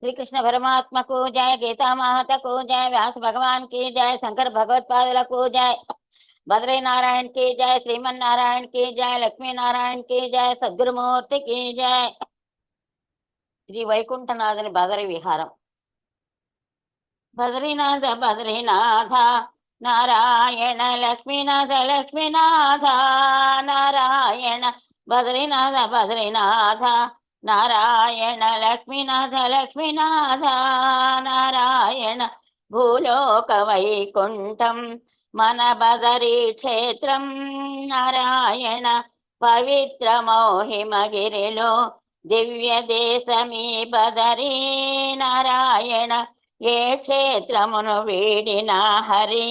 श्री कृष्ण परमात्मा को जय, गीता माता को जय, व्यास भगवान की जय, शंकर भगवत्पाद को जय, बद्री नारायण की जय, श्रीमन नारायण की जय, लक्ष्मी नारायण की जय, सद्गुरुमूर्ति की जय। श्री वैकुंठनाथनि बदरी विहारम। बद्रीनाथ बद्रीनाथ नारायण, लक्ष्मीनाथ लक्ष्मीनाथ नारायण, बद्रीनाथ बद्रीनाथ नारायण, लक्ष्मीनाथ लक्ष्मीनाथ नारायण, भूलोक वैकुंठम मन बदरी क्षेत्रम नारायण, पवित्र मौहिमगिरिलो दिव्य देशमी बदरी नारायण, ఏ క్షేత్రమును వీడినా హరి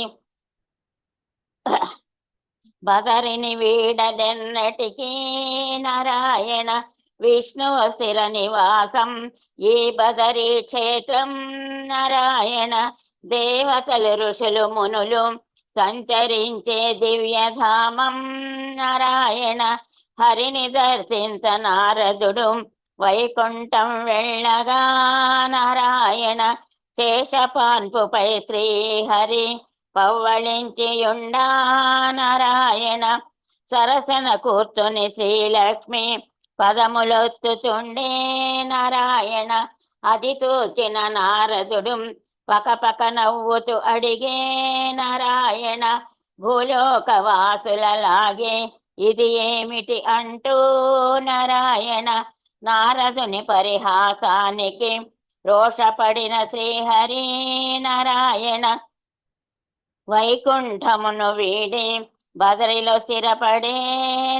బదరిని వీడదెన్నటికీ నారాయణ, విష్ణువ శిర నివాసం ఈ బదరి క్షేత్రం నారాయణ, దేవతలు ఋషులు మునులు సంచరించే దివ్యధామం నారాయణ, హరిని దర్శించ నారదుడు వైకుంఠం వెళ్ళగా నారాయణ, శేషపాన్పుపై శ్రీహరి పవ్వళించియుండా నారాయణ, సరసన కూర్చుని శ్రీలక్ష్మి పదములొత్తుచుండే నారాయణ, అది చూచిన నారదుడు పకపక నవ్వుతూ అడిగే నారాయణ, భూలోక వాసులలాగే ఇది ఏమిటి అంటూ నారాయణ, నారదుని పరిహాసానికి రోషపడిన శ్రీహరి నారాయణ, వైకుంఠమును వీడి బదరిలో స్థిరపడే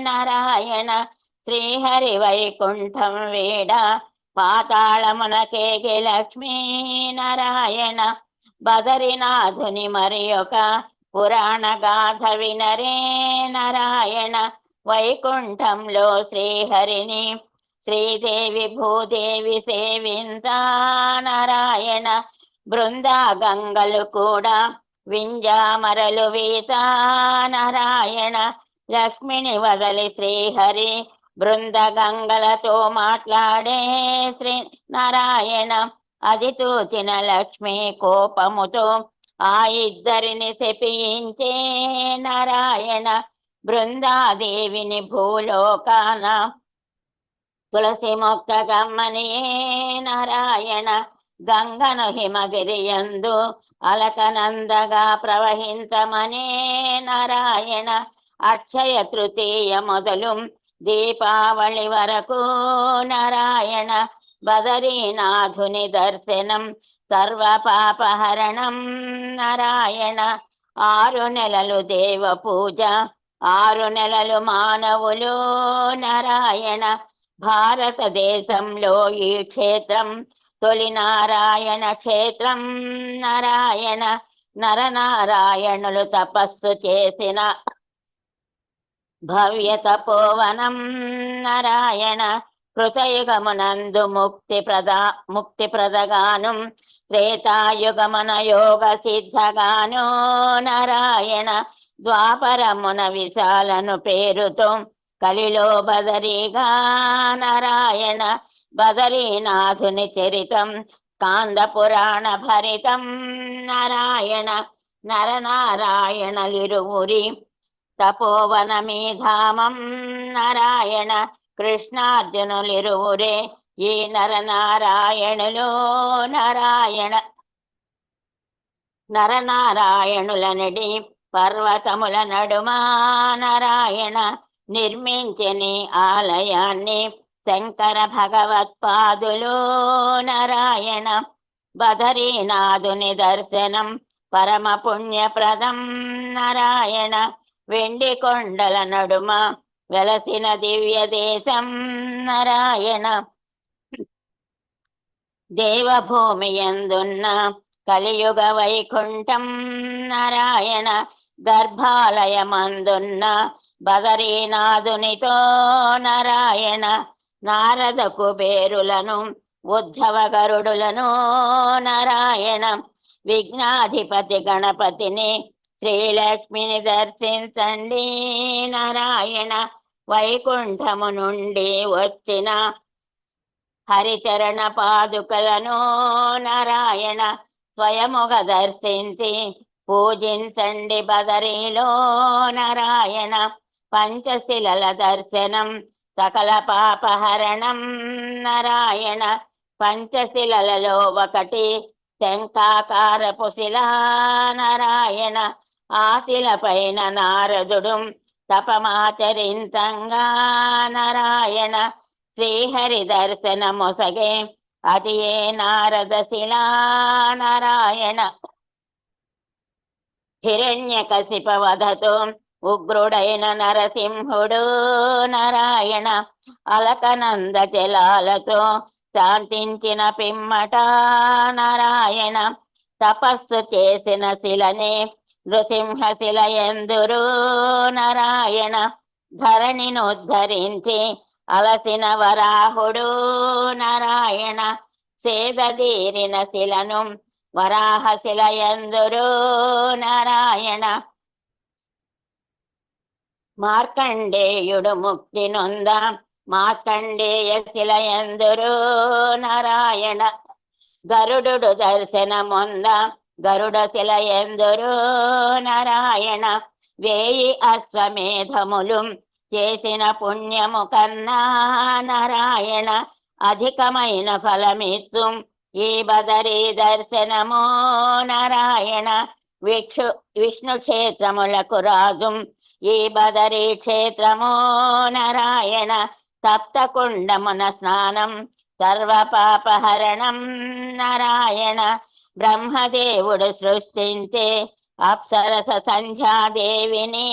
నారాయణ, శ్రీహరి వైకుంఠం వీడ పాతాళమునకేగి లక్ష్మీ నారాయణ, బదరినాథుని మరి ఒక పురాణ గాథ వినరే నారాయణ, వైకుంఠంలో శ్రీహరిని శ్రీదేవి భూదేవి సేవింతా నారాయణ, బృందా గంగలు కూడా వింజామరలు వీతా నారాయణ, లక్ష్మిని వదలి శ్రీహరి బృంద గంగలతో మాట్లాడే శ్రీ నారాయణ, అది చూచిన లక్ష్మి కోపముతో ఆ ఇద్దరిని శపించే నారాయణ, బృందాదేవిని భూలోకాన తులసి మొక్క గమ్మని నారాయణ, గంగను హిమగిరియందు అలకనందగా ప్రవహించమనే నారాయణ, అక్షయ తృతీయ మొదలు దీపావళి వరకు నారాయణ, బదరీనాథుని దర్శనం సర్వ పాపహరణం నారాయణ, 6 నెలలు దేవ పూజ 6 నెలలు మానవులు నారాయణ, భారతదేశంలో ఈ క్షేత్రం తొలి నారాయణ క్షేత్రం నారాయణ, నరనారాయణులు తపస్సు చేసిన భవ్య తపోవనం నారాయణ, కృతయుగమునందు ముక్తి ప్రదగాను, త్రేతాయుగమున యోగ సిద్ధగాను నారాయణ, ద్వాపరమున విశాలను పేరుతో కలిలో బదరీగా నారాయణ, బదరీనాథుని చరితం స్కాంద పురాణ భరితం నారాయణ, నరనారాయణలిరువురి తపోవనమీ ధామం నారాయణ, కృష్ణార్జునులిరువురే ఈ నరనారాయణులు నారాయణ, నరనారాయణులనడి పర్వతముల నడుమా నారాయణ, నిర్మించని ఆలయాన్ని శంకర భగవత్పాదులు నారాయణ, బదరీనాథుని దర్శనం పరమ పుణ్యప్రదం నారాయణ, వెండి కొండల నడుమ వెలసిన దివ్య దేశం నారాయణ, దేవభూమి యందున్న కలియుగ వైకుంఠం నారాయణ, గర్భాలయమందున్న బదరీనాథునితో నారాయణ, నారద కుబేరులను ఉద్ధవ గరుడులను నారాయణ, విఘ్నాధిపతి గణపతిని శ్రీలక్ష్మిని దర్శించండి నారాయణ, వైకుంఠము నుండి వచ్చిన హరిచరణ పాదుకలను నారాయణ స్వయముగా దర్శించి పూజించండి బదరిలో నారాయణ. పంచశిలల దర్శనం సకల పాపహరణం నారాయణ. పంచశిలలో ఒకటి శంఖాకారపు శిల నారాయణ. ఆ శిల పైన నారదుడు తపమాచరించంగా నారాయణ. శ్రీహరి దర్శనమొసగే అది ఏ నారద శిలా నారాయణ. హిరణ్యకశిప వధతో ఉగ్రుడైన నరసింహుడు నారాయణ. అలకనంద జలాలతో శాంతించిన పిమ్మట నారాయణ. తపస్సు చేసిన శిలనే నృసింహశిల ఎందురు నారాయణ. ధరణిని ఉద్ధరించి అలసిన వరాహుడు నారాయణ. సేదదీరిన శిలను వరాహశిల ఎందురు నారాయణ. మార్కండేయుడు ముక్తి నొంద మార్కండేయ శిల ఎందురు నారాయణ. గరుడు దర్శనమొంద గరుడ శిల ఎందురు నారాయణ. వేయి అశ్వమేధములు చేసిన పుణ్యము కన్నా నారాయణ. అధికమైన ఫలమిత్తు ఈ బదరీ దర్శనము నారాయణ. విష్ణు క్షేత్రములకు రాజు ఈ బదరీ క్షేత్రము నారాయణ. సప్తకుండమున స్నానం సర్వపాపహరణం నారాయణ. బ్రహ్మదేవుడు సృష్టించే అప్సరస సంధ్యాదేవిని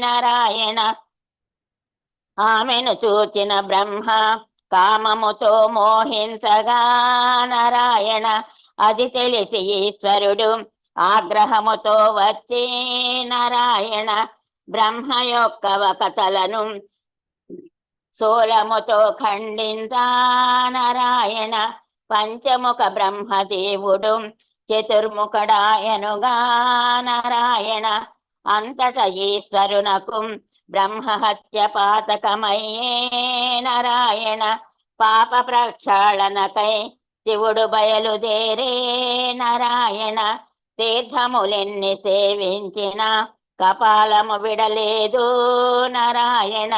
నారాయణ. ఆమెను చూచిన బ్రహ్మ కామముతో మోహించగా నారాయణ. అది తెలిసి ఈశ్వరుడు ఆగ్రహముతో వచ్చి నారాయణ. బ్రహ్మ యొక్క వకతలను శూలముతో ఖండించా నారాయణ. పంచముఖ బ్రహ్మదేవుడు చతుర్ముఖడాయనుగా నారాయణ. అంతట ఈశ్వరునకు బ్రహ్మహత్య పాతకమయ్యే నారాయణ. పాప ప్రక్షాళనకై శివుడు బయలుదేరే నారాయణ. తీర్థములెన్ని సేవించిన కపాలము విడలేదు నారాయణ.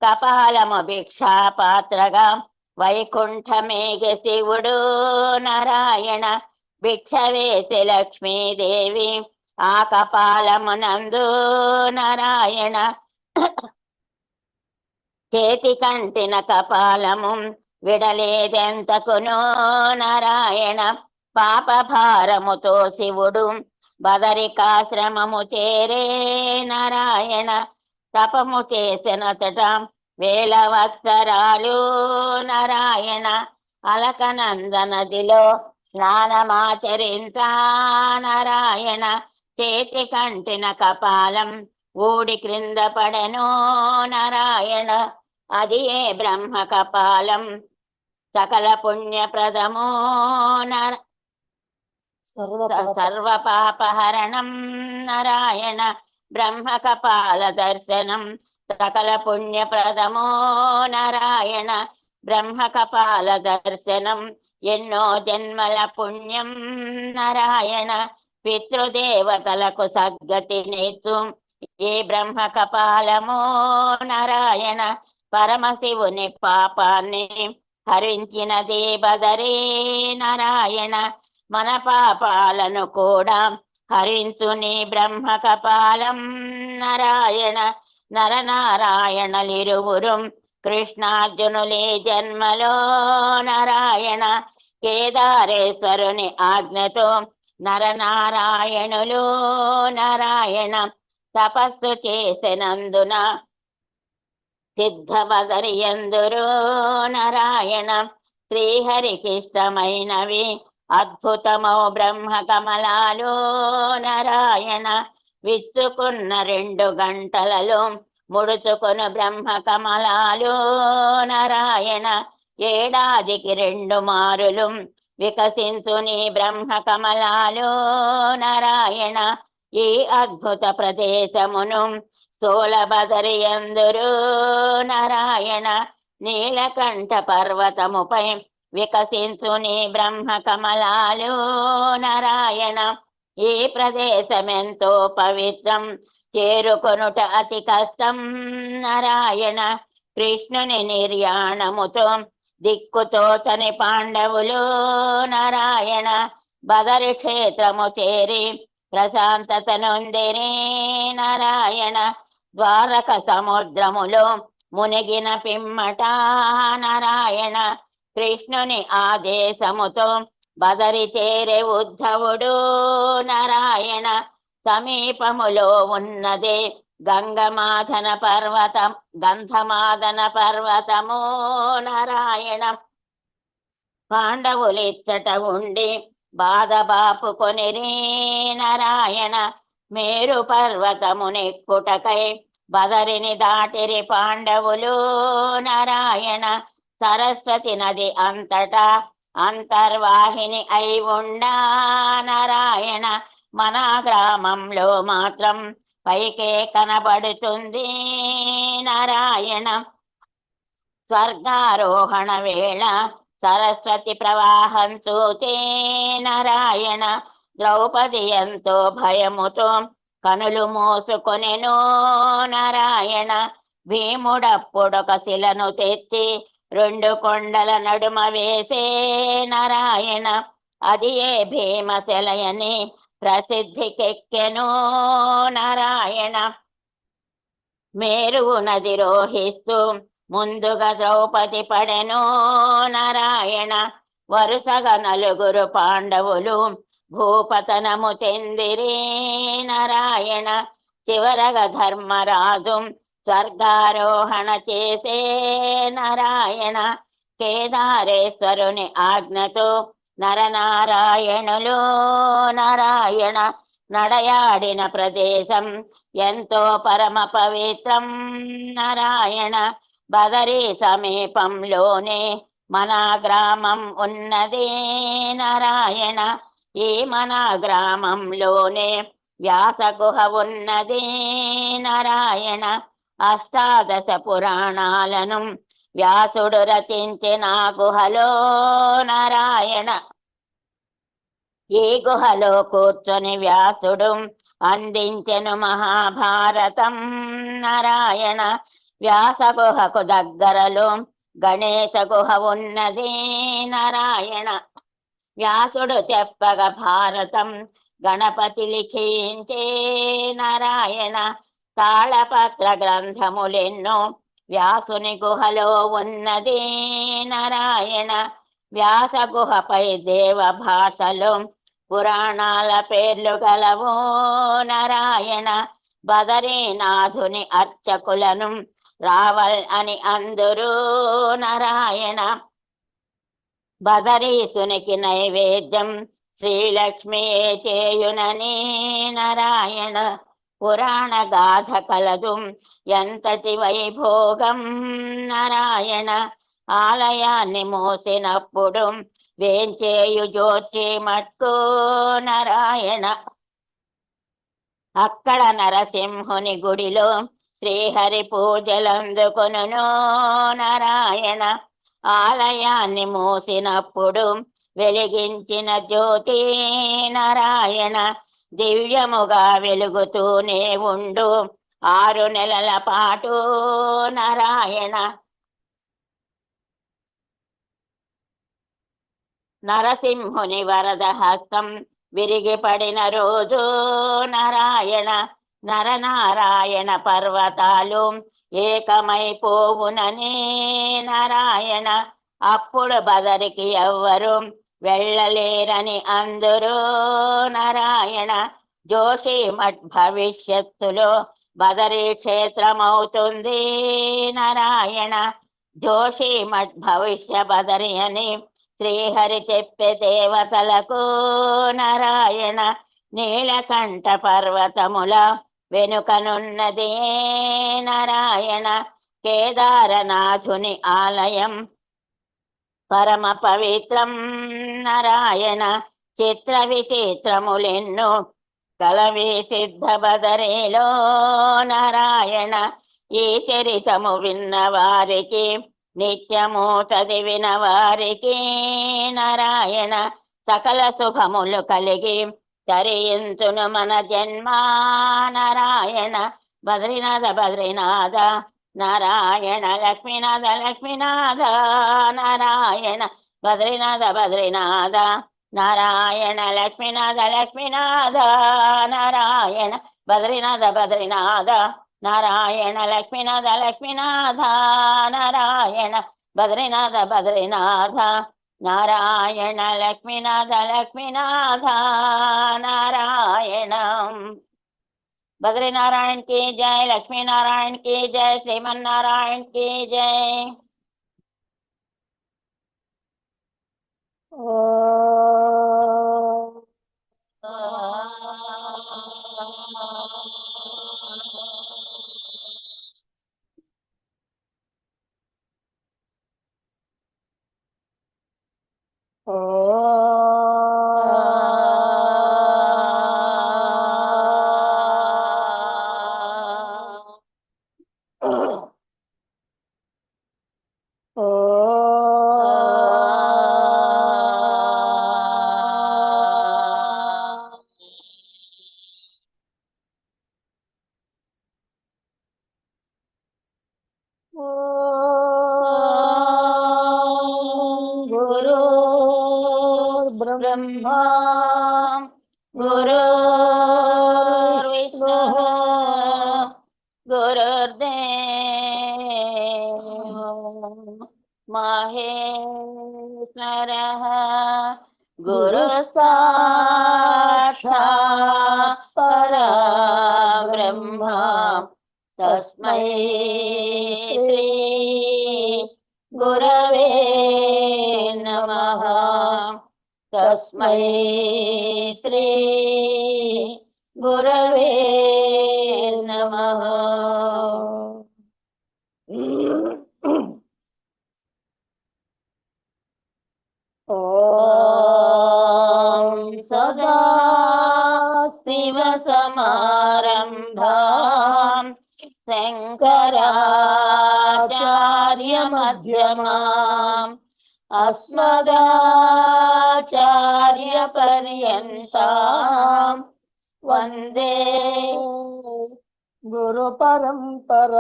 కపాలము భిక్షాపాత్రగా వైకుంఠమేగె శివుడు నారాయణ. భిక్ష వేసి లక్ష్మీదేవి ఆ కపాలమునందు నారాయణ. చేతి కంటిన కపాలము విడలేదెంతకును నారాయణ. పాప భారముతో శివుడు బదరికాశ్రమము చేరే నారాయణ. తపము చేసినచట వేల వత్సరాలు నారాయణ. అలకనంద నదిలో స్నానమాచరించా నారాయణ. చేతి కంటిన కపాలం ఊడి క్రింద పడెను నారాయణ. అది ఏ బ్రహ్మ కపాలం సకల పుణ్యప్రదము సర్వపాపహరణం నారాయణ. బ్రహ్మ కపాల దర్శనం సకల పుణ్యప్రదమో నారాయణ. బ్రహ్మ కపాల దర్శనం ఎన్నో జన్మల పుణ్యం నారాయణ. పితృదేవతలకు సద్గతి నేర్చు ఏ బ్రహ్మ కపాలమో నారాయణ. పరమశివుని పాపాన్ని హరించినదే బదరే నారాయణ. మన పాపాలను కూడా హరించుని బ్రహ్మ కపాలం నారాయణ. నరనారాయణలిరువురు కృష్ణార్జునులే జన్మలో నారాయణ. కేదారేశ్వరుని ఆజ్ఞతో నరనారాయణులు నారాయణ. తపస్సు చేసినందున సిద్ధబదరియందురు నారాయణ. శ్రీహరికిష్టమైనవి అద్భుతమౌ బ్రహ్మ కమలాలు నారాయణ. విచ్చుకున్న 2 గంటలలో ముడుచుకున్న బ్రహ్మ కమలాలు నారాయణ. ఏడాదికి 2 మారులు వికసించుని బ్రహ్మ కమలాలు నారాయణ. ఈ అద్భుత ప్రదేశమును సోలబదరియందురు నారాయణ. నీలకంఠ పర్వతముపై వికసించుని బ్రహ్మ కమలాలు నారాయణ. ఈ ప్రదేశమెంతో పవిత్రం, చేరుకొనుట అతి కష్టం నారాయణ. కృష్ణుని నిర్యాణముతో దిక్కుతోచని పాండవులు నారాయణ. బదరి క్షేత్రము చేరి ప్రశాంతత నొందిరి నారాయణ. ద్వారక సముద్రములో మునిగిన పిమ్మట నారాయణ. కృష్ణుని ఆదేశముతో బదరి చేరే ఉద్ధవుడు నారాయణ. సమీపములో ఉన్నదే గంగమాధన పర్వతం, గంధమాదన పర్వతము నారాయణ. పాండవులిచ్చట ఉండి బాధ బాపుకొనిరి నారాయణ. మేరు పర్వతమునెక్కుటకై బదరిని దాటిరి పాండవులు నారాయణ. సరస్వతి నది అంతటా అంతర్వాహిని అయి ఉండా నారాయణ. మన గ్రామంలో మాత్రం పైకే కనబడుతుంది నారాయణ. స్వర్గారోహణ వేళ సరస్వతి ప్రవాహం చూచే నారాయణ. ద్రౌపది ఎంతో భయముతో కనులు మూసుకొనెను నారాయణ. భీముడప్పుడొక శిలను తెచ్చి 2 కొండల నడుమ వేసే నారాయణ. అది ఏ భీమశిలయని ప్రసిద్ధికెక్కెను నారాయణ. మేరువు నది రోహిస్తూ ముందుగా ద్రౌపది పడెను నారాయణ. వరుసగా 4 పాండవులు భూపతనము చెందిరి నారాయణ. చివరగా ధర్మరాజు స్వర్గారోహణ చేసే నారాయణ. కేదారేశ్వరుని ఆజ్ఞతో నరనారాయణులు నారాయణ. నడయాడిన ప్రదేశం ఎంతో పరమ పవిత్రం నారాయణ. బదరి సమీపంలోనే మన గ్రామం ఉన్నది నారాయణ. ఈ మన గ్రామంలోనే వ్యాస గుహ ఉన్నది నారాయణ. అష్టాదశ పురాణాలను వ్యాసుడు రచించిన గుహలో నారాయణ. ఈ గుహలో కూర్చొని వ్యాసుడు అందించెను మహాభారతం నారాయణ. వ్యాస గుహకు దగ్గరలో గణేశ గుహ ఉన్నది నారాయణ. వ్యాసుడు చెప్పగా భారతం గణపతి లిఖించే నారాయణ. తాళపత్ర గ్రంథములెన్నో వ్యాసుని గుహలో ఉన్నది నారాయణ. వ్యాస గుహపై దేవ భాషలో పురాణాల పేర్లు గలవు నారాయణ. బదరీనాథుని అర్చకులను రావల్ అని అందరూ నారాయణ. బదరీసునికి నైవేద్యం శ్రీలక్ష్మియే చేయునని నారాయణ. పురాణ గాథ కలదు ఎంతటి వైభోగం నారాయణ. ఆలయాన్ని మోసినప్పుడు వేంచేయు జోచి మట్టు నారాయణ. అక్కడ నరసింహుని గుడిలో శ్రీహరి పూజలందుకొనును నారాయణ. ఆలయాన్ని మూసినప్పుడు వెలిగించిన జ్యోతి నారాయణ. దివ్యముగా వెలుగుతూనే ఉండు 6 నెలల పాటు నారాయణ. నరసింహుని వరద హస్తం విరిగి పడిన రోజు నారాయణ. నరనారాయణ పర్వతాలు ఏకమైపోవునని నారాయణ. అప్పుడు బదరికి ఎవ్వరు వెళ్ళలేరని అందరూ నారాయణ. జోషి మఠ్ భవిష్యత్తులో బదరీ క్షేత్రమవుతుంది నారాయణ. జోషి మఠ్ భవిష్య బదరి అని శ్రీహరి చెప్పే దేవతలకు నారాయణ. నీలకంఠ పర్వతముల వెనుకనున్నదే నారాయణ. కేదారనాథుని ఆలయం పరమ పవిత్రం నారాయణ. చిత్ర విచిత్రములెన్నో కలవి సిద్ధ బదరిలో నారాయణ. ఈ చరితము విన్న వారికి నిత్యము చదివిన వారికి నారాయణ సకల శుభములు కలిగి తరించును మన జన్మ నారాయణ. బద్రీనాథ బద్రీనాథ నారాయణ లక్ష్మీనాథ లక్ష్మీనాథ నారాయణ. బద్రీనాథ బద్రీనాథ నారాయణ లక్ష్మీనాథ లక్ష్మీనాథ నారాయణ. బద్రీనాథ బద్రీనాథ నారాయణ లక్ష్మీనాథ లక్ష్మీనాథ నారాయణ. బద్రీనాథ బద్రీనాథ నారాయణ లక్ష్మీనాథ లక్ష్మీనాథ నారాయణ. बद्रीनारायण की जय, लक्ष्मी नारायण की जय, श्रीमन नारायण की जय। ब्रह्मा गुरुर्विष्णु गुरुर्देवो महेश्वरः गुरुसाक्षात् परब्रह्म तस्मै श्री गुरवे नमः। तस्मै श्री गुरवे नमः। ॐ सदा शिवसमारम्भां शङ्कराचार्यमध्यमाम् अस्मदाचार्यपर्यन्तां वन्दे गुरुपरम्पराम्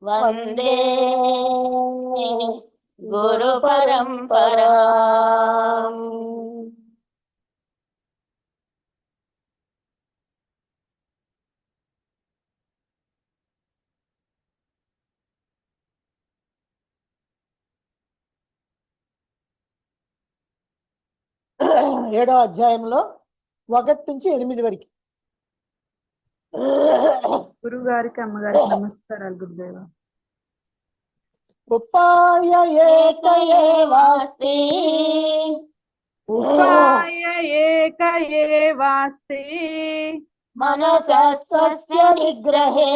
वन्दे गुरुपरम्पराम्। ఏడో అధ్యాయంలో 1 నుంచి 8 వరకు. గురుగారికి అమ్మగారికి నమస్కారాలు గురుదేవ. ఉపాయ ఏక ఏవాస్తి ఉపాయ ఏక ఏవాస్తి మనసా స్వస్య నిగ్రహే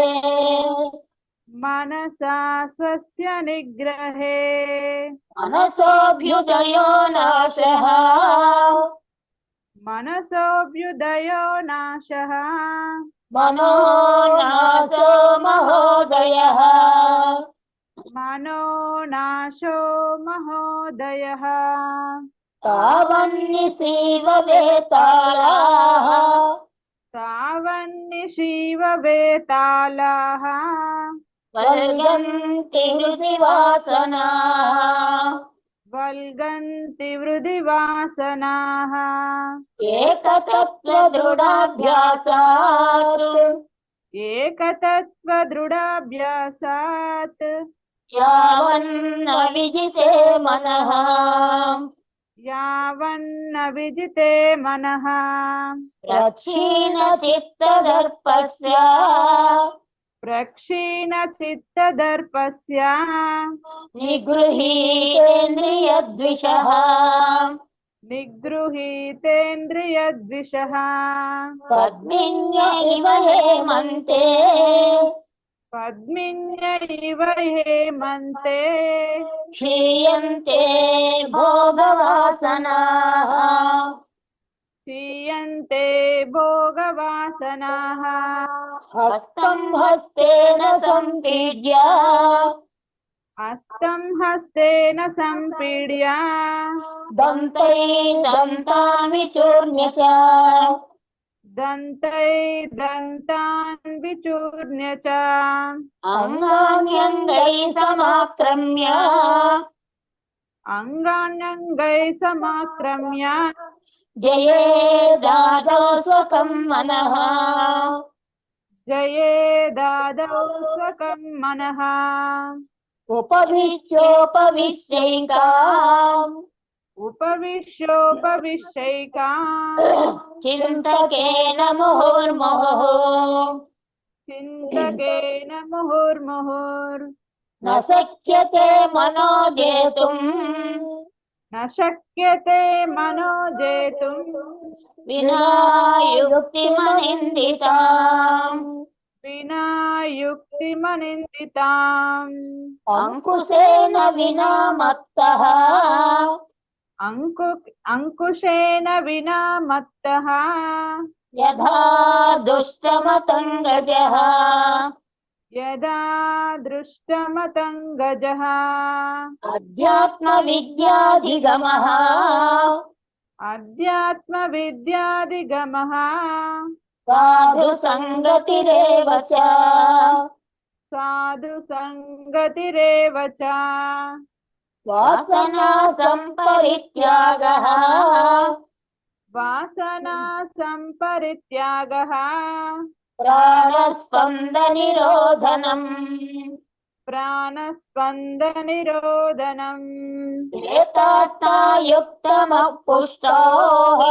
మనసా స్వస్య నిగ్రహే మనసోభ్యుదయో నాశః మనసోభ్యుదయో నాశః మనో నాశో మహోదయః మనో నాశో మహోదయః తావన్నిశీవ వేతాళాః తావన్నిశీవ వేతాళాః వల్గంతి హృది వాసనాః వల్గంతి వృధి వాసనాః ఏకతత్వ దృఢాభ్యాసాత్ ఏకతత్వ దృఢాభ్యాసాత్ యావన్న విజితే మనః యావన్న విజితే మనః ప్రక్షీణ చిత్తదర్పస్య ప్రక్షీణ చిత్తదర్పస్య నిగృహీతేంద్రియద్విషః నిగృహీతేంద్రియద్విషః పద్మిన్య ఇవ హేమంతే పద్మిన్య ఇవ హేమంతే క్షీయంతే భోగవాసనాః క్షీయంతే భోగవాసనాః హస్తం హస్తేన సంపీడ్య हस्तं हस्तेन सम्पीड्य దంతై దంతాన్ విచూర్య చ दन्तान् विचूर्ण्य च అంగాన్యంగై సమాక్రమ్య अङ्गान्यङ्गैः समाक्रम्य జయే దాదో స్వకం మనః जये दादौ स्वकं मनः ఉపవిశ్యోపవిశ్యైకాం उपविश्योपविश्यैकाम् చింతకేన ముహుర్ముహుః चिन्तकेन मुहुर्मुहुर् న శక్యతే మనోజేతుం न शक्यते मनो जेतुम् వినా యుక్తిమనిందితాం विना युक्तिमनिन्दिताम् అంకుశేన వినా మత్తః अंकुशेन विना मत्तः యథా దుష్టమతంగజః यदा दृष्टमतङ्गजः అధ్యాత్మ విద్యాధిగమః अध्यात्मविद्यादिगमः సాధు సంగతిరేవ చ साधुसङ्गतिरेव च వాసనా సంపరిత్యాగః वासना सम्परित्यागः ప్రాణస్పంద నిరోధనం प्राणस्पन्दनिरोधनम् ఏతాస్తాయుక్తమపుష్టోః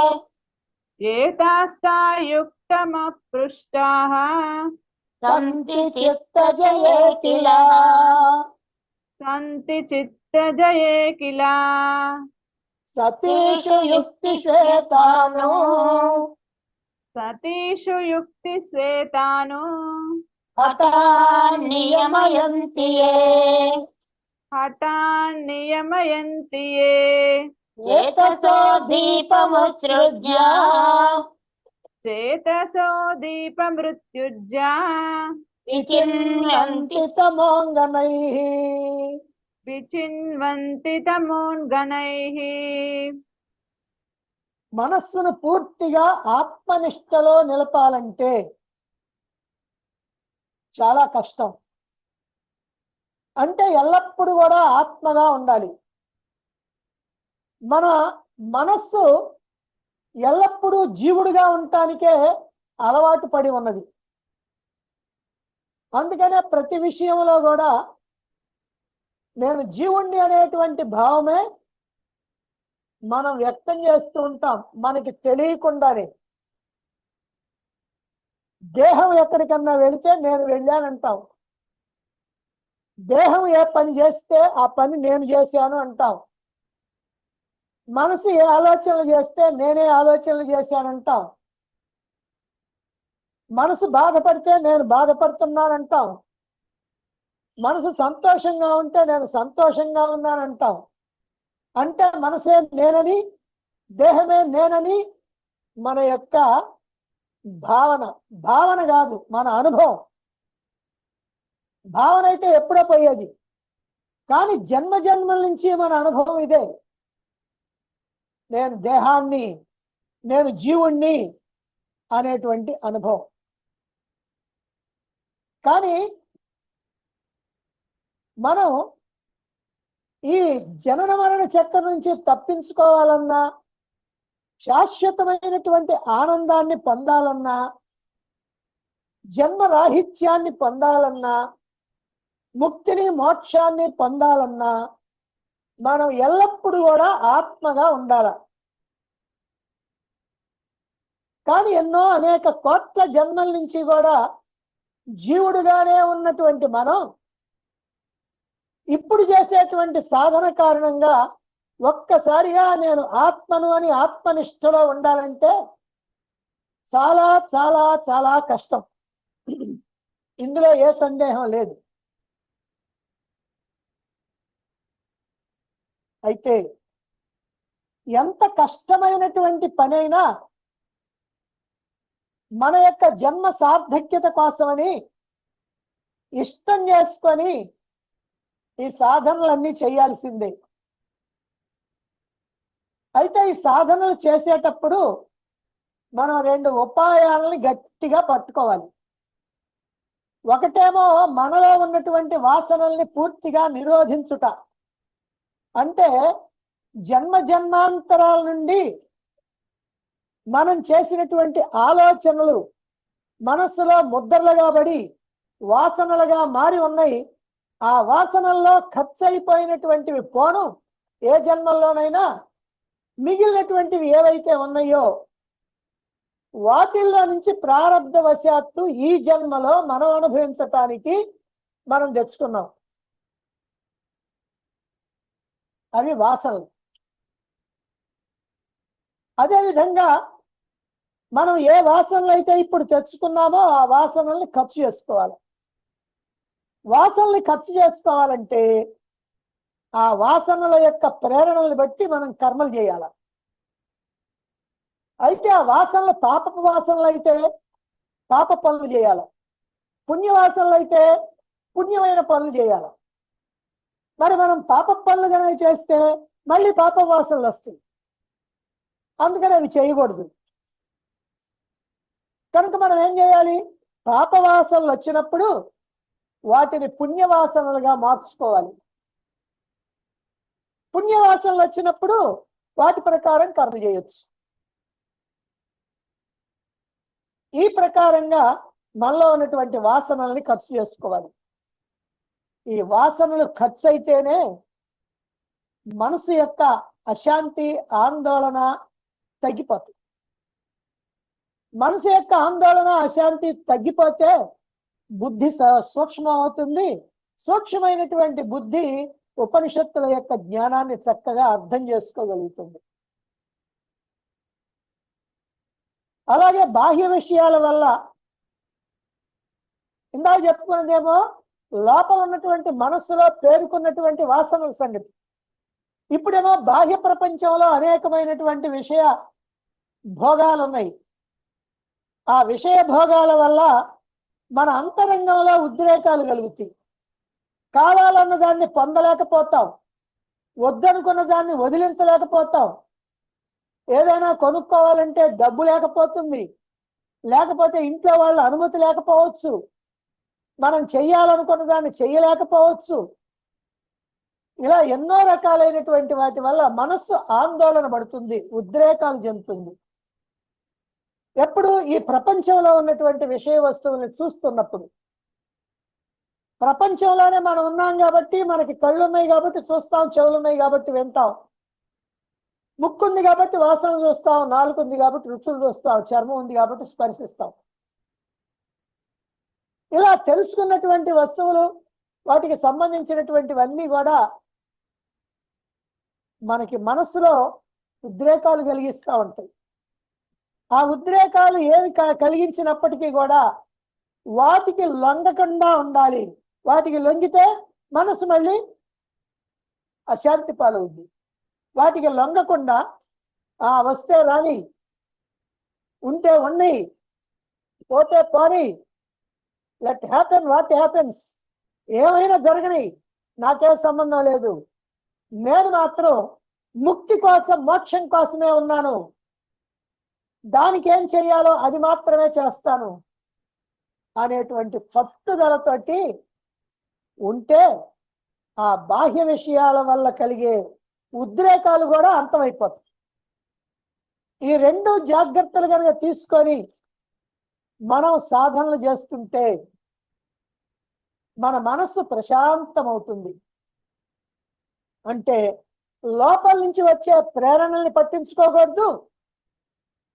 एतास्तायुक्तमपृष्टाः సంతి చిత్తజయే కిల सन्ति चित्तजये किल సతీషు యుక్తిశ్వేతాను सतीषु युक्तिश्वेतानु హఠాన్ నియమయంతి యే हठान् नियमयन्ति ये ఏతసో దీపముత్సృజ్య चेतसो दीपमृत्युज्य విచిన్వంతి తమోంగనైః विचिन्वन्ति तमोन्गणैः మనస్సును పూర్తిగా ఆత్మనిష్టలో నిలపాలంటే చాలా కష్టం. అంటే ఎల్లప్పుడూ కూడా ఆత్మగా ఉండాలి. మన మనస్సు ఎల్లప్పుడూ జీవుడిగా ఉండటానికే అలవాటు పడి ఉన్నది. అందుకనే ప్రతి విషయంలో కూడా నేను జీవుణ్ణి అనేటువంటి భావమే మనం వ్యక్తం చేస్తూ ఉంటాం మనకి తెలియకుండానే. దేహం ఎక్కడికన్నా వెళితే నేను వెళ్ళానంటాం. దేహం ఏ పని చేస్తే ఆ పని నేను చేశాను అంటాం. మనసు ఏ ఆలోచనలు చేస్తే నేనే ఆలోచనలు చేశానంటాం. మనసు బాధపడితే నేను బాధపడుతున్నానంటాం. మనసు సంతోషంగా ఉంటే నేను సంతోషంగా ఉన్నానంటాం. అంటే మనసే నేనని దేహమే నేనని మన యొక్క భావన కాదు, మన అనుభవం. భావన అయితే ఎప్పుడో పోయేది, కానీ జన్మ జన్మల నుంచి మన అనుభవం ఇదే. నేను దేహాన్ని, నేను జీవుణ్ణి అనేటువంటి అనుభవం. కానీ మనం ఈ జనన మరణ చక్రం నుంచి తప్పించుకోవాలన్నా, శాశ్వతమైనటువంటి ఆనందాన్ని పొందాలన్నా, జన్మరాహిత్యాన్ని పొందాలన్నా, ముక్తిని మోక్షాన్ని పొందాలన్నా మనం ఎల్లప్పుడూ కూడా ఆత్మగా ఉండాల. కానీ అనేక కోట్ల జన్మల నుంచి కూడా జీవుడుగానే ఉన్నటువంటి మనం ఇప్పుడు చేసేటువంటి సాధన కారణంగా ఒక్కసారిగా నేను ఆత్మను అని ఆత్మనిష్టలో ఉండాలంటే చాలా చాలా చాలా కష్టం. ఇందులో ఏ సందేహం లేదు. అయితే ఎంత కష్టమైనటువంటి పనైనా మన యొక్క జన్మ సార్థక్యత కోసమని ఇష్టం చేసుకొని ఈ సాధనలన్నీ చేయాల్సిందే. అయితే ఈ సాధనలు చేసేటప్పుడు మనం 2 ఉపాయాలని గట్టిగా పట్టుకోవాలి. ఒకటేమో మనలో ఉన్నటువంటి వాసనల్ని పూర్తిగా నిరోధించుట. అంటే జన్మ జన్మాంతరాల నుండి మనం చేసినటువంటి ఆలోచనలు మనస్సులో ముద్రలుగా పడి వాసనలుగా మారి ఉన్నాయి. ఆ వాసనల్లో ఖర్చు అయిపోయినటువంటివి పోను, ఏ జన్మల్లోనైనా మిగిలినటువంటివి ఏవైతే ఉన్నాయో వాటిల్లో నుంచి ప్రారబ్ధవశాత్తు ఈ జన్మలో మనం అనుభవించటానికి మనం తెచ్చుకున్నాం. అవి వాసనలు. అదేవిధంగా మనం ఏ వాసనలు అయితే ఇప్పుడు తెచ్చుకున్నామో ఆ వాసనల్ని ఖర్చు చేసుకోవాలి. వాసనల్ని ఖర్చు చేసుకోవాలంటే ఆ వాసనల యొక్క ప్రేరణల్ని బట్టి మనం కర్మలు చేయాలి. అయితే ఆ వాసనలు పాపపు వాసనలు అయితే పాప పనులు చేయాలి, పుణ్యవాసనలు అయితే పుణ్యమైన పనులు చేయాలి. మరి మనం పాప పనులు కనుక చేస్తే మళ్ళీ పాప వాసనలు వస్తాయి. అందుకని అవి చేయకూడదు. కనుక మనం ఏం చేయాలి? పాప వాసనలు వచ్చినప్పుడు వాటిని పుణ్యవాసనలుగా మార్చుకోవాలి. పుణ్యవాసనలు వచ్చినప్పుడు వాటి ప్రకారం కర్మ చేయొచ్చు. ఈ ప్రకారంగా మనలో ఉన్నటువంటి వాసనల్ని ఖర్చు చేసుకోవాలి. ఈ వాసనలు ఖర్చు అయితేనే మనసు యొక్క అశాంతి, ఆందోళన తగ్గిపోతుంది. మనసు యొక్క ఆందోళన, అశాంతి తగ్గిపోతే బుద్ధి సూక్ష్మం అవుతుంది. సూక్ష్మమైనటువంటి బుద్ధి ఉపనిషత్తుల యొక్క జ్ఞానాన్ని చక్కగా అర్థం చేసుకోగలుగుతుంది. అలాగే బాహ్య విషయాల వల్ల ఇందాక చెప్పుకున్నదేమో లోపల ఉన్నటువంటి మనస్సులో పేరుకున్నటువంటి వాసనల సంగతి. ఇప్పుడేమో బాహ్య ప్రపంచంలో అనేకమైనటువంటి విషయ భోగాలు ఉన్నాయి. ఆ విషయ భోగాల వల్ల మన అంతరంగంలో ఉద్రేకాలు కలుగుతాయి. కావాలన్న దాన్ని పొందలేకపోతాం, వద్దనుకున్న దాన్ని వదిలించలేకపోతాం. ఏదైనా కొనుక్కోవాలంటే డబ్బు లేకపోతుంది, లేకపోతే ఇంట్లో వాళ్ళ అనుమతి లేకపోవచ్చు, మనం చెయ్యాలనుకున్న దాన్ని చెయ్యలేకపోవచ్చు. ఇలా ఎన్నో రకాలైనటువంటి వాటి వల్ల మనస్సు ఆందోళన పడుతుంది, ఉద్రేకాలు చెందుతుంది. ఎప్పుడు ఈ ప్రపంచంలో ఉన్నటువంటి విషయ వస్తువుల్ని చూస్తున్నప్పుడు, ప్రపంచంలోనే మనం ఉన్నాం కాబట్టి మనకి కళ్ళు ఉన్నాయి కాబట్టి చూస్తాం, చెవులు ఉన్నాయి కాబట్టి వింటాం, ముక్కు ఉంది కాబట్టి వాసన చూస్తాం, నాలుగు ఉంది కాబట్టి రుచులు చూస్తాం, చర్మం ఉంది కాబట్టి స్పర్శిస్తాం. ఇలా తెలుసుకున్నటువంటి వస్తువులు, వాటికి సంబంధించినటువంటివన్నీ కూడా మనకి మనస్సులో ఉద్రేకాలు కలిగిస్తూ ఉంటాయి. ఆ ఉద్రేకాలు ఏవి కలిగించినప్పటికీ కూడా వాటికి లొంగకుండా ఉండాలి. వాటికి లొంగితే మనసు మళ్ళీ అశాంతి పాలవుద్ది. వాటికి లొంగకుండా వస్తే రాని, ఉంటే ఉండి, పోతే పోని, లెట్ హ్యాపెన్ వాట్ హ్యాపెన్స్, ఏమైనా జరగని, నాకేం సంబంధం లేదు, నేను మాత్రం ముక్తి కోసం, మోక్షం కోసమే ఉన్నాను, దానికి ఏం చేయాలో అది మాత్రమే చేస్తాను అనేటువంటి పట్టుదలతోటి ఉంటే ఆ బాహ్య విషయాల వల్ల కలిగే ఉద్రేకాలు కూడా అంతమైపోతాయి. ఈ రెండు జాగ్రత్తలు కనుక తీసుకొని మనం సాధనలు చేస్తుంటే మన మనస్సు ప్రశాంతమవుతుంది. అంటే లోపల నుంచి వచ్చే ప్రేరణల్ని పట్టించుకోకూడదు,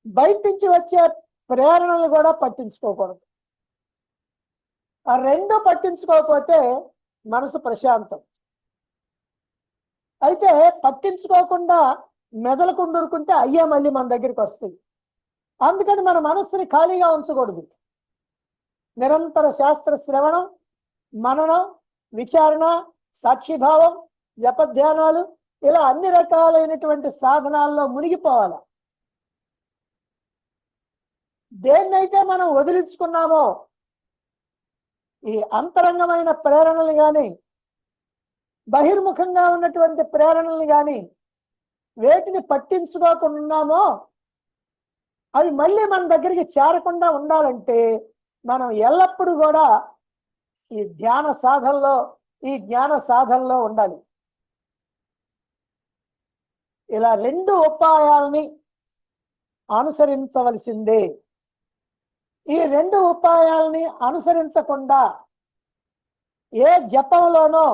బయట నుంచి వచ్చే ప్రేరణలు కూడా పట్టించుకోకూడదు. ఆ రెండు పట్టించుకోకపోతే మనసు ప్రశాంతం. అయితే పట్టించుకోకుండా మెదలకుండూరుకుంటే అయ్యే మళ్ళీ మన దగ్గరికి వస్తాయి. అందుకని మన మనస్సుని ఖాళీగా ఉంచకూడదు. నిరంతర శాస్త్ర శ్రవణం, మననం, విచారణ, సాక్షిభావం, జపధ్యానాలు, ఇలా అన్ని రకాలైనటువంటి సాధనాల్లో మునిగిపోవాలి. దేన్నైతే మనం వదిలించుకున్నామో, ఈ అంతరంగమైన ప్రేరణలు కానీ, బహిర్ముఖంగా ఉన్నటువంటి ప్రేరణల్ని కానీ వేటిని పట్టించుకోకుండా అవి మళ్ళీ మన దగ్గరికి చేరకుండా ఉండాలంటే మనం ఎల్లప్పుడూ కూడా ఈ జ్ఞాన సాధనలో ఉండాలి. ఇలా 2 ఉపాయాలని అనుసరించవలసిందే. ఈ 2 ఉపాయాలని అనుసరించకుండా ఏ జపంలోనో,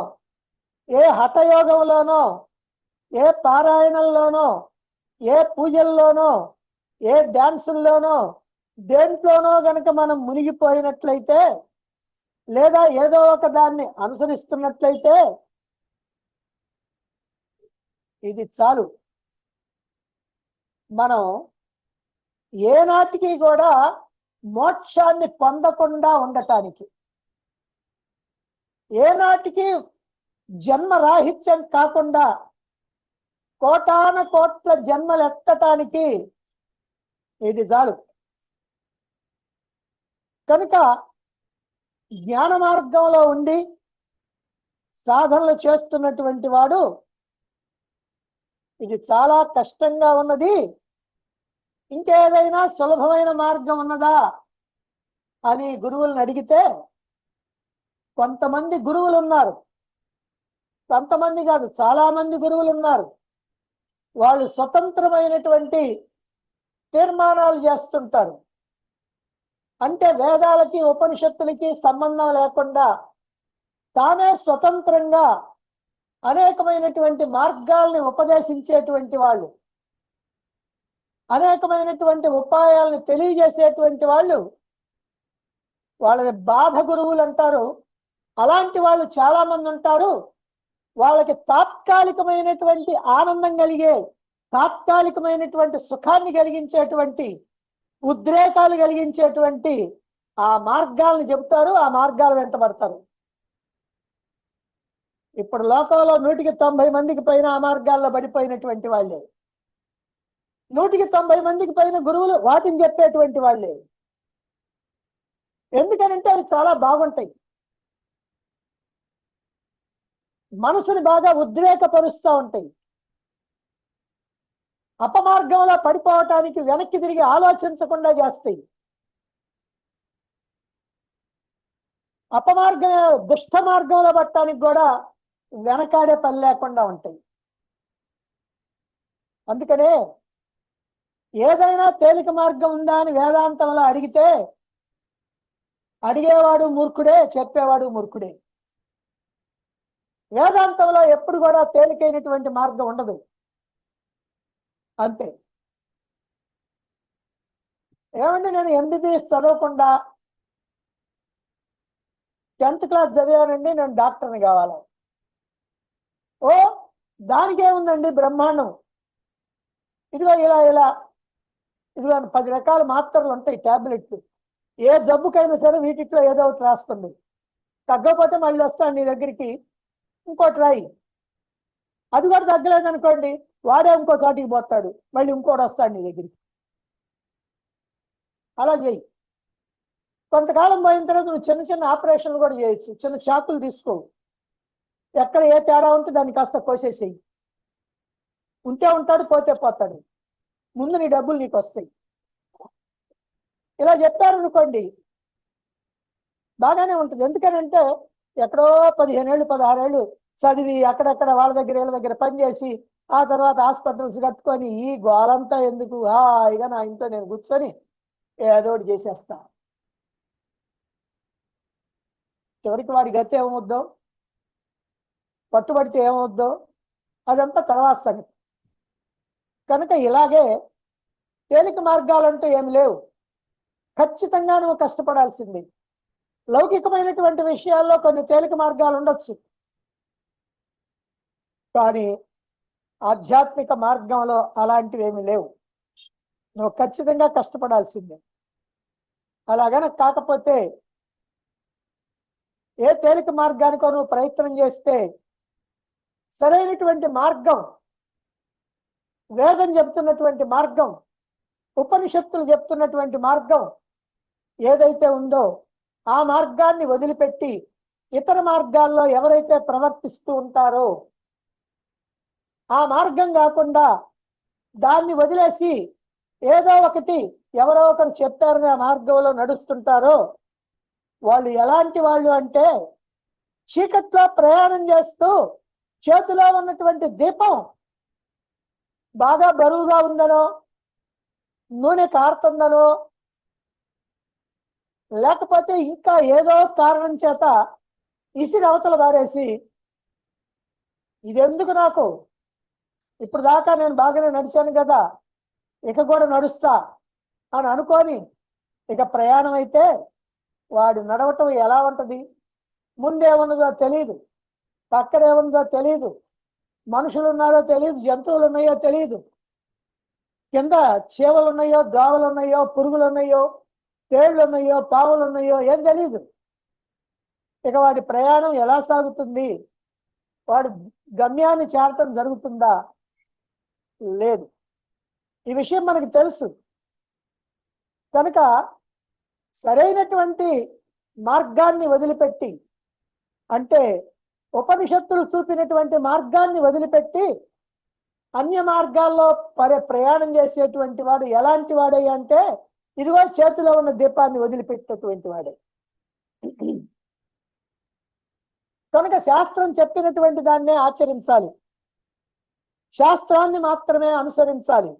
ఏ హఠయోగంలోనో, ఏ పారాయణంలోనో, ఏ పూజల్లోనో, ఏ డాన్సుల్లోనో, దేంట్లోనో గనక మనం మునిగిపోయినట్లయితే, లేదా ఏదో ఒక దాన్ని అనుసరిస్తున్నట్లయితే ఇది చాలు. మనం ఏనాటికి కూడా మోక్షాన్ని పొందకుండా ఉండటానికి, ఏనాటికి జన్మరాహిత్యం కాకుండా కోటాన కోట్ల జన్మలు ఎత్తటానికి ఇది చాలు. కనుక జ్ఞాన మార్గంలో ఉండి సాధనలు చేస్తున్నటువంటి వాడు ఇది చాలా కష్టంగా ఉన్నది, ఇంకేదైనా సులభమైన మార్గం ఉన్నదా అని గురువులను అడిగితే, కొంతమంది గురువులు ఉన్నారు, కొంతమంది కాదు చాలా మంది గురువులు ఉన్నారు. వాళ్ళు స్వతంత్రమైనటువంటి తీర్మానాలు చేస్తుంటారు. అంటే వేదాలకి ఉపనిషత్తులకి సంబంధం లేకుండా తామే స్వతంత్రంగా అనేకమైనటువంటి మార్గాల్ని ఉపదేశించేటువంటి వాళ్ళు, అనేకమైనటువంటి ఉపాయాలను తెలియజేసేటువంటి వాళ్ళు, వాళ్ళని బాధ గురువులు అంటారు. అలాంటి వాళ్ళు చాలా మంది ఉంటారు. వాళ్ళకి తాత్కాలికమైనటువంటి ఆనందం కలిగే, తాత్కాలికమైనటువంటి సుఖాన్ని కలిగించేటువంటి, ఉద్రేకాలు కలిగించేటువంటి ఆ మార్గాలను చెబుతారు, ఆ మార్గాల వెంటబడతారు. ఇప్పుడు లోకంలో 190 మందికి పైన ఆ మార్గాల్లో పడిపోయినటువంటి వాళ్ళే, 190 మందికి పైన గురువులు వాటిని చెప్పేటువంటి వాళ్ళే. ఎందుకనంటే అవి చాలా బాగుంటాయి, మనసుని బాగా ఉద్రేకపరుస్తూ ఉంటాయి. అపమార్గంలో పడిపోవటానికి వెనక్కి తిరిగి ఆలోచించకుండా చేస్తాయి. దుష్ట మార్గంలో పట్టడానికి కూడా వెనకాడే పని లేకుండా ఉంటాయి. అందుకనే ఏదైనా తేలిక మార్గం ఉందా అని వేదాంతంలో అడిగితే అడిగేవాడు మూర్ఖుడే, చెప్పేవాడు మూర్ఖుడే. వేదాంతంలో ఎప్పుడు కూడా తేలికైనటువంటి మార్గం ఉండదు, అంతే. ఏమంటే నేను MBBS చదవకుండా 10th క్లాస్ చదివానండి, నేను డాక్టర్ని కావాలి. ఓ దానికి ఏముందండి బ్రహ్మాండం, ఇదిగో ఇలా ఇదిగో 10 రకాల మాత్రలు ఉంటాయి, టాబ్లెట్లు. ఏ జబ్బుకైనా సరే వీటిలో ఏదో ఒకటి రాస్తుంది. తగ్గకపోతే మళ్ళీ వస్తాను నీ దగ్గరికి, ఇంకోటి రాయి. అది కూడా తగ్గలేదు అనుకోండి, వాడే ఇంకో చోటికి పోతాడు, మళ్ళీ ఇంకోటి వస్తాడు నీ దగ్గరికి. అలా చేయి. కొంతకాలం పోయిన తర్వాత నువ్వు చిన్న చిన్న ఆపరేషన్లు కూడా చేయొచ్చు. చిన్న చాకులు తీసుకో, ఎక్కడ ఏ తేడా ఉంటే దాన్ని కాస్త కోసేసేయి. ఉంటే ఉంటాడు, పోతే పోతాడు, ముందు నీ డబ్బులు నీకు వస్తాయి. ఇలా చెప్పారు అనుకోండి, బాగానే ఉంటుంది. ఎందుకనంటే ఎక్కడో 15 ఏళ్ళు 16 ఏళ్ళు చదివి అక్కడక్కడ వాళ్ళ దగ్గర వీళ్ళ దగ్గర పనిచేసి ఆ తర్వాత హాస్పిటల్స్ కట్టుకొని ఈ గోలంతా ఎందుకు, హాయిగా నా ఇంట్లో నేను కూర్చొని ఏదో ఒకటి చేసేస్తా. చివరికి వాడి గతి ఏమవుద్దో, పట్టుబడితే ఏమవుద్దో అదంతా తర్వాత సంగతి. కనుక ఇలాగే తేలిక మార్గాలంటూ ఏమి లేవు, ఖచ్చితంగా నువ్వు కష్టపడాల్సింది. లౌకికమైనటువంటి విషయాల్లో కొన్ని తేలిక మార్గాలు ఉండొచ్చు, కానీ ఆధ్యాత్మిక మార్గంలో అలాంటివి ఏమి లేవు. నువ్వు ఖచ్చితంగా కష్టపడాల్సిందే. అలాగన కాకపోతే ఏ తేలిక మార్గానికో నువ్వు ప్రయత్నం చేస్తే సరైనటువంటి మార్గం, వేదం చెప్తున్నటువంటి మార్గం, ఉపనిషత్తులు చెప్తున్నటువంటి మార్గం ఏదైతే ఉందో ఆ మార్గాన్ని వదిలిపెట్టి ఇతర మార్గాల్లో ఎవరైతే ప్రవర్తిస్తూ ఉంటారో ఆ మార్గం కాకుండా దాన్ని వదిలేసి ఏదో ఒకటి ఎవరో ఒకరు చెప్పారని ఆ మార్గంలో నడుస్తుంటారో వాళ్ళు ఎలాంటి వాళ్ళు అంటే చీకట్లో ప్రయాణం చేస్తూ చేతిలో ఉన్నటువంటి దీపం బాగా బరువుగా ఉందనో నూనె కారుతుందనో లేకపోతే ఇంకా ఏదో కారణం చేత ఇసిరి అవతల బారేసి ఇదెందుకు నాకు, ఇప్పుడు దాకా నేను బాగానే నడిచాను కదా ఇక కూడా నడుస్తా అని అనుకొని ఇక ప్రయాణం అయితే వాడు నడవటం ఎలా ఉంటది? ముందేమున్నదో తెలియదు, పక్కనేముందో తెలియదు, మనుషులు ఉన్నారో తెలియదు, జంతువులు ఉన్నాయో తెలియదు, కింద చీవలు ఉన్నాయో, దోవలు ఉన్నాయో, పురుగులు ఉన్నాయో, తేళ్లు ఉన్నాయో, పాములు ఉన్నాయో ఏం తెలియదు. ఇక వాడి ప్రయాణం ఎలా సాగుతుంది? వాడి గమ్యాన్ని చేరటం జరుగుతుందా? లేదు. ఈ విషయం మనకు తెలుసు కనుక సరైనటువంటి మార్గాన్ని వదిలిపెట్టి, అంటే ఉపనిషత్తులు చూపినటువంటి మార్గాన్ని వదిలిపెట్టి అన్య మార్గాల్లో ప్రయాణం చేసేటువంటి వాడు ఎలాంటి వాడే అంటే ఇదిగో చేతిలో ఉన్న దీపాన్ని వదిలిపెట్టేటువంటి వాడే. కనుక శాస్త్రం చెప్పినటువంటి దాన్నే ఆచరించాలి, శాస్త్రాన్ని మాత్రమే అనుసరించాలి,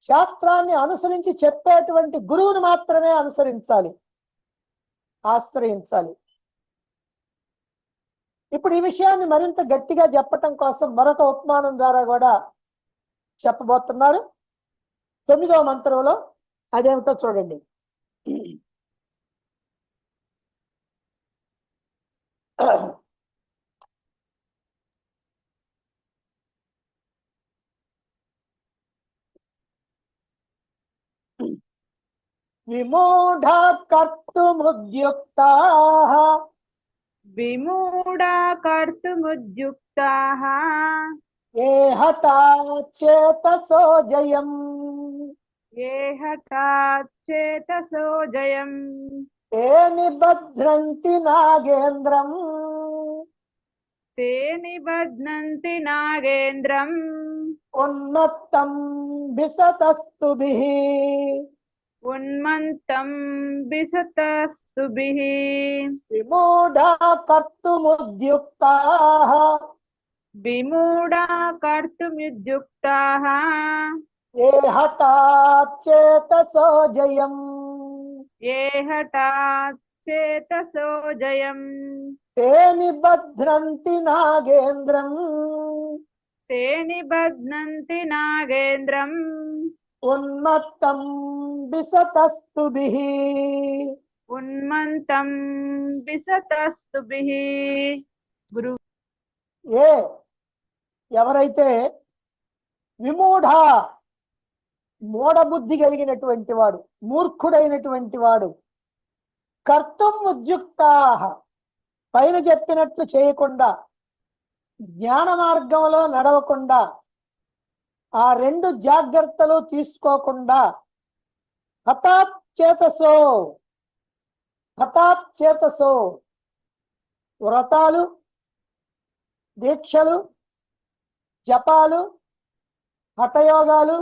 శాస్త్రాన్ని అనుసరించి చెప్పేటువంటి గురువుని మాత్రమే అనుసరించాలి, ఆశ్రయించాలి. ఇప్పుడు ఈ విషయాన్ని మరింత గట్టిగా చెప్పటం కోసం మరొక ఉపమానం ద్వారా కూడా చెప్పబోతున్నారు 9వ మంత్రంలో. అదేమిటో చూడండి. విమూఢా కర్తుముద్యుక్తాః విమూఢా కర్తుముద్యుక్తాః ఏ హఠాత్ చేతసో జయం ఏ హఠాత్ చేతసో జయం తే నిబధ్నంతి నాగేంద్రం తే నిబధ్నంతి నాగేంద్రం ఉన్మత్తం విసతస్తుభిః ఉన్మంతం విసతస్తుభిః విమూఢా కర్తుముద్యుక్తాః విమూఢా కర్తుముద్యుక్తాః ఏ హఠాత్ చేతసో జయం ఏ హఠాత్ చేతసో జయం తే నిబధ్నంతి నాగేంద్రం తే నిబధ్నంతి నాగేంద్రం ఉన్మత్తం విసతస్తుభిః ఉన్మంతం విసతస్తుభిః. గురు ఏ ఎవరైతే విమూఢ మూఢబుద్ధి కలిగినటువంటి వాడు, మూర్ఖుడైనటువంటి వాడు, కర్తుం ఉద్యుక్తాః పైన చెప్పినట్లు చేయకుండా, జ్ఞాన మార్గంలో నడవకుండా, ఆ 2 జాగ్రత్తలు తీసుకోకుండా హఠాత్ చేతసో వ్రతాలు, దీక్షలు, జపాలు, హఠయోగాలు,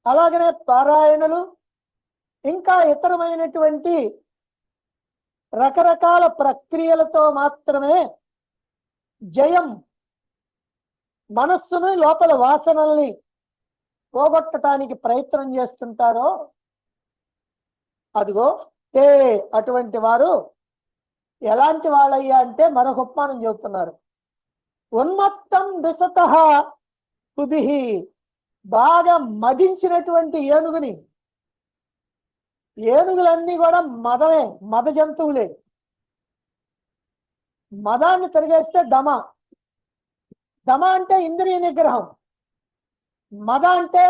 అలాగనే పారాయణలు, ఇంకా ఇతరమైనటువంటి రకరకాల ప్రక్రియలతో మాత్రమే జయం, మనస్సును లోపల వాసనల్ని పోగొట్టడానికి ప్రయత్నం చేస్తుంటారో అదిగో తే అటువంటి వారు ఎలాంటి వాళ్ళయ్యా అంటే మరొక ఉపమానం చెబుతున్నారు. ఉన్మత్తం విసతః స్తుభిః బాగా మదించినటువంటి ఏనుగుని, ఏనుగులన్నీ కూడా మదమే, మద జంతువులే. మదాన్ని తిరిగేస్తే దమ, దమ అంటే ఇంద్రియ నిగ్రహం, మద అంటే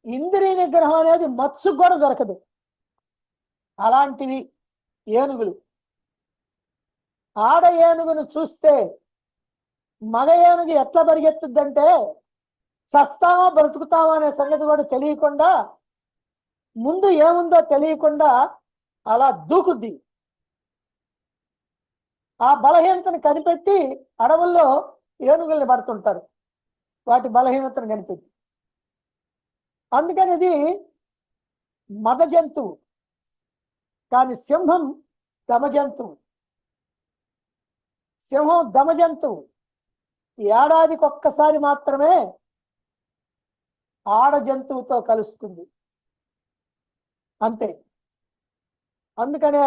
ఇంద్రియ నిగ్రహం అనేది మత్స్సుకు కూడా దొరకదు. అలాంటివి ఏనుగులు. ఆడ ఏనుగును చూస్తే మగ ఏనుగు ఎట్లా పరిగెత్తుద్దంటే సస్తామా బ్రతుకుతామా అనే సంగతి కూడా తెలియకుండా, ముందు ఏముందో తెలియకుండా అలా దూకుద్ది. ఆ బలహీనతను కనిపెట్టి అడవుల్లో ఏనుగుల్ని పడుతుంటారు, వాటి బలహీనతను కనిపెట్టి. అందుకని ఇది మద జంతువు, కానీ సింహం దమ జంతువు. సింహం దమ జంతువు ఏడాదికి ఒక్కసారి మాత్రమే ఆడ జంతువుతో కలుస్తుంది, అంతే. అందుకనే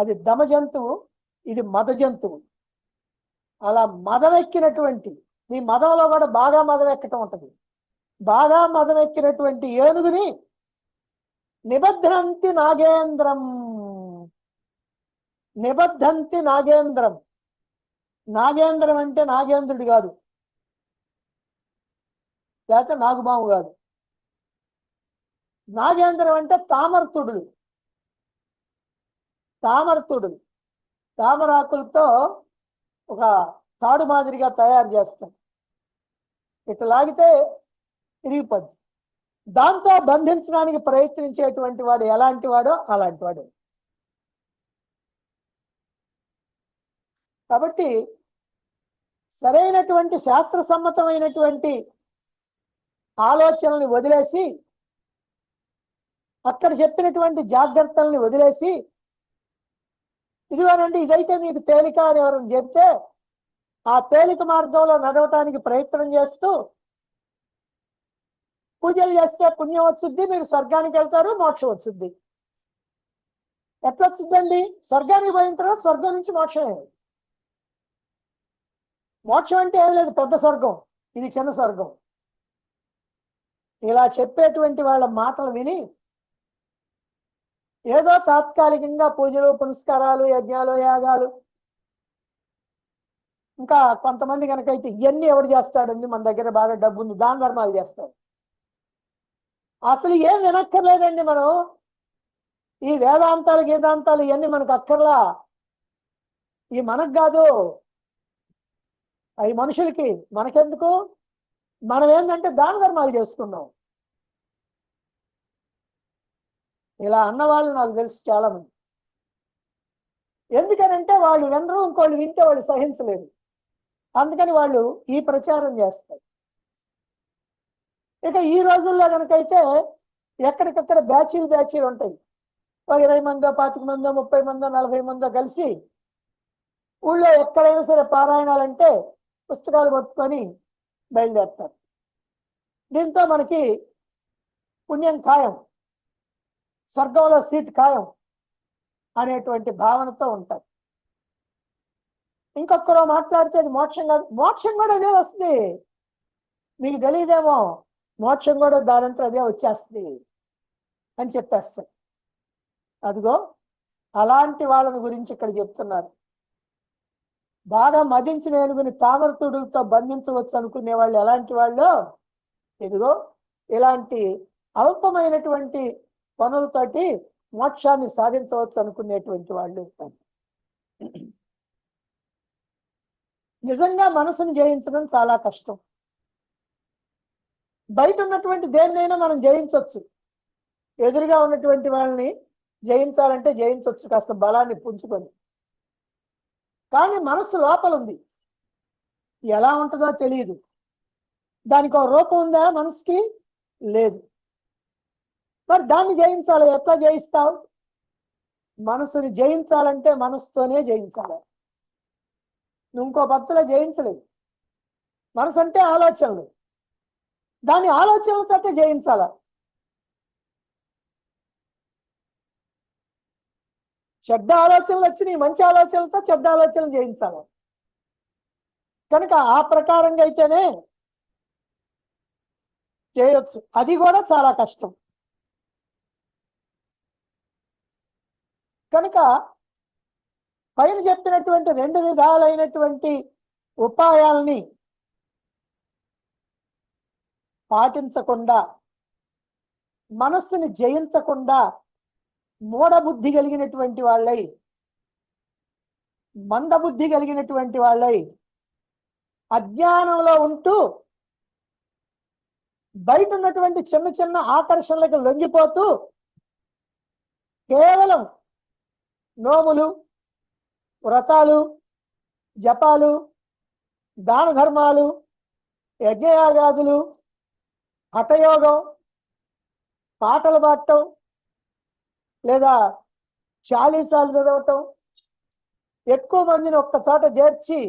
అది దమ జంతువు, ఇది మద జంతువు. అలా మదం ఎక్కినటువంటి, నీ మదంలో కూడా బాగా మదం ఎక్కటం ఉంటుంది. బాగా మదం ఎక్కినటువంటి ఏనుగుని నిబద్ధంతి నాగేంద్రం, నిబద్ధంతి నాగేంద్రం. నాగేంద్రం అంటే నాగేంద్రుడు కాదు, లేకపోతే నాగుబాము కాదు. నాగేంద్రం అంటే తామరతుడులు. తామరతుడులు తామరాకులతో ఒక తాడు మాదిరిగా తయారు చేస్తాం, ఇట్లా లాగితే తిరిగిపోద్ది. దాంతో బంధించడానికి ప్రయత్నించేటువంటి వాడు ఎలాంటి వాడో అలాంటి వాడు. కాబట్టి సరైనటువంటి శాస్త్ర సమ్మతమైనటువంటి ఆలోచనల్ని వదిలేసి, అక్కడ చెప్పినటువంటి జాగ్రత్తల్ని వదిలేసి, ఇదిగోనండి ఇదైతే మీకు తేలిక అని ఎవరైనా చెప్తే ఆ తేలిక మార్గంలో నడవటానికి ప్రయత్నం చేస్తూ పూజలు చేస్తే పుణ్యం వచ్చుద్ది, మీరు స్వర్గానికి వెళ్తారు, మోక్షం వచ్చుద్ది. ఎట్లా వచ్చుద్దండి? స్వర్గానికి పోయిన తర్వాత స్వర్గం నుంచి మోక్షమే. మోక్షం అంటే ఏం లేదు, పెద్ద స్వర్గం, ఇది చిన్న స్వర్గం. ఇలా చెప్పేటువంటి వాళ్ళ మాటలు విని ఏదో తాత్కాలికంగా పూజలు పునస్కారాలు యజ్ఞాలు యాగాలు, ఇంకా కొంతమంది కనుకైతే ఇవన్నీ ఎవడు చేస్తాడండి, మన దగ్గర బాగా డబ్బు ఉంది, దాన ధర్మాలు చేస్తాడు. అసలు ఏం వినక్కర్లేదండి. మనం ఈ వేదాంతాలు గీతాంతాలు ఇవన్నీ మనకు అక్కర్లా, ఈ మనకు కాదు, అవి మనుషులకి, మనకెందుకు? మనం ఏంటంటే దాన ధర్మాలు చేసుకున్నాం. ఇలా అన్నవాళ్ళు నాకు తెలుసు చాలా మంది. ఎందుకనంటే వాళ్ళు వినరు, ఇంకోళ్ళు వింటే వాళ్ళు సహించలేరు, అందుకని వాళ్ళు ఈ ప్రచారం చేస్తారు. ఇక ఈ రోజుల్లో కనుకైతే ఎక్కడికక్కడ బ్యాచీలు ఉంటాయి. 20 మందో 25 మందో 30 మందో 40 మందో కలిసి ఊళ్ళో ఎక్కడైనా సరే పారాయణాలంటే పుస్తకాలు పట్టుకొని బయలుదేరుతారు. దీంతో మనకి పుణ్యం ఖాయం, స్వర్గంలో సీట్ ఖాయం అనేటువంటి భావనతో ఉంటారు. ఇంకొకరు మాట్లాడితే అది మోక్షం కాదు, మోక్షం కూడా అదే వస్తుంది. మీకు తెలియదేమో, మోక్షం కూడా దానంతా అదే వచ్చేస్తుంది అని చెప్పేస్తారు. అదిగో అలాంటి వాళ్ళని గురించి ఇక్కడ చెప్తున్నారు. బాగా మదించిన ఏనుగుని తామరతుడులతో బంధించవచ్చు అనుకునే వాళ్ళు ఎలాంటి వాళ్ళు? ఇదిగో ఇలాంటి అల్పమైనటువంటి పనులతోటి మోక్షాన్ని సాధించవచ్చు అనుకునేటువంటి వాళ్ళు. నిజంగా మనసుని జయించడం చాలా కష్టం. బయట ఉన్నటువంటి దేన్నైనా మనం జయించవచ్చు, ఎదురుగా ఉన్నటువంటి వాళ్ళని జయించాలంటే జయించవచ్చు కాస్త బలాన్ని పుంజుకొని. కానీ మనస్సు లోపల ఉంది, ఎలా ఉంటుందో తెలియదు. దానికి ఒక రూపం ఉందా మనసుకి? లేదు. మరి దాన్ని జయించాలి, ఎట్లా జయిస్తావు? మనసుని జయించాలంటే మనసుతోనే జయించాలి, నువ్వు ఇంకో భక్తులు జయించలేవు. మనసు అంటే ఆలోచనలు, దాని ఆలోచనలతో జయించాల. చెడ్డ ఆలోచనలు వచ్చినాయి, మంచి ఆలోచనలతో చెడ్డ ఆలోచనలు జయించాలి. కనుక ఆ ప్రకారంగా అయితేనే చేయొచ్చు, అది కూడా చాలా కష్టం. కనుక పైన చెప్పినటువంటి 2 విధాలైనటువంటి ఉపాయాలని పాటించకుండా, మనస్సుని జయించకుండా మూఢబుద్ధి కలిగినటువంటి వాళ్ళై, మందబుద్ధి కలిగినటువంటి వాళ్ళై అజ్ఞానంలో ఉంటూ బయట ఉన్నటువంటి చిన్న చిన్న ఆకర్షణలకు లొంగిపోతూ కేవలం నోములు, వ్రతాలు, జపాలు, దాన ధర్మాలు, యజ్ఞయాగాదులు, హఠయోగం, పాటలు పాడటం, లేదా చాలీసాలు చదవటం, ఎక్కువ మందిని ఒక్క చోట చేర్చి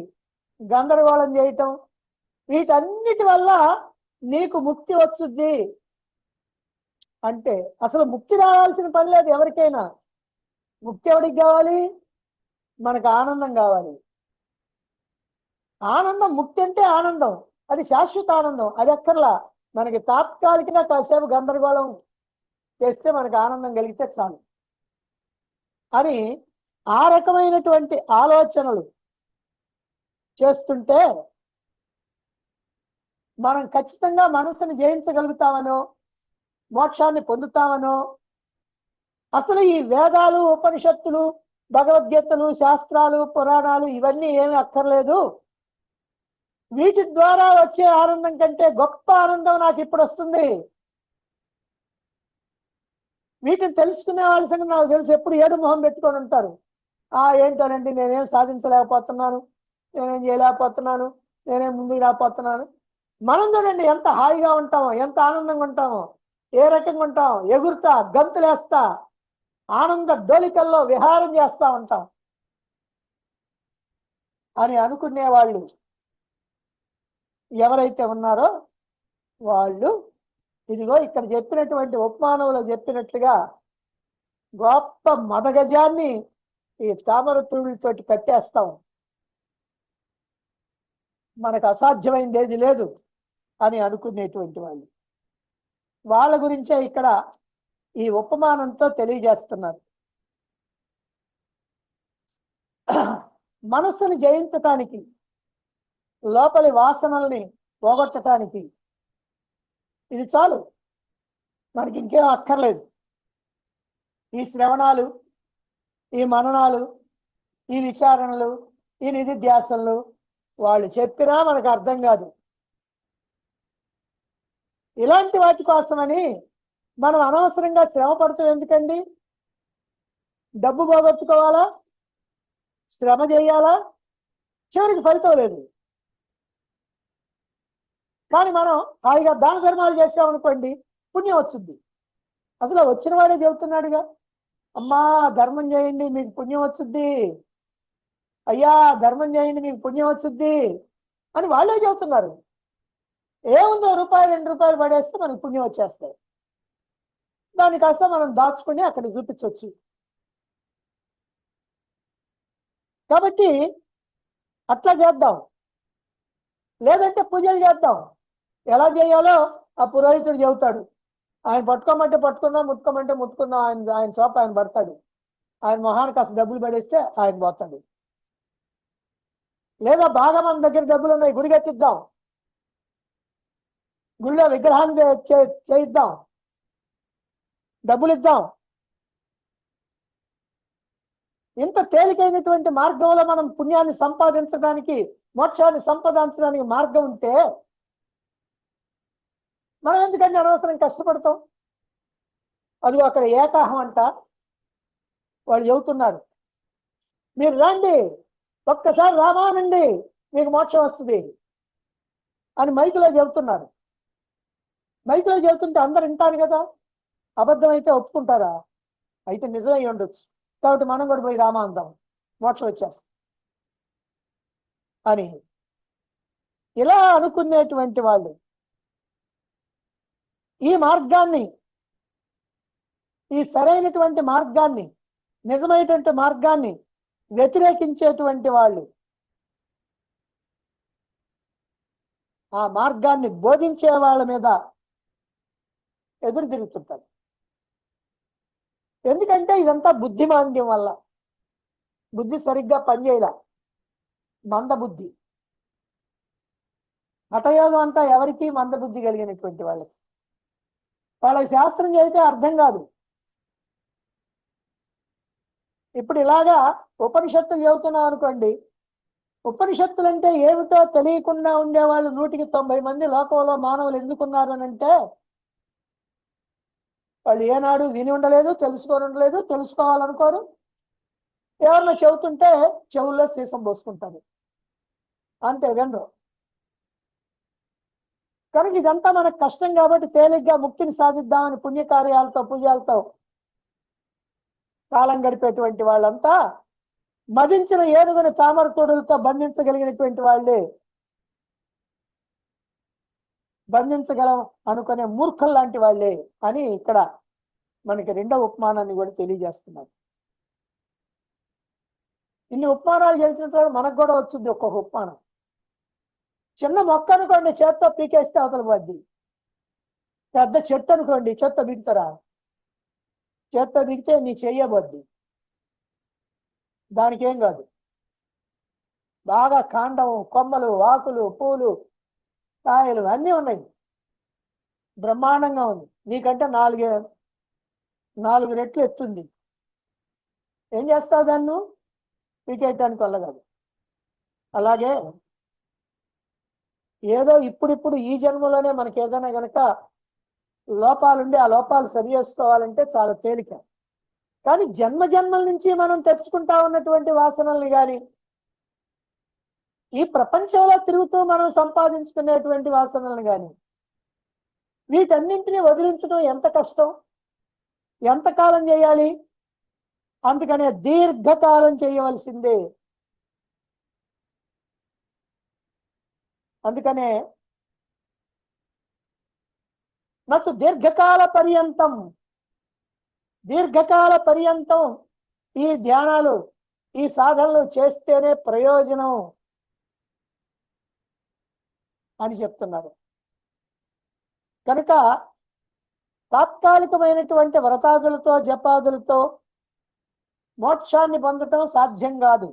గందరగోళం చేయటం, వీటన్నిటి వల్ల నీకు ముక్తి వస్తుంది. అంటే అసలు ముక్తి రావాల్సిన పని లేదు ఎవరికైనా. ముక్తి ఎవరికి కావాలి? మనకు ఆనందం కావాలి. ఆనందం, ముక్తి అంటే ఆనందం, అది శాశ్వత ఆనందం. అది అక్కర్లా, మనకి తాత్కాలికంగా కాసేపు గందరగోళం చేస్తే మనకు ఆనందం కలిగితే చాలు అని ఆ రకమైనటువంటి ఆలోచనలు చేస్తుంటే మనం ఖచ్చితంగా మనసుని జయించగలుగుతామనో, మోక్షాన్ని పొందుతామనో, అసలు ఈ వేదాలు, ఉపనిషత్తులు, భగవద్గీతలు, శాస్త్రాలు, పురాణాలు ఇవన్నీ ఏమి అక్కర్లేదు, వీటి ద్వారా వచ్చే ఆనందం కంటే గొప్ప ఆనందం నాకు ఇప్పుడు వస్తుంది. వీటిని తెలుసుకునే వాళ్ళ సంగతి నాకు తెలుసు. ఎప్పుడు ఏడు మొహం పెట్టుకొని ఉంటారు. ఏంటోనండి, నేనేం సాధించలేకపోతున్నాను, నేనేం చేయలేకపోతున్నాను, నేనేం ముందుకు రాకపోతున్నాను. మనం చూడండి ఎంత హాయిగా ఉంటామో, ఎంత ఆనందంగా ఉంటామో, ఏ రకంగా ఉంటాం, ఎగురుతా, గంతులేస్తా, ఆనంద డోలికల్లో విహారం చేస్తా ఉంటాం అని అనుకునే వాళ్ళు ఎవరైతే ఉన్నారో వాళ్ళు ఇదిగో ఇక్కడ చెప్పినటువంటి ఉపమానంలో చెప్పినట్లుగా గొప్ప మదగజాన్ని ఈ తామర తూళ్ళతోటి కట్టేస్తాం. మనకు అసాధ్యమైంది ఏది లేదు అని అనుకునేటువంటి వాళ్ళు, వాళ్ళ గురించే ఇక్కడ ఈ ఉపమానంతో తెలియజేస్తున్నారు. మనస్సును జయించటానికి, లోపలి వాసనల్ని పోగొట్టడానికి ఇది చాలు, మనకి ఇంకేం అక్కర్లేదు. ఈ శ్రవణాలు, ఈ మననాలు, ఈ విచారణలు, ఈ నిధిధ్యాసనలు వాళ్ళు చెప్పినా మనకు అర్థం కాదు. ఇలాంటి వాటి కోసమని మనం అనవసరంగా శ్రమ పడతాం ఎందుకండి? డబ్బు పోగొట్టుకోవాలా, శ్రమ చేయాలా, చివరికి ఫలితం లేదు. కానీ మనం హాయిగా దాన ధర్మాలు చేసామనుకోండి, పుణ్యం వచ్చింది. అసలు వచ్చిన వాడే చెబుతున్నాడుగా, అమ్మా ధర్మం చేయండి మీకు పుణ్యం వచ్చుద్ది, అయ్యా ధర్మం చేయండి మీకు పుణ్యం వచ్చుద్ది అని వాళ్ళే చెబుతున్నారు. ఏముందో రూపాయి 2 రూపాయలు పడేస్తే మనకు పుణ్యం వచ్చేస్తాయి. దాన్ని కాస్త మనం దాచుకుని అక్కడ చూపించవచ్చు. కాబట్టి అట్లా చేద్దాం, లేదంటే పూజలు చేద్దాం. ఎలా చేయాలో ఆ పురోహితుడు చెబుతాడు. ఆయన పట్టుకోమంటే పట్టుకుందాం, ముట్టుకోమంటే ముట్టుకుందాం, ఆయన చోప ఆయన పడతాడు. ఆయన మొహానికి కాస్త డబ్బులు పడేస్తే ఆయన పోతాడు. లేదా బాగా మన దగ్గర డబ్బులు ఉన్నాయి, గుడి కట్టిద్దాం, గుళ్ళో విగ్రహాన్ని చేయిద్దాం, డబ్బులు ఇద్దాం. ఇంత తేలికైనటువంటి మార్గంలో మనం పుణ్యాన్ని సంపాదించడానికి, మోక్షాన్ని సంపాదించడానికి మార్గం ఉంటే మనం ఎందుకంటే అనవసరం కష్టపడతాం? అది అక్కడ ఏకాహం అంట వాళ్ళు చెబుతున్నారు. మీరు రండి, ఒక్కసారి రామానండి మీకు మోక్షం వస్తుంది అని మైకులో చెబుతున్నారు. మైకులో చెబుతుంటే అందరు వింటారు కదా, అబద్ధం అయితే ఒప్పుకుంటారా? అయితే నిజమై ఉండొచ్చు. కాబట్టి మనం కూడా పోయి రామా అందాం, మోక్షం వచ్చేస్తాం అని ఇలా అనుకునేటువంటి వాళ్ళు ఈ మార్గాన్ని, ఈ సరైనటువంటి మార్గాన్ని, నిజమైనటువంటి మార్గాన్ని వ్యతిరేకించేటువంటి వాళ్ళు, ఆ మార్గాన్ని బోధించే వాళ్ళ మీద ఎదురు తిరుగుతుంటారు. ఎందుకంటే ఇదంతా బుద్ధిమాంద్యం వల్ల, బుద్ధి సరిగ్గా పనిచేయలా, మంద బుద్ధి. హఠయోగం అంతా ఎవరికి? మంద బుద్ధి కలిగినటువంటి వాళ్ళకి. వాళ్ళకి శాస్త్రం చదివితే అర్థం కాదు. ఇప్పుడు ఇలాగా ఉపనిషత్తులు చదువుతున్నాం అనుకోండి, ఉపనిషత్తులు అంటే ఏమిటో తెలియకుండా ఉండేవాళ్ళు 100కి 90 మంది లోకంలో మానవులు ఎందుకున్నారు అని అంటే వాళ్ళు ఏనాడు విని ఉండలేదు, తెలుసుకొని ఉండలేదు, తెలుసుకోవాలనుకోరు. ఎవరన్నా చెబుతుంటే చెవుల్లో సీసం పోసుకుంటారు. అంతే వినరు. కనుక ఇదంతా మనకు కష్టం కాబట్టి తేలిగ్గా ముక్తిని సాధిద్దామని పుణ్యకార్యాలతో పూజలతో కాలం గడిపేటువంటి వాళ్ళంతా మదించిన ఏనుగుని తామర తోడులతో బంధించగలిగినటువంటి వాళ్ళే బంధించగలం అనుకునే మూర్ఖులు లాంటి వాళ్ళే అని ఇక్కడ మనకి రెండవ ఉపమానాన్ని కూడా తెలియజేస్తున్నారు. ఇన్ని ఉపమానాలు చేసిన మనకు కూడా వచ్చింది ఒక్కొక్క ఉపమానం. చిన్న మొక్క అనుకోండి, చేత్తో పీకేస్తే అవతల పోద్ది. పెద్ద చెట్టు అనుకోండి, చేత్తో బిగుతారా? చేత్తో బిగితే నీ చెయ్యబోద్ది, దానికి ఏం కాదు. బాగా కాండం, కొమ్మలు, ఆకులు, పూలు, కాయలు అన్నీ ఉన్నాయి, బ్రహ్మాండంగా ఉంది. నీకంటే 4 రెట్లు ఎత్తుంది. ఏం చేస్తావు దాన్ని? పీకేయటానికి వల్ల కాదు. అలాగే ఏదో ఇప్పుడిప్పుడు ఈ జన్మలోనే మనకి ఏదైనా గనక లోపాలుండి ఆ లోపాలు సరి చేసుకోవాలంటే చాలా తేలిక. కానీ జన్మ జన్మల నుంచి మనం తెచ్చుకుంటా ఉన్నటువంటి వాసనల్ని కానీ ఈ ప్రపంచంలో తిరుగుతూ మనం సంపాదించుకునేటువంటి వాసనలను కానీ వీటన్నింటినీ వదిలించడం ఎంత కష్టం, ఎంతకాలం చేయాలి? అందుకనే దీర్ఘకాలం చేయవలసిందే. అందుకనే నతు దీర్ఘకాల పర్యంతం, దీర్ఘకాల పర్యంతం ఈ ధ్యానాలు ఈ సాధనలు చేస్తేనే ప్రయోజనం అని చెప్తున్నారు. కనుక తాత్కాలికమైనటువంటి వ్రతాదులతో జపాదులతో మోక్షాన్ని పొందటం సాధ్యం కాదు,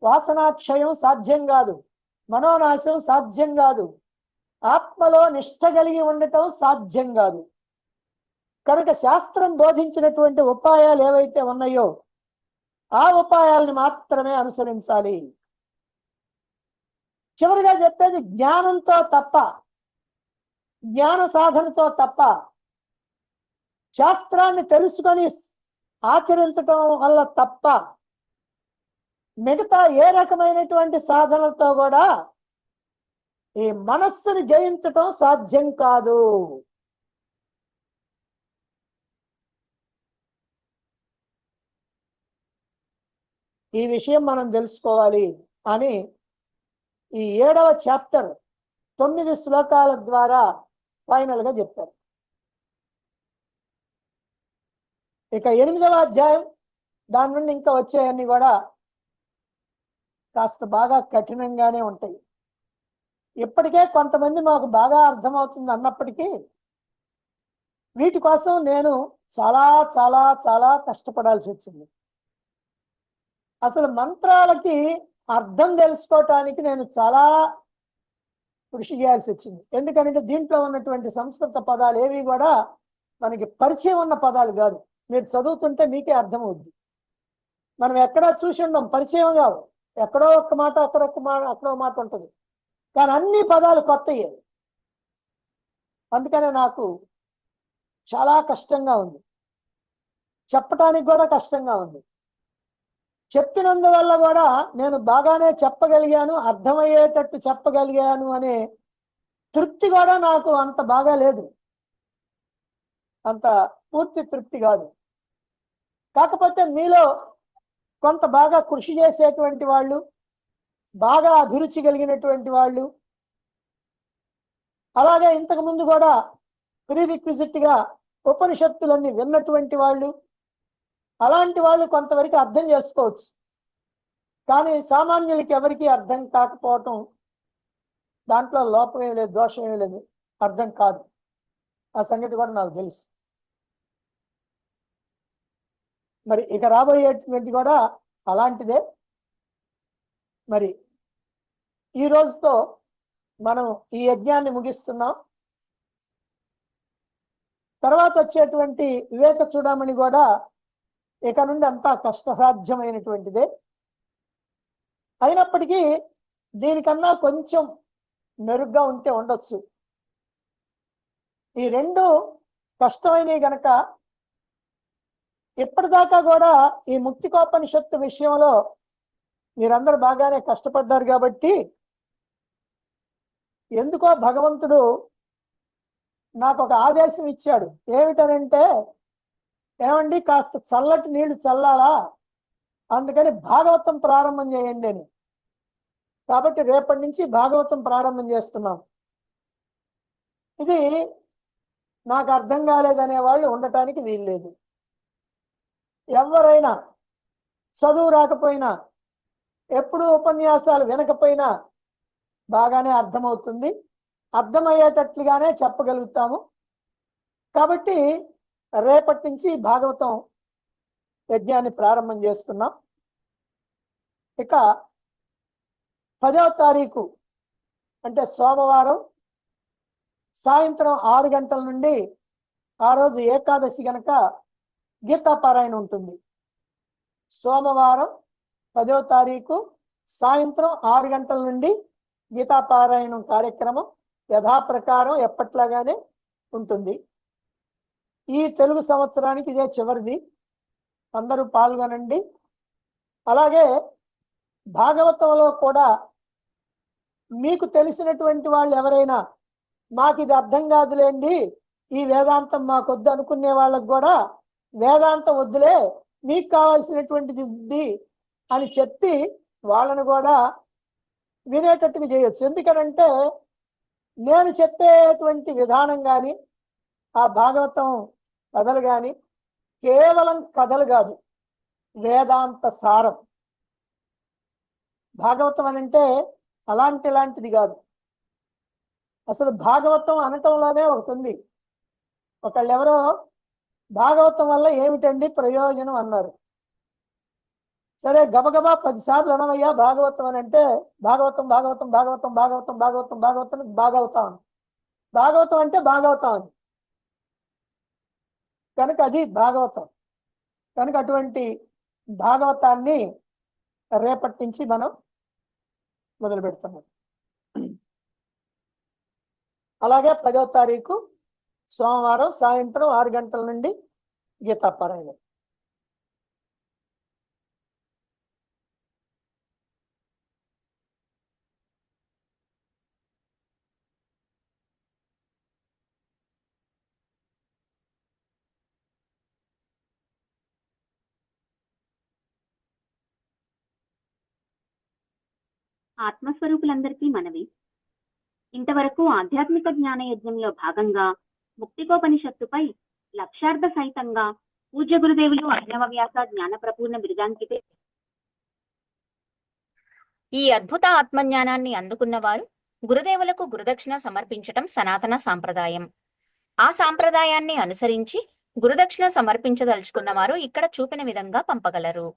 వాసనాక్షయం సాధ్యం కాదు, మనోనాశం సాధ్యం కాదు, ఆత్మలో నిష్ఠ కలిగి ఉండటం సాధ్యం కాదు. కనుక శాస్త్రం బోధించినటువంటి ఉపాయాలు ఏవైతే ఉన్నాయో ఆ ఉపాయాలని మాత్రమే అనుసరించాలి. చివరిగా చెప్పేది జ్ఞానంతో తప్ప, జ్ఞాన సాధనతో తప్ప, శాస్త్రాన్ని తెలుసుకొని ఆచరించటం వల్ల తప్ప మిగతా ఏ రకమైనటువంటి సాధనలతో కూడా ఈ మనస్సుని జయించటం సాధ్యం కాదు. ఈ విషయం మనం తెలుసుకోవాలి అని ఈ 7వ చాప్టర్ 9 శ్లోకాల ద్వారా ఫైనల్ గా చెప్పారు. ఇక 8వ అధ్యాయం, దాని నుండి ఇంకా వచ్చేవన్నీ కూడా కాస్త బాగా కఠినంగానే ఉంటాయి. ఇప్పటికే కొంతమంది మాకు బాగా అర్థమవుతుంది అన్నప్పటికీ వీటి కోసం నేను చాలా చాలా చాలా కష్టపడాల్సి వచ్చింది. అసలు మంత్రాలకి అర్థం తెలుసుకోవటానికి నేను చాలా కృషి చేయాల్సి వచ్చింది. ఎందుకంటే దీంట్లో ఉన్నటువంటి సంస్కృత పదాలు ఏవి కూడా మనకి పరిచయం ఉన్న పదాలు కాదు. మీరు చదువుతుంటే మీకే అర్థమవుద్ది. మనం ఎక్కడో చూసి ఉండం, పరిచయం కావు. ఎక్కడో ఒక్క మాట, అక్కడొక్క మాట, అక్కడో మాట ఉంటుంది, కానీ అన్ని పదాలు కొత్తయే. అందుకనే నాకు చాలా కష్టంగా ఉంది, చెప్పటానికి కూడా కష్టంగా ఉంది. చెప్పినందువల్ల కూడా నేను బాగానే చెప్పగలిగాను, అర్థమయ్యేటట్టు చెప్పగలిగాను అనే తృప్తి కూడా నాకు అంత బాగా లేదు, అంత పూర్తి తృప్తి కాదు. కాకపోతే మీలో కొంత బాగా కృషి చేసేటువంటి వాళ్ళు, బాగా అభిరుచి కలిగినటువంటి వాళ్ళు, అలాగే ఇంతకు ముందు కూడా ప్రీరిక్విజిట్ గా ఉపనిషత్తులన్నీ విన్నటువంటి వాళ్ళు, అలాంటి వాళ్ళు కొంతవరకు అర్థం చేసుకోవచ్చు. కానీ సామాన్యులకి ఎవరికి అర్థం కాకపోవటం, దాంట్లో లోపం ఏమి లేదు, దోషం ఏమి లేదు, అర్థం కాదు. ఆ సంగతి కూడా నాకు తెలుసు. మరి ఇక రాబోయేటువంటి కూడా అలాంటిదే. మరి ఈ రోజుతో మనం ఈ యజ్ఞాన్ని ముగిస్తున్నాం. తర్వాత వచ్చేటువంటి వివేక చూడమని కూడా ఇక నుండి అంతా కష్టసాధ్యమైనటువంటిదే. అయినప్పటికీ దీనికన్నా కొంచెం మెరుగ్గా ఉంటే ఉండొచ్చు. ఈ రెండు కష్టమైనవి గనక ఇప్పటిదాకా కూడా ఈ ముక్తికోపనిషత్తు విషయంలో మీరందరూ బాగానే కష్టపడ్డారు కాబట్టి ఎందుకో భగవంతుడు నాకు ఒక ఆదేశం ఇచ్చాడు. ఏమిటనంటే, ఏమండి కాస్త చల్లటి నీళ్లు చల్లాలా, అందుకని భాగవతం ప్రారంభం చేయండి అని. కాబట్టి రేపటి నుంచి భాగవతం ప్రారంభం చేస్తున్నాం. ఇది నాకు అర్థం కాలేదనే వాళ్ళు ఉండటానికి వీల్లేదు. ఎవరైనా చదువు రాకపోయినా, ఎప్పుడు ఉపన్యాసాలు వినకపోయినా బాగానే అర్థమవుతుంది, అర్థమయ్యేటట్లుగానే చెప్పగలుగుతాము. కాబట్టి రేపటి నుంచి భాగవతం యజ్ఞాన్ని ప్రారంభం చేస్తున్నాం. ఇక 10వ తారీఖు అంటే సోమవారం సాయంత్రం 6 గంటల నుండి, ఆ రోజు ఏకాదశి గనక గీతాపారాయణ ఉంటుంది. సోమవారం 10వ తారీఖు సాయంత్రం 6 గంటల నుండి గీతాపారాయణం కార్యక్రమం యథాప్రకారం ఎప్పట్లాగానే ఉంటుంది. ఈ తెలుగు సంవత్సరానికి ఇదే చివరిది. అందరూ పాల్గొనండి. అలాగే భాగవతంలో కూడా మీకు తెలిసినటువంటి వాళ్ళు ఎవరైనా, మాకు ఇది అర్థం కాదులేండి, ఈ వేదాంతం మాకొద్దు అనుకునే వాళ్ళకు కూడా, వేదాంతం వద్దులే మీకు కావాల్సినటువంటిది ఉంది అని చెప్పి వాళ్ళను కూడా వినేటట్టుగా చేయొచ్చు. ఎందుకనంటే నేను చెప్పేటువంటి విధానం కానీ, ఆ భాగవతం కథలు కానీ కేవలం కథలు కాదు, వేదాంత సారం. భాగవతం అని అంటే ఇలాంటిది కాదు. అసలు భాగవతం అనటంలోనే ఒకటి ఉంది. ఒకళ్ళు ఎవరో భాగవతం వల్ల ఏమిటండి ప్రయోజనం అన్నారు. సరే గబగబా 10 సార్లు అనవయ్యా భాగవతం అని అంటే, భాగవతం భాగవతం భాగవతం భాగవతం భాగవతం భాగవతం భాగవతం అని, భాగవతం అంటే భాగవతం అని, కనుక అది భాగవతం. కనుక అటువంటి భాగవతాన్ని రేపటి నుంచి మనం మొదలు పెడుతున్నాం. అలాగే 10వ తారీఖు సోమవారం సాయంత్రం 6 గంటల నుండి గీతాపారాయణ. ఆత్మస్వరూపులందరికీ మనవి. ఇంతవరకు ఆధ్యాత్మిక జ్ఞాన యజ్ఞంలో భాగంగా ముక్తికోపనిషత్తుపై లక్ష్యార్థ సహితంగా పూజ్య గురుదేవులు అభినవ వ్యాస జ్ఞాన ప్రపూర్ణ బిరుదాంకితే ఈ అద్భుత ఆత్మజ్ఞానాన్ని అందుకున్న వారు గురుదేవులకు గురుదక్షిణ సమర్పించటం సనాతన సాంప్రదాయం. ఆ సాంప్రదాయాన్ని అనుసరించి గురుదక్షిణ సమర్పించదలుచుకున్న వారు ఇక్కడ చూపిన విధంగా పంపగలరు.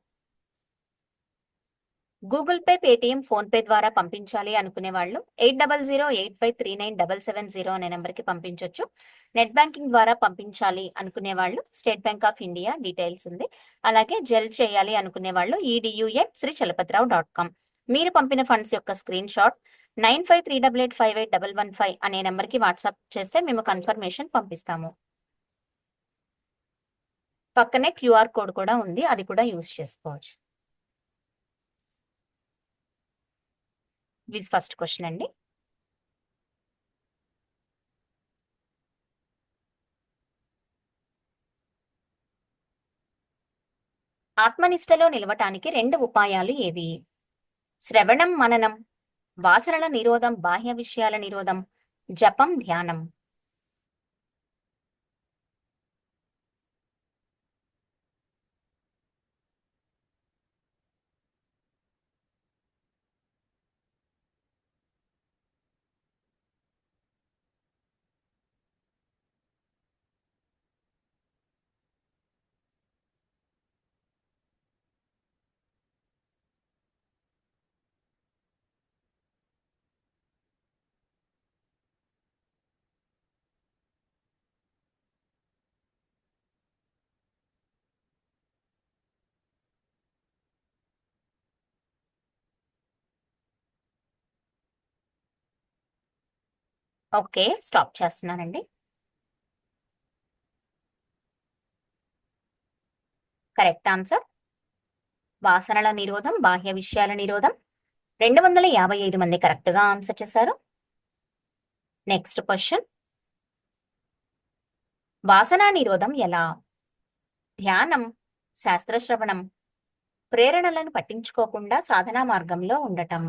Google pay, Paytm, phone pay ద్వారా పంపించాలి అనుకునే వాళ్ళు 8008539770 అనే నెంబర్కి పంపించవచ్చు. నెట్ బ్యాంకింగ్ ద్వారా పంపించాలి అనుకునే వాళ్ళు state bank of India details ఉంది. అలాగే జెల్ చేయాలి అనుకునే వాళ్ళు edu@srichalapathirao.com. మీరు పంపిన ఫండ్స్ యొక్క స్క్రీన్ షాట్ 9538858115 అనే నెంబర్కి వాట్సాప్ చేస్తే మేము కన్ఫర్మేషన్ పంపిస్తాము. పక్కనే క్యూఆర్ కోడ్ కూడా ఉంది, అది కూడా యూజ్ చేసుకోవచ్చు. ఫస్ట్ క్వశ్చన్ అండి. ఆత్మనిష్టలో నిలవటానికి 2 ఉపాయాలు ఏవి? శ్రవణం, మననం, వాసనల నిరోధం, బాహ్య విషయాల నిరోధం, జపం, ధ్యానం. ఓకే, స్టాప్ చేస్తున్నానండి. కరెక్ట్ ఆన్సర్ వాసనల నిరోధం, బాహ్య విషయాల నిరోధం. 255 మంది కరెక్ట్ గా ఆన్సర్ చేశారు. నెక్స్ట్ క్వశ్చన్, వాసనా నిరోధం ఎలా? ధ్యానం, శాస్త్రశ్రవణం, ప్రేరణలను పట్టించుకోకుండా సాధనా మార్గంలో ఉండటం.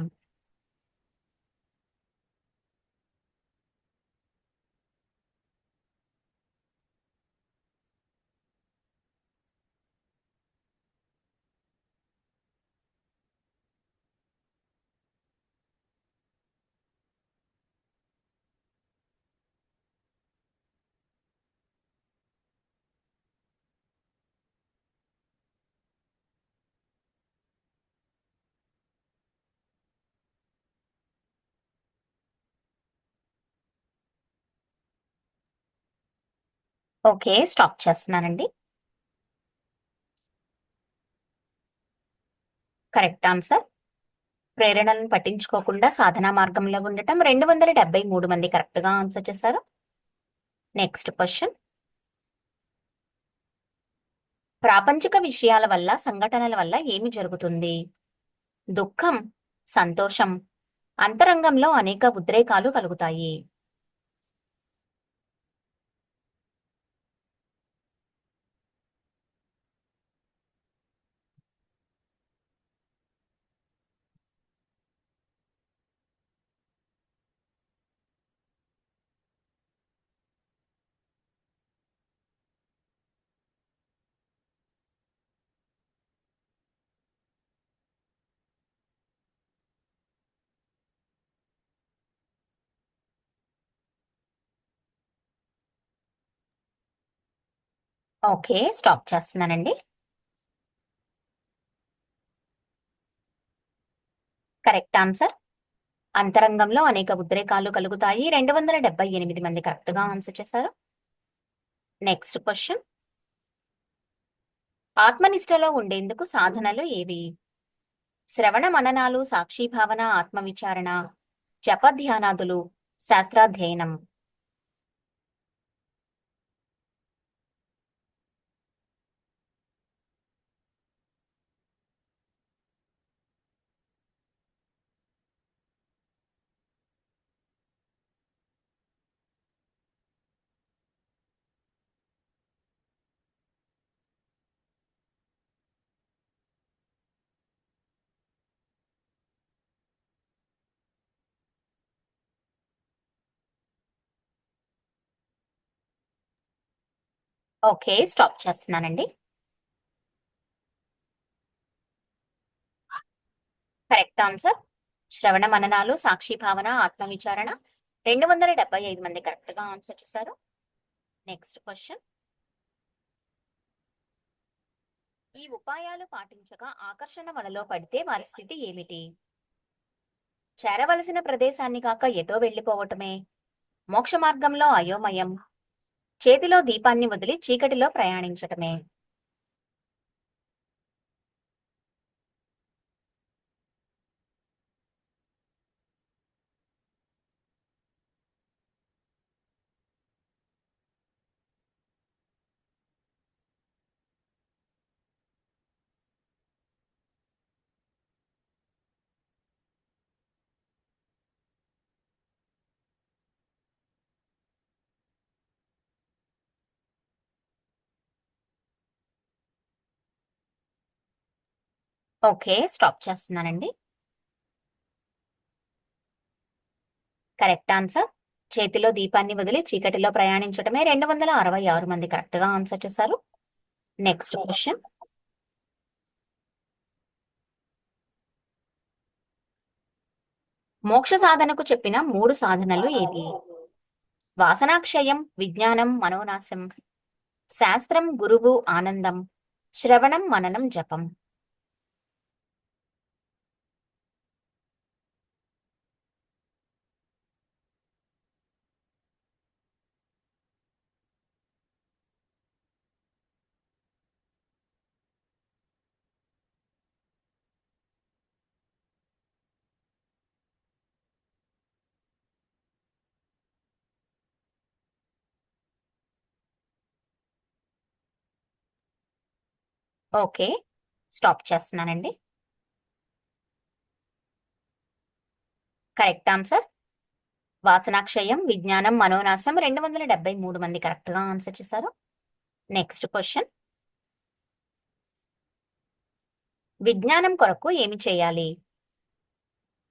ఓకే, స్టాప్ చేస్తున్నానండి. కరెక్ట్ ఆన్సర్, ప్రేరణలను పట్టించుకోకుండా సాధనా మార్గంలో ఉండటం. 273 మంది కరెక్ట్ గా ఆన్సర్ చేశారు. నెక్స్ట్ క్వశ్చన్, ప్రాపంచిక విషయాల వల్ల, సంఘటనల వల్ల ఏమి జరుగుతుంది? దుఃఖం, సంతోషం, అంతరంగంలో అనేక ఉద్రేకాలు కలుగుతాయి. ఓకే, స్టాప్ చేస్తున్నానండి. కరెక్ట్ ఆన్సర్, అంతరంగంలో అనేక ఉద్రేకాలు కలుగుతాయి. 278 మంది కరెక్ట్ గా ఆన్సర్ చేశారు. నెక్స్ట్ క్వశ్చన్, ఆత్మనిష్టలో ఉండేందుకు సాధనలు ఏవి? శ్రవణ మననాలు, సాక్షిభావన, ఆత్మవిచారణ, జప ధ్యానాదులు, శాస్త్రాధ్యయనం. ఓకే, స్టాప్ చేస్తున్నానండి. కరెక్ట్ ఆన్సర్, శ్రవణ మననాలు, సాక్షి భావన, ఆత్మవిచారణ. 275 మంది కరెక్ట్ గా ఆన్సర్ చేశారు. నెక్స్ట్ క్వశ్చన్, ఈ ఉపాయాలు పాటించక ఆకర్షణ వలలో పడితే వారి స్థితి ఏమిటి? చేరవలసిన ప్రదేశాన్ని కాక ఎటో వెళ్ళిపోవటమే, మోక్ష మార్గంలో అయోమయం, చేతిలో దీపాన్ని వదిలి చీకటిలో ప్రయాణించటమే. ఓకే, స్టాప్ చేస్తున్నానండి. కరెక్ట్ ఆన్సర్, చేతిలో దీపాన్ని వదిలి చీకటిలో ప్రయాణించటమే. 266 మంది కరెక్ట్ గా ఆన్సర్ చేశారు. నెక్స్ట్ క్వశ్చన్, మోక్ష సాధనకు చెప్పిన 3 సాధనలు ఏవి? వాసనాక్షయం, విజ్ఞానం, మనోనాశం, శాస్త్రం, గురువు, ఆనందం, శ్రవణం, మననం, జపం. ఓకే, స్టాప్ చేస్తున్నానండి. కరెక్ట్ ఆన్సర్, వాసనాక్షయం, విజ్ఞానం, మనోనాశం 273 మంది కరెక్ట్ గా ఆన్సర్ చేశారు. Next question. విజ్ఞానం కొరకు ఏమి చేయాలి?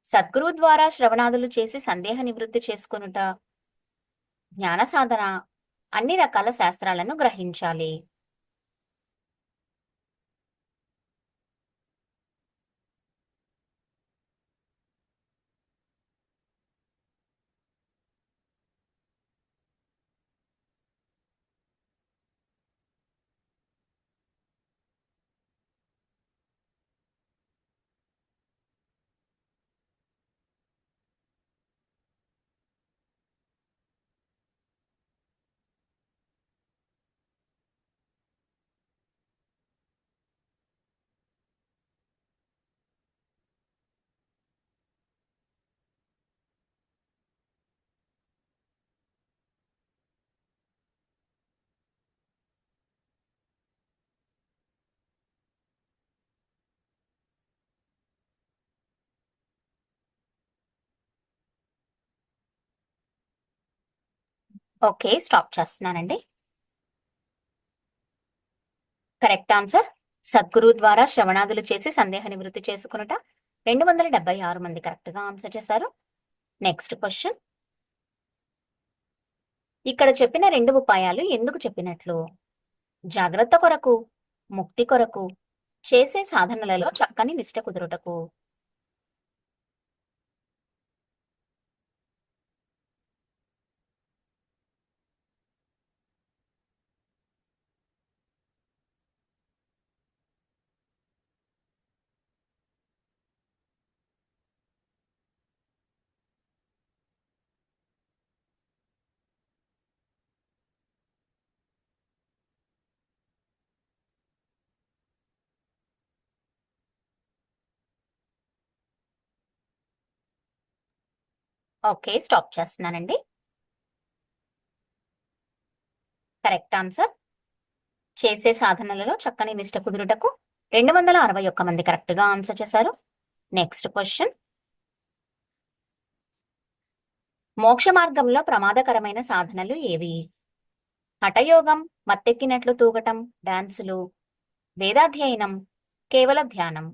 సద్గురు ద్వారా శ్రవణాదులు చేసి సందేహ నివృత్తి చేసుకొనుట, జ్ఞాన సాధన, అన్ని రకాల శాస్త్రాలను గ్రహించాలి. ఓకే, స్టాప్ చేస్తున్నానండి. కరెక్ట్ ఆన్సర్ సద్గురు ద్వారా శ్రవణాదులు చేసి సందేహ నివృత్తి చేసుకునుట. 276 మంది కరెక్ట్ గా ఆన్సర్ చేశారు. Next question. ఇక్కడ చెప్పిన 2 ఉపాయాలు ఎందుకు చెప్పినట్లు? జాగ్రత్త కొరకు, ముక్తి కొరకు, చేసే సాధనలలో చక్కని నిష్ట కుదురుటకు. ఓకే, స్టాప్ చేస్తున్నానండి. కరెక్ట్ ఆన్సర్ చేసే సాధనలలో చక్కని నిష్ట కుదురుటకు. 261 మంది కరెక్ట్ గా ఆన్సర్ చేశారు. Next question. మోక్ష మార్గంలో ప్రమాదకరమైన సాధనలు ఏవి? హఠయోగం, మత్తెక్కినట్లు తూగటం, డాన్సులు, వేదాధ్యయనం, కేవల ధ్యానం.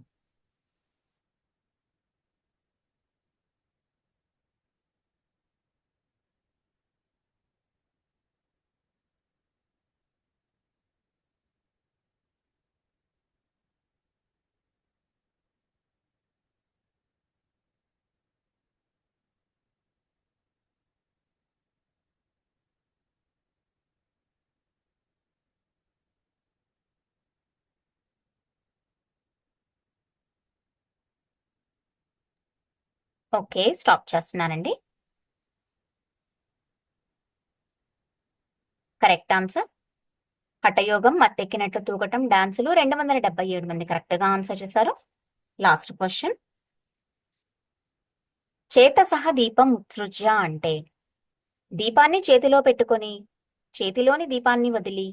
ఓకే, స్టాప్ చేస్తున్నానండి. కరెక్ట్ ఆన్సర్ హఠయోగం, మత్తెక్కినట్లు తూగటం, డాన్సులు. 277 మంది కరెక్ట్ గా ఆన్సర్ చేశారు. Last question. చేత సహ దీపం ఉత్సృజ్య అంటే? దీపాన్ని చేతిలో పెట్టుకొని చేతిలోని దీపాన్ని వదిలి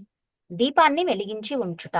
దీపాన్ని వెలిగించి ఉంచుట.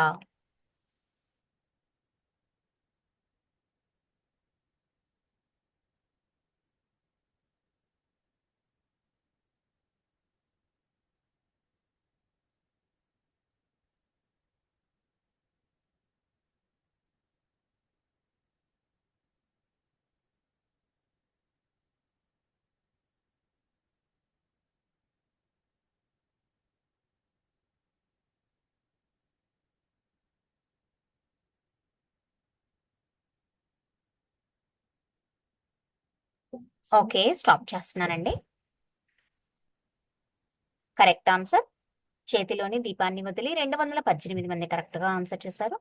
ఓకే, స్టాప్ చేస్తున్నానండి. కరెక్ట్ ఆన్సర్ చేతిలోని దీపాన్ని వదిలి. 218 మంది కరెక్ట్ గా ఆన్సర్ చేశారు.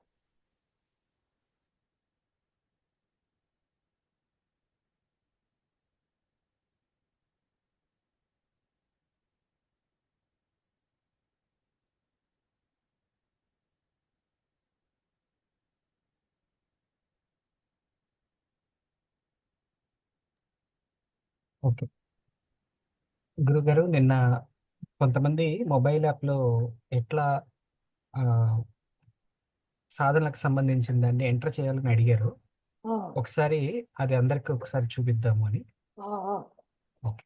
ఓకే గురుగారు, నిన్న కొంతమంది మొబైల్ యాప్లో ఎట్లా ఆ, సాధనలకు సంబంధించిన దాన్ని ఎంటర్ చేయాలని అడిగారు. ఆ, ఒకసారి అది అందరికి ఒకసారి చూపిద్దాము అని. ఆ, ఆ. ఓకే.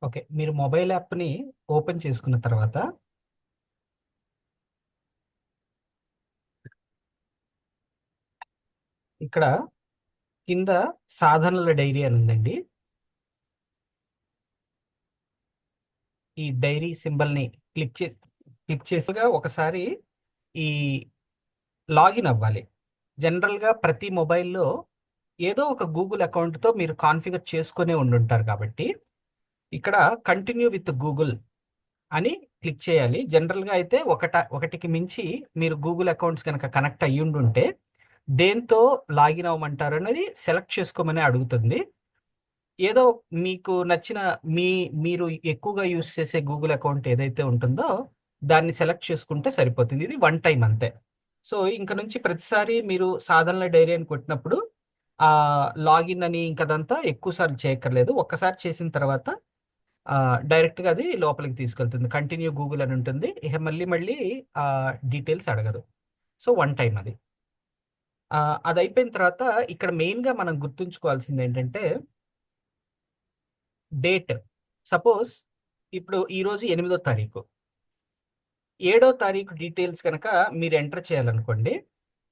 ఓకే. మీరు మొబైల్ యాప్‌ని ఓపెన్ చేసుకున్న తర్వాత ఇక్కడ కింద సాధనల డైరీ అని ఉందండి. ఈ డైరీ సింబల్‌ని క్లిక్ చేసిగా ఒకసారి ఈ లాగిన్ అవ్వాలి. జనరల్‌గా ప్రతి మొబైల్‌లో ఏదో ఒక గూగుల్ అకౌంట్‌తో మీరు కాన్ఫిగర్ చేసుకొనే ఉండుంటారు కాబట్టి, ఇక్కడ కంటిన్యూ విత్ గూగుల్ అని క్లిక్ చేయాలి. జనరల్‌గా అయితే ఒకటికి మించి మీరు గూగుల్ అకౌంట్స్ గనక కనెక్ట్ అయ్యుండుంటే, దేంతో లాగిన్ అవ్వమంటారనేది సెలెక్ట్ చేసుకోమని అడుగుతుంది. ఏదో మీకు నచ్చిన మీరు ఎక్కువగా యూజ్ చేసే గూగుల్ అకౌంట్ ఏదైతే ఉంటుందో, దాన్ని సెలెక్ట్ చేసుకుంటే సరిపోతుంది. ఇది వన్ టైమ్ అంతే. సో, ఇంక నుంచి ప్రతిసారి మీరు సాధనల డైరీ అని కొట్టినప్పుడు లాగిన్ అని ఇంకదంతా ఎక్కువ సార్లు చేయక్కర్లేదు. ఒక్కసారి చేసిన తర్వాత డైరెక్ట్‌గా అది లోపలికి తీసుకెళ్తుంది. కంటిన్యూ గూగుల్ అని ఉంటుంది. ఇక మళ్ళీ డీటెయిల్స్ అడగదు. సో, వన్ టైమ్ అది. అదయిపోయిన తర్వాత ఇక్కడ మెయిన్‌గా మనం గుర్తుంచుకోవాల్సిందేంటంటే డేట్. సపోజ్ ఇప్పుడు ఈరోజు 8వ తారీఖు. 7వ తారీఖు డీటెయిల్స్ గనక మీరు ఎంటర్ చేయాలనుకోండి.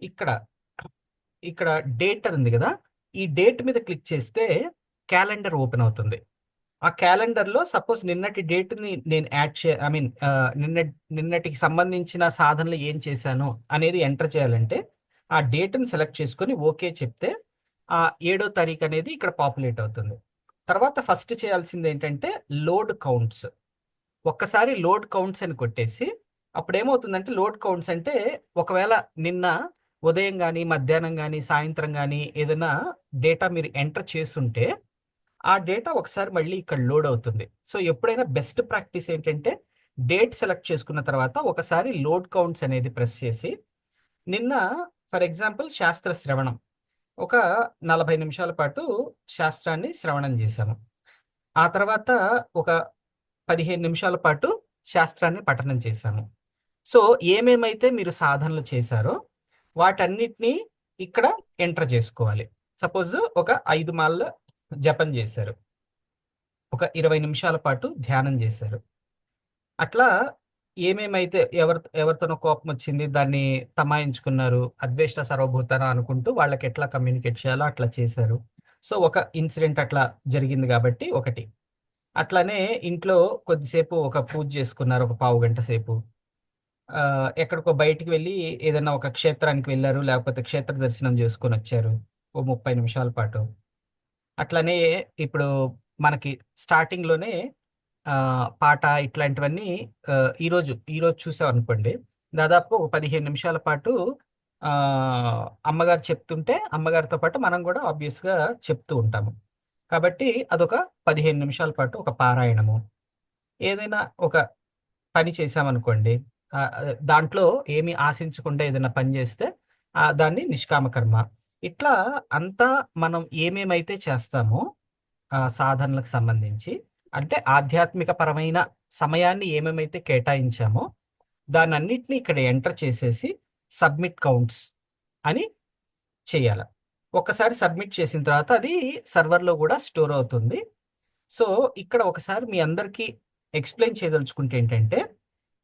ఇక్కడ డేట్ అని ఉంది గదా! ఈ డేట్ మీద క్లిక్ చేస్తే క్యాలెండర్ ఓపెన్ అవుతుంది. ఆ క్యాలెండర్‌లో సపోజ్ నిన్నటి డేట్‌ని నేను యాడ్ ఐ మీన్ నిన్నటికి సంబంధించిన సాధనలు ఏం చేశాను అనేది ఎంటర్ చేయాలంటే, ఆ డేట్‌ని సెలెక్ట్ చేసుకొని ఓకే చెప్తే, ఆ 7వ తారీఖు అనేది ఇక్కడ పాపులేట్ అవుతుంది. తర్వాత ఫస్ట్ చేయాల్సిందేంటంటే లోడ్ కౌంట్స్. ఒక్కసారి లోడ్ కౌంట్స్ అని కొట్టేసి, అప్పుడేమవుతుందంటే లోడ్ కౌంట్స్ అంటే ఒకవేళ నిన్న ఉదయం గాని, మధ్యాహ్నం గాని, సాయంత్రం గాని ఏదైనా డేటా మీరు ఎంటర్ చేసుంటే, ఆ డేటా ఒకసారి మళ్ళీ ఇక్కడ లోడ్ అవుతుంది. సో, ఎప్పుడైనా బెస్ట్ ప్రాక్టీస్ ఏంటంటే, డేట్ సెలెక్ట్ చేసుకున్న తర్వాత ఒకసారి లోడ్ కౌంట్స్ అనేది ప్రెస్ చేసి, నిన్న ఫర్ ఎగ్జాంపుల్ శాస్త్ర శ్రవణం. ఒక 40 నిమిషాల పాటు శాస్త్రాన్ని శ్రవణం చేశాము. ఆ తర్వాత ఒక 15 నిమిషాల పాటు శాస్త్రాన్ని పఠనం చేశాము. సో, ఏమేమైతే మీరు సాధనలు చేశారో వాటన్నిటిని ఇక్కడ ఎంటర్ చేసుకోవాలి. సపోజ్ ఒక 5 మాలల జపం చేశారు. ఒక 20 నిమిషాల పాటు ధ్యానం చేశారు. అట్లా ఏమేమైతే ఎవరితోనో కోపం వచ్చింది, దాన్ని తమాయించుకున్నారు, అద్వేష్ట సర్వభూతాన అనుకుంటూ వాళ్ళకి ఎట్లా కమ్యూనికేట్ చేయాలో అట్లా చేశారు. సో, ఒక ఇన్సిడెంట్ అట్లా జరిగింది కాబట్టి ఒకటి. అట్లానే ఇంట్లో కొద్దిసేపు ఒక పూజ చేసుకున్నారు ఒక పావుగంట సేపు. ఎక్కడికో బయటికి వెళ్ళి ఏదైనా ఒక క్షేత్రానికి వెళ్లారు, లేకపోతే క్షేత్ర దర్శనం చేసుకొనొచ్చారు. ఓ 30 నిమిషాల పాటు. అట్లనే ఇప్పుడు మనకి స్టార్టింగ్‌లోనే పాట ఇట్లాంటివన్నీ ఈరోజు చూసామనుకోండి. దాదాపు ఒక 15 నిమిషాల పాటు అమ్మగారు చెప్తుంటే, అమ్మగారితో పాటు మనం గూడా ఆబ్వియస్‌గా చెప్తూ ఉంటాము. కాబట్టి అదొక 15 నిమిషాల పాటు ఒక పారాయణము. ఏదైనా ఒక పని చేశామనుకోండి, దాంట్లో ఏమి ఆశించకుండా ఏదైనా పని చేస్తే దాన్ని నిష్కామ కర్మ. ఇట్లా అంతా మనం ఏమేమైతే చేస్తామో సాధనలకు సంబంధించి, అంటే ఆధ్యాత్మిక పరమైన సమయాన్ని ఏమేమైతే కేటాయించామో దానన్నిటిని ఇక్కడ ఎంటర్ చేసేసి సబ్మిట్ కౌంట్స్ అని చేయాల. ఒక్కసారి సబ్మిట్ చేసిన తర్వాత అది సర్వర్‌లో గూడా స్టోర్ అవుతుంది. సో, ఇక్కడ ఒకసారి మీ అందరికీ ఎక్స్‌ప్లెయిన్ చేయదలుచుకుంటే ఏంటంటే,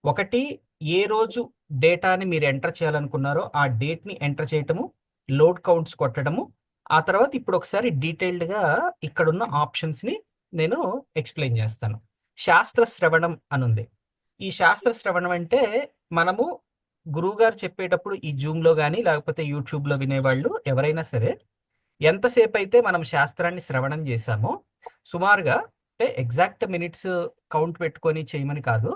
ఒకటి ఏ రోజు డేటాని మీరు ఎంటర్ చేయాలనుకున్నారో ఆ డేట్‌ని ఎంటర్ చేయటము, లోడ్ కౌంట్స్ కొట్టడము, ఆ తర్వాత ఇప్పుడు ఒకసారి డీటెయిల్డ్‌గా ఇక్కడున్న ఆప్షన్స్‌ని నేను ఎక్స్‌ప్లెయిన్ చేస్తాను. శాస్త్ర శ్రవణం అనుంది. ఈ శాస్త్ర శ్రవణం అంటే మనము గురువుగారు చెప్పేటప్పుడు ఈ జూమ్‌లో గాని, లేకపోతే యూట్యూబ్‌లో వినేవాళ్ళు ఎవరైనా సరే, ఎంతసేపయితే మనం శాస్త్రాన్ని శ్రవణం చేశామో, సుమారుగా అంటే ఎగ్జాక్ట్ మినిట్స్ కౌంట్ పెట్టుకొని చేయమని కాదు.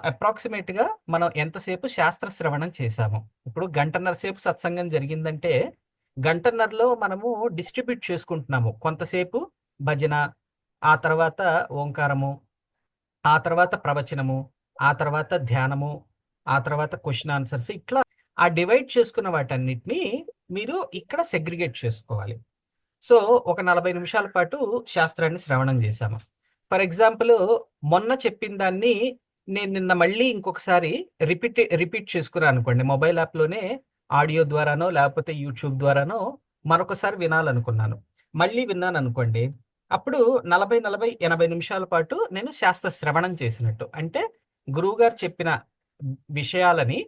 అప్రాక్సిమేట్‌గా మనం ఎంతసేపు శాస్త్ర శ్రవణం చేశాము. ఇప్పుడు గంటన్నర సేపు సత్సంగం జరిగిందంటే, గంటన్నరలో మనము డిస్ట్రిబ్యూట్ చేసుకుంటున్నాము. కొంతసేపు భజన, ఆ తర్వాత ఓంకారము, ఆ తర్వాత ప్రవచనము, ఆ తర్వాత ధ్యానము, ఆ తర్వాత క్వెషన్ ఆన్సర్స్ ఇట్లా ఆ డివైడ్ చేసుకున్న వాటన్నిటిని మీరు ఇక్కడ సెగ్రిగేట్ చేసుకోవాలి. సో, ఒక 40 నిమిషాల పాటు శాస్త్రాన్ని శ్రవణం చేశాము. ఫర్ ఎగ్జాంపుల్ మొన్న చెప్పిన దాన్ని నేను నిన్న మళ్ళీ ఇంకొకసారి రిపీట్ చేసుకున్నాననుకోండి. మొబైల్ యాప్‌లోనే ఆడియో ద్వారానో, లేకపోతే యూట్యూబ్ ద్వారానో మరొకసారి వినాలనుకున్నాను. మళ్ళీ విన్నాననుకోండి, అప్పుడు 40 నిమిషాల పాటు నేను శాస్త్ర శ్రవణం చేసినట్టు. అంటే గురువుగారు చెప్పిన విషయాలని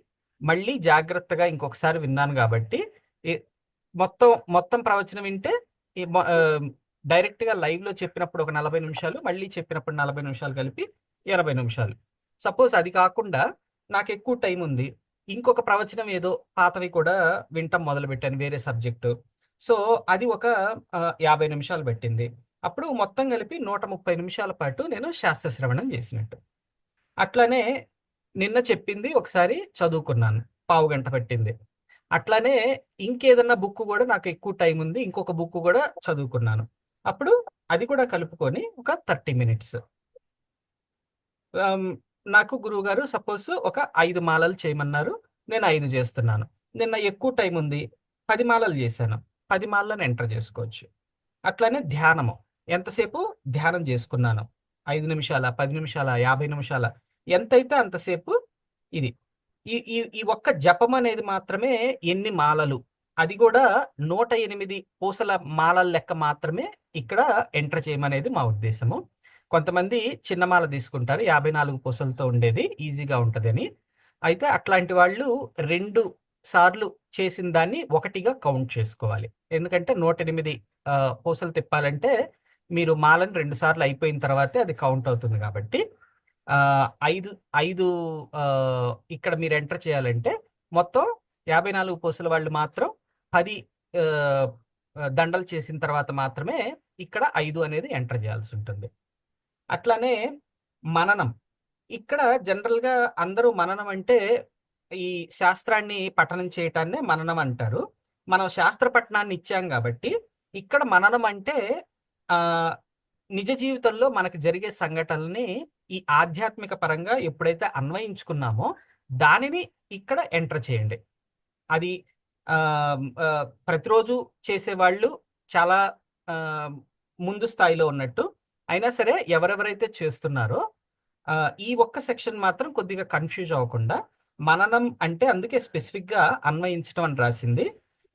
మళ్ళీ జాగ్రత్తగా ఇంకొకసారి విన్నాను కాబట్టి ఈ మొత్తం ప్రవచనం వింటే డైరెక్ట్గా లైవ్లో చెప్పినప్పుడు ఒక 40 నిమిషాలు, మళ్ళీ చెప్పినప్పుడు 40 నిమిషాలు కలిపి 80 నిమిషాలు. సపోజ్ అది కాకుండా నాకు ఎక్కువ టైం ఉంది, ఇంకొక ప్రవచనం ఏదో పాతవి కూడా వింటం మొదలుపెట్టాను వేరే సబ్జెక్టు. సో అది ఒక 50 నిమిషాలు పెట్టింది. అప్పుడు మొత్తం కలిపి 130 నిమిషాల పాటు నేను శాస్త్ర శ్రవణం చేసినట్టు. అట్లానే నిన్న చెప్పింది ఒకసారి చదువుకున్నాను, పావు గంట పట్టింది. అట్లానే ఇంకేదన్నా బుక్ కూడా నాకు ఎక్కువ టైం ఉంది, ఇంకొక బుక్ కూడా చదువుకున్నాను. అప్పుడు అది కూడా కలుపుకొని ఒక 30 మినిట్స్. నాకు గురువుగారు సపోజ్ ఒక 5 మాలలు చేయమన్నారు, నేను 5 చేస్తున్నాను. నిన్న ఎక్కువ టైం ఉంది, 10 మాలలు చేశాను, 10 మాలను ఎంటర్ చేసుకోవచ్చు. అట్లానే ధ్యానము, ఎంతసేపు ధ్యానం చేసుకున్నాను, 5 నిమిషాల, 10 నిమిషాల, 50 నిమిషాల, ఎంతైతే అంతసేపు. ఇది ఈ ఈ ఈ ఒక్క జపం అనేది మాత్రమే ఎన్ని మాలలు, అది కూడా 108 పూసల మాలల లెక్క మాత్రమే ఇక్కడ ఎంటర్ చేయమనేది మా ఉద్దేశము. కొంతమంది చిన్న మాల తీసుకుంటారు, 54 పూసలతో ఉండేది ఈజీగా ఉంటుందని. అయితే అట్లాంటి వాళ్ళు 2 సార్లు చేసిన దాన్ని ఒకటిగా కౌంట్ చేసుకోవాలి. ఎందుకంటే 108 పూసలు తిప్పాలంటే మీరు మాలను 2 సార్లు అయిపోయిన తర్వాతే అది కౌంట్ అవుతుంది. కాబట్టి 5 ఇక్కడ మీరు ఎంటర్ చేయాలంటే మొత్తం 54 పూసల వాళ్ళు మాత్రం 10 దండలు చేసిన తర్వాత మాత్రమే ఇక్కడ 5 అనేది ఎంటర్ చేయాల్సి ఉంటుంది. అట్లానే మననం, ఇక్కడ జనరల్గా అందరూ మననం అంటే ఈ శాస్త్రాన్ని పఠనం చేయటాన్నే మననం అంటారు. మనం శాస్త్ర పఠనాన్ని ఇచ్చాం కాబట్టి ఇక్కడ మననం అంటే నిజ జీవితంలో మనకు జరిగే సంఘటనల్ని ఈ ఆధ్యాత్మిక పరంగా ఎప్పుడైతే అన్వయించుకున్నామో దానిని ఇక్కడ ఎంటర్ చేయండి. అది ప్రతిరోజు చేసేవాళ్ళు చాలా ముందు స్థాయిలో ఉన్నట్టు. అయినా సరే ఎవరెవరైతే చేస్తున్నారో ఈ ఒక్క సెక్షన్ మాత్రం కొద్దిగా కన్ఫ్యూజ్ అవ్వకుండా, మననం అంటే అందుకే స్పెసిఫిక్గా అన్వయించడం అని రాసింది,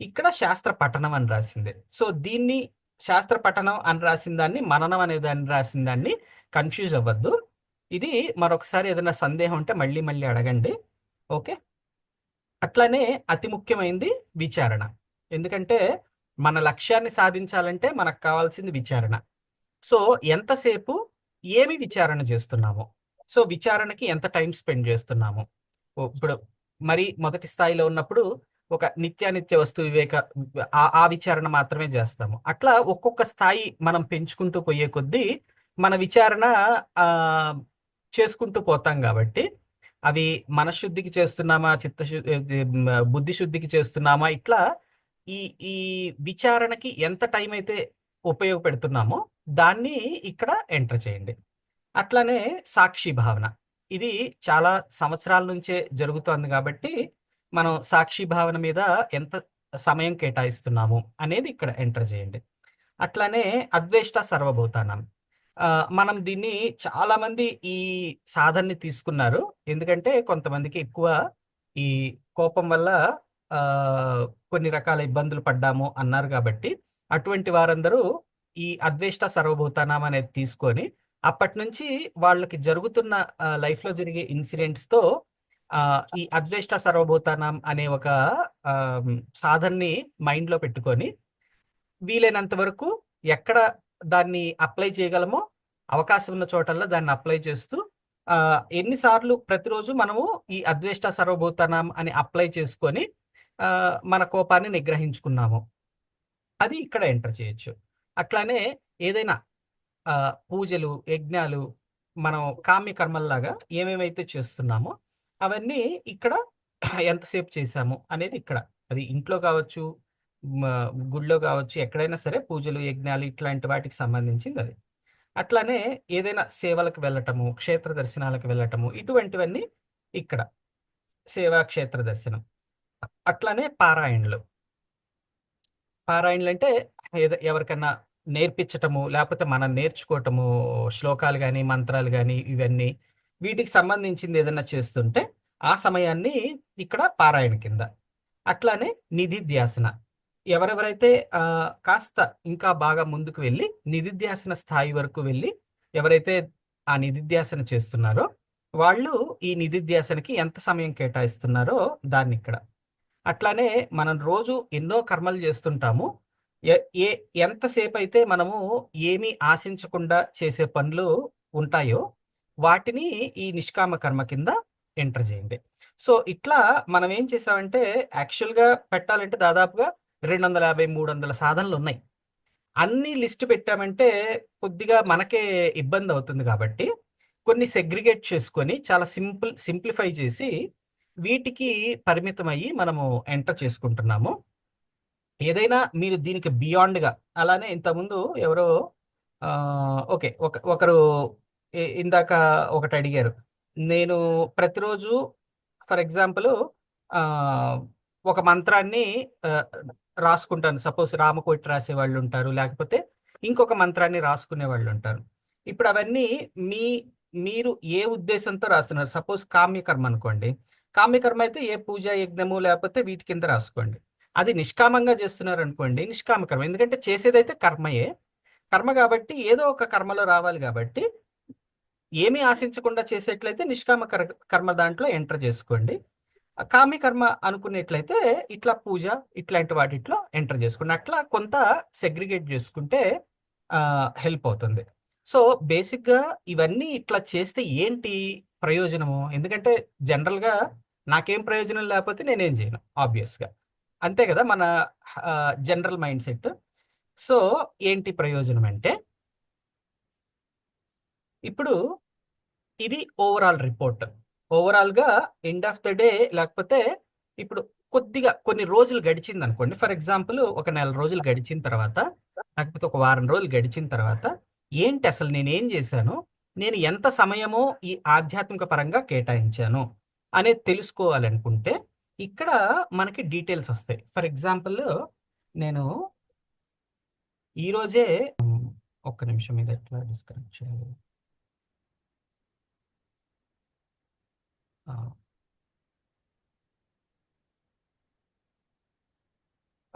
ఇక్కడ శాస్త్ర పఠనం అని రాసింది. సో దీన్ని శాస్త్ర పఠనం అని రాసిన దాన్ని, మననం అనే దాన్ని రాసిన దాన్ని కన్ఫ్యూజ్ అవ్వద్దు. ఇది మరొకసారి ఏదైనా సందేహం ఉంటే మళ్ళీ మళ్ళీ అడగండి. ఓకే. అట్లానే అతి ముఖ్యమైనది విచారణ. ఎందుకంటే మన లక్ష్యాన్ని సాధించాలంటే మనకు కావాల్సింది విచారణ. సో ఎంతసేపు ఏమి విచారణ చేస్తున్నాము, సో విచారణకి ఎంత టైం స్పెండ్ చేస్తున్నాము. ఇప్పుడు మరి మొదటి స్థాయిలో ఉన్నప్పుడు ఒక నిత్యానిత్య వస్తు వివేక ఆ విచారణ మాత్రమే చేస్తాము. అట్లా ఒక్కొక్క స్థాయి మనం పెంచుకుంటూ పోయే కొద్దీ మన విచారణ చేసుకుంటూ పోతాం. కాబట్టి అవి మనశుద్ధికి చేస్తున్నామా, బుద్ధి శుద్ధికి చేస్తున్నామా, ఇట్లా ఈ విచారణకి ఎంత టైం అయితే ఉపయోగపెడుతున్నామో దాన్ని ఇక్కడ ఎంటర్ చేయండి. అట్లానే సాక్షి భావన, ఇది చాలా సంవత్సరాల నుంచే జరుగుతోంది కాబట్టి మనం సాక్షి భావన మీద ఎంత సమయం కేటాయిస్తున్నాము అనేది ఇక్కడ ఎంటర్ చేయండి. అట్లానే అద్వేష్ట సర్వభూతానం, మనం దీన్ని చాలా మంది ఈ సాధనని తీసుకున్నారు. ఎందుకంటే కొంతమందికి ఎక్కువ ఈ కోపం వల్ల కొన్ని రకాల ఇబ్బందులు పడ్డాము అన్నారు. కాబట్టి అటువంటి వారందరూ ఈ అద్వేష్ట సర్వభూతానం అనేది తీసుకొని అప్పటి నుంచి వాళ్ళకి జరుగుతున్న లైఫ్లో జరిగే ఇన్సిడెంట్స్తో ఈ అద్వేష్ట సర్వభూతానం అనే ఒక సాధనని మైండ్లో పెట్టుకొని వీలైనంత వరకు ఎక్కడ దాన్ని అప్లై చేయగలమో అవకాశం ఉన్న చోటల్లో దాన్ని అప్లై చేస్తూ ఎన్నిసార్లు ప్రతిరోజు మనము ఈ అద్వేష్ట సర్వభూతానం అని అప్లై చేసుకొని మన కోపాన్ని నిగ్రహించుకున్నాము, అది ఇక్కడ ఎంటర్ చేయొచ్చు. అట్లానే ఏదైనా పూజలు, యజ్ఞాలు, మనం కామ్య కర్మల్లాగా ఏమేమైతే చేస్తున్నామో అవన్నీ ఇక్కడ ఎంతసేపు చేశాము అనేది ఇక్కడ, అది ఇంట్లో కావచ్చు, గుళ్ళో కావచ్చు, ఎక్కడైనా సరే పూజలు, యజ్ఞాలు ఇట్లాంటి వాటికి సంబంధించింది అది. అట్లానే ఏదైనా సేవలకు వెళ్ళటము, క్షేత్ర దర్శనాలకు వెళ్ళటము, ఇటువంటివన్నీ ఇక్కడ సేవా క్షేత్ర దర్శనం. అట్లానే పారాయణలు అంటే ఎవరికన్నా నేర్పించటము, లేకపోతే మనం నేర్చుకోవటము, శ్లోకాలు కానీ మంత్రాలు కానీ ఇవన్నీ వీటికి సంబంధించింది ఏదైనా చేస్తుంటే ఆ సమయాన్ని ఇక్కడ పారాయణ కింద. అట్లానే నిధిధ్యాసన, ఎవరెవరైతే కాస్త ఇంకా బాగా ముందుకు వెళ్ళి నిధిధ్యాసన స్థాయి వరకు వెళ్ళి ఎవరైతే ఆ నిధిధ్యాసన చేస్తున్నారో వాళ్ళు ఈ నిధిధ్యాసనకి ఎంత సమయం కేటాయిస్తున్నారో దాన్ని ఇక్కడ. అట్లానే మనం రోజు ఎన్నో కర్మలు చేస్తుంటాము. ఎంతసేపు అయితే మనము ఏమీ ఆశించకుండా చేసే పనులు ఉంటాయో వాటిని ఈ నిష్కామ కర్మ కింద ఎంటర్ చేయండి. సో ఇట్లా మనం ఏం చేసామంటే యాక్చువల్గా పెట్టాలంటే దాదాపుగా 250, 300 సాధనలు ఉన్నాయి. అన్ని లిస్ట్ పెట్టామంటే కొద్దిగా మనకే ఇబ్బంది అవుతుంది కాబట్టి కొన్ని సెగ్రిగేట్ చేసుకొని చాలా సింప్లిఫై చేసి వీటికి పరిమితం అయ్యి మనము ఎంటర్ చేసుకుంటున్నాము. ఏదైనా మీరు దీనికి బియాండ్గా అలానే ఇంతకుముందు ఎవరో ఓకే ఒకరు ఇందాక ఒకటి అడిగారు, నేను ప్రతిరోజు ఫర్ ఎగ్జాంపుల్ ఒక మంత్రాన్ని రాసుకుంటాను. సపోజ్ రామకోటి రాసే వాళ్ళు ఉంటారు, లేకపోతే ఇంకొక మంత్రాన్ని రాసుకునే వాళ్ళు ఉంటారు. ఇప్పుడు అవన్నీ మీరు ఏ ఉద్దేశంతో రాస్తున్నారు? సపోజ్ కామ్యకర్మ అనుకోండి, కామ్యకర్మ అయితే ఏ పూజ యజ్ఞము లేకపోతే వీటి కింద రాసుకోండి. అది నిష్కామంగా చేస్తున్నారు అనుకోండి, నిష్కామ కర్మ. ఎందుకంటే చేసేదైతే కర్మయే, కర్మ కాబట్టి ఏదో ఒక కర్మలో రావాలి కాబట్టి ఏమీ ఆశించకుండా చేసేట్లయితే నిష్కామ కర్మ దాంట్లో ఎంటర్ చేసుకోండి. కామ్య కర్మ అనుకునేట్లయితే ఇట్లా పూజ ఇట్లాంటి వాటిట్లో ఎంటర్ చేసుకోండి. అట్లా కొంత సెగ్రిగేట్ చేసుకుంటే హెల్ప్ అవుతుంది. సో బేసిక్గా ఇవన్నీ ఇట్లా చేస్తే ఏంటి ప్రయోజనము? ఎందుకంటే జనరల్గా నాకేం ప్రయోజనం లేకపోతే నేనేం చేయను, ఆబ్వియస్గా అంతే కదా మన జనరల్ మైండ్ సెట్. సో ఏంటి ప్రయోజనం అంటే, ఇప్పుడు ఇది ఓవరాల్ రిపోర్ట్. ఓవరాల్గా ఎండ్ ఆఫ్ ద డే లేకపోతే ఇప్పుడు కొద్దిగా కొన్ని రోజులు గడిచింది అనుకోండి, ఫర్ ఎగ్జాంపుల్ ఒక 1 నెల రోజులు గడిచిన తర్వాత లేకపోతే ఒక వారం రోజులు గడిచిన తర్వాత ఏంటి అసలు నేనేం చేశాను, నేను ఎంత సమయమో ఈ ఆధ్యాత్మిక పరంగా కేటాయించాను అనేది తెలుసుకోవాలనుకుంటే ఇక్కడ మనకి డీటెయిల్స్ వస్తాయి. ఫర్ ఎగ్జాంపుల్ నేను ఈరోజే ఒక్క నిమిషం ఇది ఎట్లా డిస్కనెక్ట్ చేయాలి.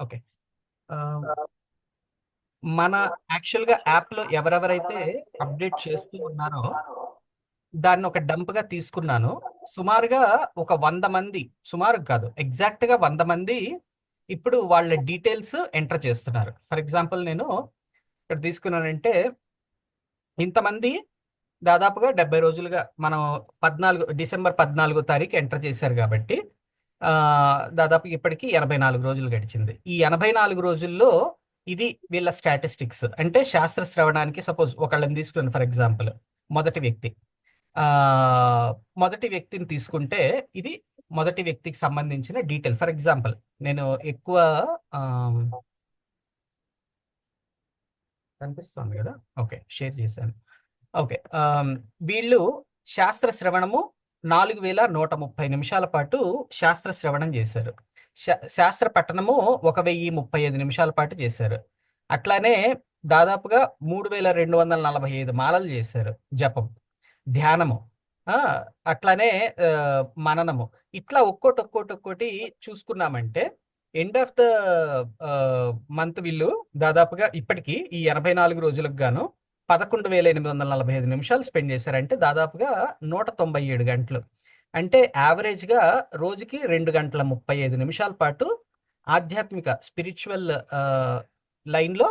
ఓకే, మన యాక్చువల్గా యాప్లో ఎవరెవరైతే అప్డేట్ చేస్తూ ఉన్నారో దాన్ని ఒక డంప్గా తీసుకున్నాను. సుమారుగా ఒక 100 మంది, సుమారు కాదు ఎగ్జాక్ట్గా 100 మంది ఇప్పుడు వాళ్ళ డీటెయిల్స్ ఎంటర్ చేస్తున్నారు. ఫర్ ఎగ్జాంపుల్ నేను ఇక్కడ తీసుకున్నానంటే ఇంతమంది దాదాపుగా 70 రోజులుగా మనం డిసెంబర్ 14వ తారీఖు ఎంటర్ చేశారు కాబట్టి దాదాపు ఇప్పటికి 84 రోజులు గడిచింది. ఈ 84 రోజుల్లో ఇది వీళ్ళ స్టాటిస్టిక్స్. అంటే శాస్త్ర శ్రవణానికి సపోజ్ ఒకళ్ళని తీసుకున్నాను, ఫర్ ఎగ్జాంపుల్ మొదటి వ్యక్తిని తీసుకుంటే ఇది మొదటి వ్యక్తికి సంబంధించిన డీటెయిల్. ఫర్ ఎగ్జాంపుల్ నేను ఎక్కువ కనిపిస్తుంది కదా, ఓకే షేర్ చేశాను. ఓకే, వీళ్ళు శాస్త్ర శ్రవణము 4130 నిమిషాల పాటు శాస్త్ర శ్రవణం చేశారు. శాస్త్ర పఠనము 1035 నిమిషాల పాటు చేశారు. అట్లానే దాదాపుగా 3245 మాలలు చేశారు, జపం, ధ్యానము, అట్లానే మననము. ఇట్లా ఒక్కోటి చూసుకున్నామంటే ఎండ్ ఆఫ్ ద మంత్ వీళ్ళు దాదాపుగా ఇప్పటికీ ఈ 84 రోజులకు గాను 11,845 నిమిషాలు స్పెండ్ చేశారంటే దాదాపుగా 197 గంటలు. అంటే యావరేజ్గా రోజుకి 2 గంటల 35 నిమిషాల పాటు ఆధ్యాత్మిక స్పిరిచువల్ లైన్లో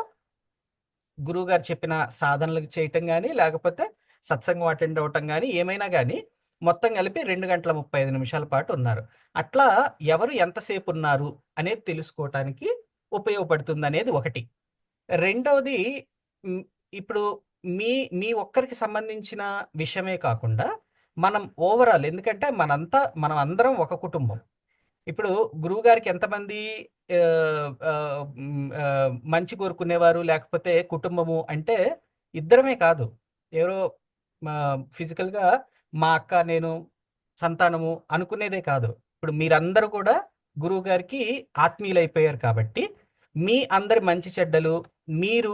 గురువు గారు చెప్పిన సాధనలు చేయటం కానీ లేకపోతే సత్సంగం అటెండ్ అవ్వటం కానీ ఏమైనా కానీ మొత్తం కలిపి 2 గంటల 35 నిమిషాల పాటు ఉన్నారు. అట్లా ఎవరు ఎంతసేపు ఉన్నారు అనేది తెలుసుకోవటానికి ఉపయోగపడుతుంది అనేది ఒకటి. రెండవది, ఇప్పుడు మీ ఒక్కరికి సంబంధించిన విషయమే కాకుండా మనం ఓవరాల్, ఎందుకంటే మనం అందరం ఒక కుటుంబం. ఇప్పుడు గురువు గారికి ఎంతమంది మంచి కోరుకునేవారు లేకపోతే కుటుంబము అంటే ఇద్దరమే కాదు, ఎవరో ఫిజికల్గా మా అక్క నేను సంతానము అనుకునేదే కాదు. ఇప్పుడు మీరందరూ కూడా గురువు గారికి ఆత్మీయులైపోయారు కాబట్టి మీ అందరి మంచి చెడ్డలు, మీరు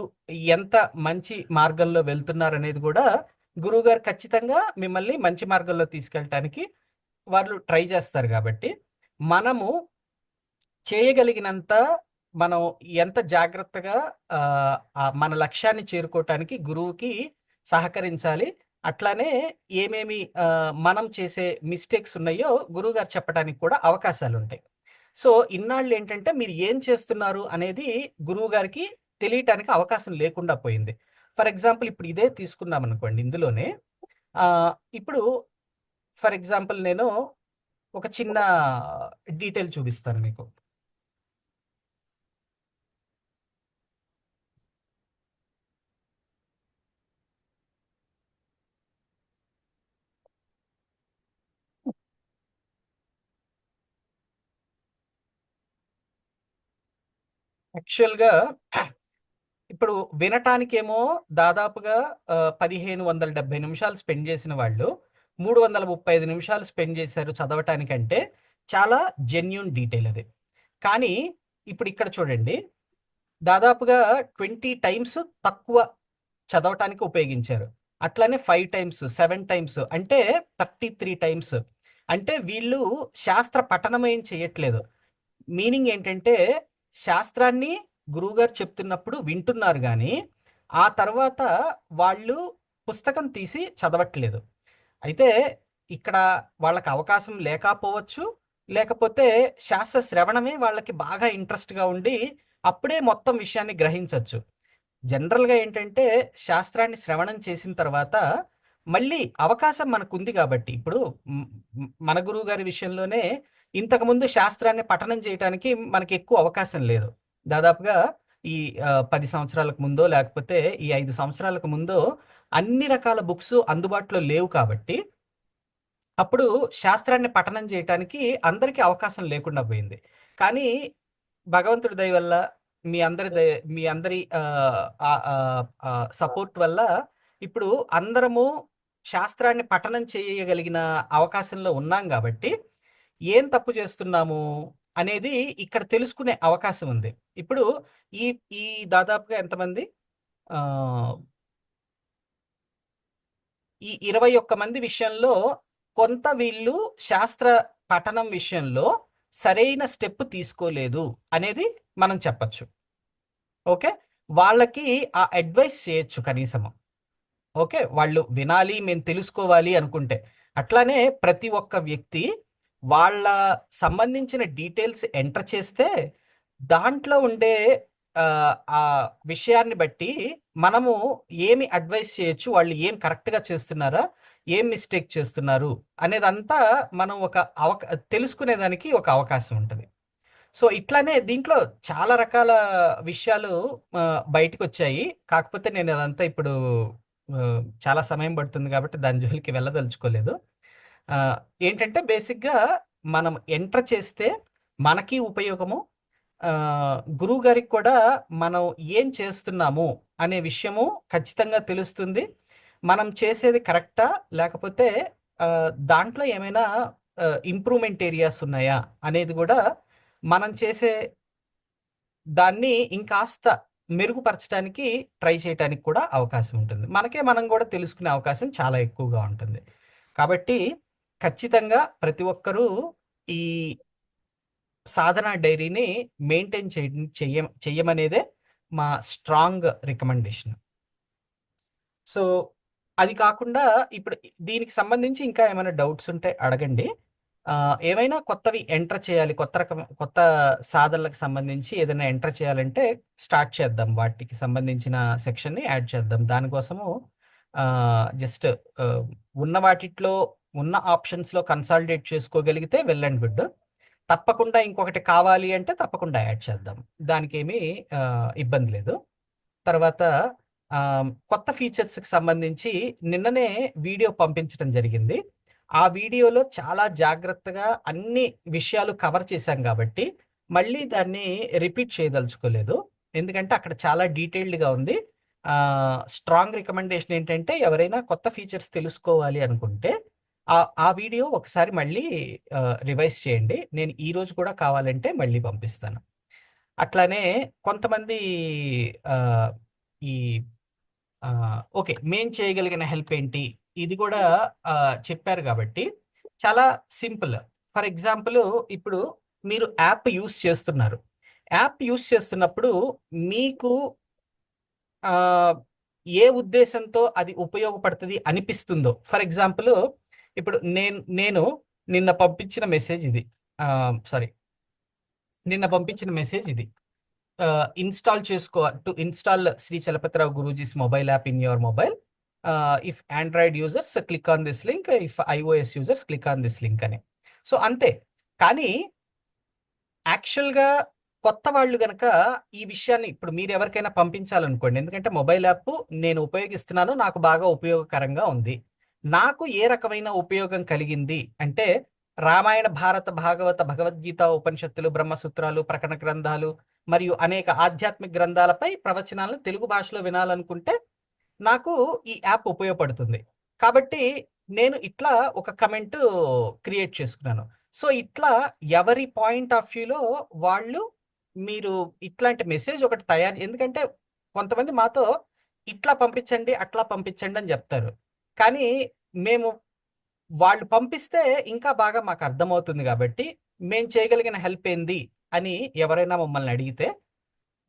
ఎంత మంచి మార్గంలో వెళ్తున్నారు అనేది కూడా గురువు గారు ఖచ్చితంగా మిమ్మల్ని మంచి మార్గంలో తీసుకెళ్ళటానికి వాళ్ళు ట్రై చేస్తారు. కాబట్టి మనము చేయగలిగినంత మనం ఎంత జాగ్రత్తగా మన లక్ష్యాన్ని చేరుకోవటానికి గురువుకి సహకరించాలి. అట్లానే ఏమేమి మనం చేసే మిస్టేక్స్ ఉన్నాయో గురువుగారు చెప్పడానికి కూడా అవకాశాలుంటాయి. సో, ఇన్నాళ్ళు ఏంటంటే మీరు ఏం చేస్తున్నారు అనేది గురువుగారికి తెలియటానికి అవకాశం లేకుండా పోయింది. ఫర్ ఎగ్జాంపుల్ ఇప్పుడు ఇదే తీసుకున్నామనుకోండి ఇందులోనే ఇప్పుడు ఫర్ ఎగ్జాంపుల్ నేను ఒక చిన్న డీటెయిల్ చూపిస్తాను మీకు. యాక్చువల్‌గా ఇప్పుడు వినటానికేమో దాదాపుగా 1570 నిమిషాలు స్పెండ్ చేసిన వాళ్ళు 335 నిమిషాలు స్పెండ్ చేశారు చదవటానికంటే చాలా జెన్యూన్ డీటెయిల్ అది. కానీ ఇప్పుడు ఇక్కడ చూడండి దాదాపుగా 20 టైమ్స్ తక్కువ చదవటానికి ఉపయోగించారు. అట్లానే 5 టైమ్స్, 7 టైమ్స్ అంటే 33 టైమ్స్. అంటే వీళ్ళు శాస్త్ర పఠనం ఏం చేయట్లేదు. మీనింగ్ ఏంటంటే శాస్త్రాన్ని గురువుగారు చెప్తున్నప్పుడు వింటున్నారు గానీ, ఆ తర్వాత వాళ్ళు పుస్తకం తీసి చదవట్లేదు. అయితే ఇక్కడ వాళ్ళకి అవకాశం లేకపోవచ్చు. లేకపోతే శాస్త్ర శ్రవణమే వాళ్ళకి బాగా ఇంట్రెస్ట్‌గా ఉండి, అప్పుడే మొత్తం విషయాన్ని గ్రహించొచ్చు. జనరల్‌గా ఏంటంటే శాస్త్రాన్ని శ్రవణం చేసిన తర్వాత మళ్ళీ అవకాశం మనకుంది గాబట్టి, ఇప్పుడు మన గురువుగారి విషయంలోనే ఇంతకుముందు శాస్త్రాన్ని పఠనం చేయటానికి మనకెక్కువ అవకాశం లేదు. దాదాపుగా ఈ 10 సంవత్సరాలకు ముందో, లేకపోతే ఈ 5 సంవత్సరాలకు ముందో అన్ని రకాల బుక్స్ అందుబాటులో లేవు కాబట్టి, అప్పుడు శాస్త్రాన్ని పఠనం చేయటానికి అందరికీ అవకాశం లేకుండా పోయింది. కానీ భగవంతుడి దయ వల్ల, మీ అందరి సపోర్ట్ వల్ల ఇప్పుడు అందరము శాస్త్రాన్ని పఠనం చేయగలిగిన అవకాశంలో ఉన్నాం గాబట్టి, ఏం తప్పు చేస్తున్నాము అనేది ఇక్కడ తెలుసుకునే అవకాశం ఉంది. ఇప్పుడు ఈ ఈ దాదాపుగా ఎంతమంది? ఈ 21 మంది విషయంలో కొంత వీళ్ళు శాస్త్ర పఠనం విషయంలో సరైన స్టెప్ తీసుకోలేదు అనేది మనం చెప్పచ్చు. ఓకే. వాళ్ళకి ఆ అడ్వైస్ చేయొచ్చు కనీసము. ఓకే. వాళ్ళు వినాలి, మేము తెలుసుకోవాలి అనుకుంటే. అట్లానే ప్రతి ఒక్క వ్యక్తి వాళ్ళ సంబంధించిన డీటెయిల్స్ ఎంటర్ చేస్తే దాంట్లో ఉండే ఆ విషయాన్ని బట్టి మనము ఏమి అడ్వైస్ చేయొచ్చు, వాళ్ళు ఏం కరెక్ట్‌గా చేస్తున్నారా, ఏం మిస్టేక్ చేస్తున్నారు అనేదంతా మనం తెలుసుకునేదానికి ఒక అవకాశం ఉంటది. సో, ఇట్లానే దీంట్లో చాలా రకాల విషయాలు బయటికొచ్చాయి. కాకపోతే నేను అదంతా ఇప్పుడు చాలా సమయం పడుతుంది కాబట్టి దాని జోలికి వెళ్ళదలుచుకోలేదు. ఏంటంటే బేసిక్‌గా మనం ఎంటర్ చేస్తే మనకి ఉపయోగము. గురువుగారికి కూడా మనం ఏం చేస్తున్నాము అనే విషయము ఖచ్చితంగా తెలుస్తుంది. మనం చేసేది కరెక్టా? లేకపోతే దాంట్లో ఏమైనా ఇంప్రూవ్‌మెంట్ ఏరియాస్ ఉన్నాయా? అనేది గూడా మనం చేసే దాన్ని ఇంకాస్త మెరుగుపరచడానికి ట్రై చేయటానికి కూడా అవకాశం ఉంటుంది. మనం గూడా తెలుసుకునే అవకాశం చాలా ఎక్కువగా ఉంటుంది. కాబట్టి ఖచ్చితంగా ప్రతి ఒక్కరూ ఈ సాధనా డైరీని మెయింటైన్ చెయ్యమనేదే మా స్ట్రాంగ్ రికమెండేషన్. సో, అది కాకుండా ఇప్పుడు దీనికి సంబంధించి ఇంకా ఏమైనా డౌట్స్ ఉంటే అడగండి. ఏవైనా కొత్తవి ఎంటర్ చేయాలి, కొత్త సాధనలకు సంబంధించి ఏదైనా ఎంటర్ చేయాలంటే స్టార్ట్ చేద్దాం. వాటికి సంబంధించిన సెక్షన్‌ని యాడ్ చేద్దాం. దానికోసము జస్ట్ ఉన్న వాటిట్లో ఉన్న ఆప్షన్స్‌లో కన్సాలిడేట్ చేసుకోగలిగితే వెల్ అండ్ గుడ్. తప్పకుండా ఇంకొకటి కావాలి అంటే తప్పకుండా యాడ్ చేద్దాం. దానికేమీ ఇబ్బంది లేదు. తర్వాత కొత్త ఫీచర్స్‌కి సంబంధించి నిన్ననే వీడియో పంపించడం జరిగింది. ఆ వీడియోలో చాలా జాగ్రత్తగా అన్ని విషయాలు కవర్ చేశాం కాబట్టి, మళ్ళీ దాన్ని రిపీట్ చేయదలుచుకోలేదు. ఎందుకంటే అక్కడ చాలా డీటెయిల్డ్‌గా ఉంది. స్ట్రాంగ్ రికమెండేషన్ ఏంటంటే ఎవరైనా కొత్త ఫీచర్స్ తెలుసుకోవాలి అనుకుంటే ఆ వీడియో ఒకసారి మళ్ళీ రివైజ్ చేయండి. నేను ఈరోజు కూడా కావాలంటే మళ్ళీ పంపిస్తాను. అట్లానే కొంతమంది ఈ ఓకే. మేం చేయగలిగిన హెల్ప్ ఏంటి? ఇది కూడా చెప్పారు కాబట్టి చాలా సింపుల్. ఫర్ ఎగ్జాంపుల్ ఇప్పుడు మీరు యాప్ యూజ్ చేస్తున్నారు. యాప్ యూస్ చేస్తున్నప్పుడు మీకు ఆ, ఏ ఉద్దేశంతో అది ఉపయోగపడుతుంది అనిపిస్తుందో, ఫర్ ఎగ్జాంపుల్ ఇప్పుడు నేను నిన్న పంపించిన మెసేజ్ ఇది, సారీ నిన్న పంపించిన మెసేజ్ ఇది, install to install Sri Chalapatirao Guruji's mobile app in your mobile, if android users click on this link, if iOS users click on this link అని. సో అంతే. కానీ యాక్చువల్గా కొత్త వాళ్ళు గనక ఈ విషయాన్ని ఇప్పుడు మీరు ఎవరికైనా పంపించాలనుకోండి, ఎందుకంటే మొబైల్ యాప్ నేను ఉపయోగిస్తున్నాను, నాకు బాగా ఉపయోగకరంగా ఉంది. నాకు ఏ రకమైన ఉపయోగం కలిగింది అంటే, రామాయణ, భారత, భాగవత, భగవద్గీత, ఉపనిషత్తులు, బ్రహ్మసూత్రాలు, ప్రకటన గ్రంథాలు మరియు అనేక ఆధ్యాత్మిక గ్రంథాలపై ప్రవచనాలను తెలుగు భాషలో వినాలనుకుంటే నాకు ఈ యాప్ ఉపయోగపడుతుంది. కాబట్టి నేను ఇట్లా ఒక కమెంట్ క్రియేట్ చేసుకున్నాను. సో ఇట్లా ఎవరి పాయింట్ ఆఫ్ వ్యూలో వాళ్ళు, మీరు ఇట్లాంటి మెసేజ్ ఒకటి ఎందుకంటే కొంతమంది మాతో ఇట్లా పంపించండి, అట్లా పంపించండి అని చెప్తారు. కానీ మేము వాళ్ళు పంపిస్తే ఇంకా బాగా మాకు అర్థమవుతుంది కాబట్టి, మేము చేయగలిగిన హెల్ప్ ఏంది అని ఎవరైనా మమ్మల్ని అడిగితే,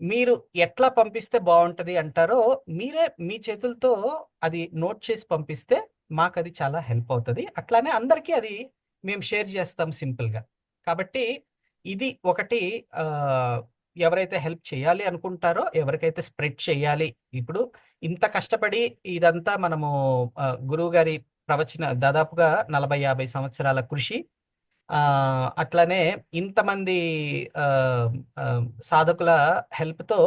మీరు ఎట్లా పంపిస్తే బాగుంటుంది అంటారో మీరే మీ చేతులతో అది నోట్ చేసి పంపిస్తే మాకు అది చాలా హెల్ప్ అవుతుంది. అట్లానే అందరికీ అది మేము షేర్ చేస్తాం సింపుల్గా. కాబట్టి ఇది ఒకటి, ఎవరైతే హెల్ప్ చేయాలి అనుకుంటారో, ఎవరికైతే స్ప్రెడ్ చేయాలి, ఇప్పుడు ఇంత కష్టపడి ఇదంతా మనము గురువు గారి ప్రవచన దాదాపుగా 40-50 సంవత్సరాల కృషి, అట్లానే ఇంతమంది సాధకుల హెల్ప్తో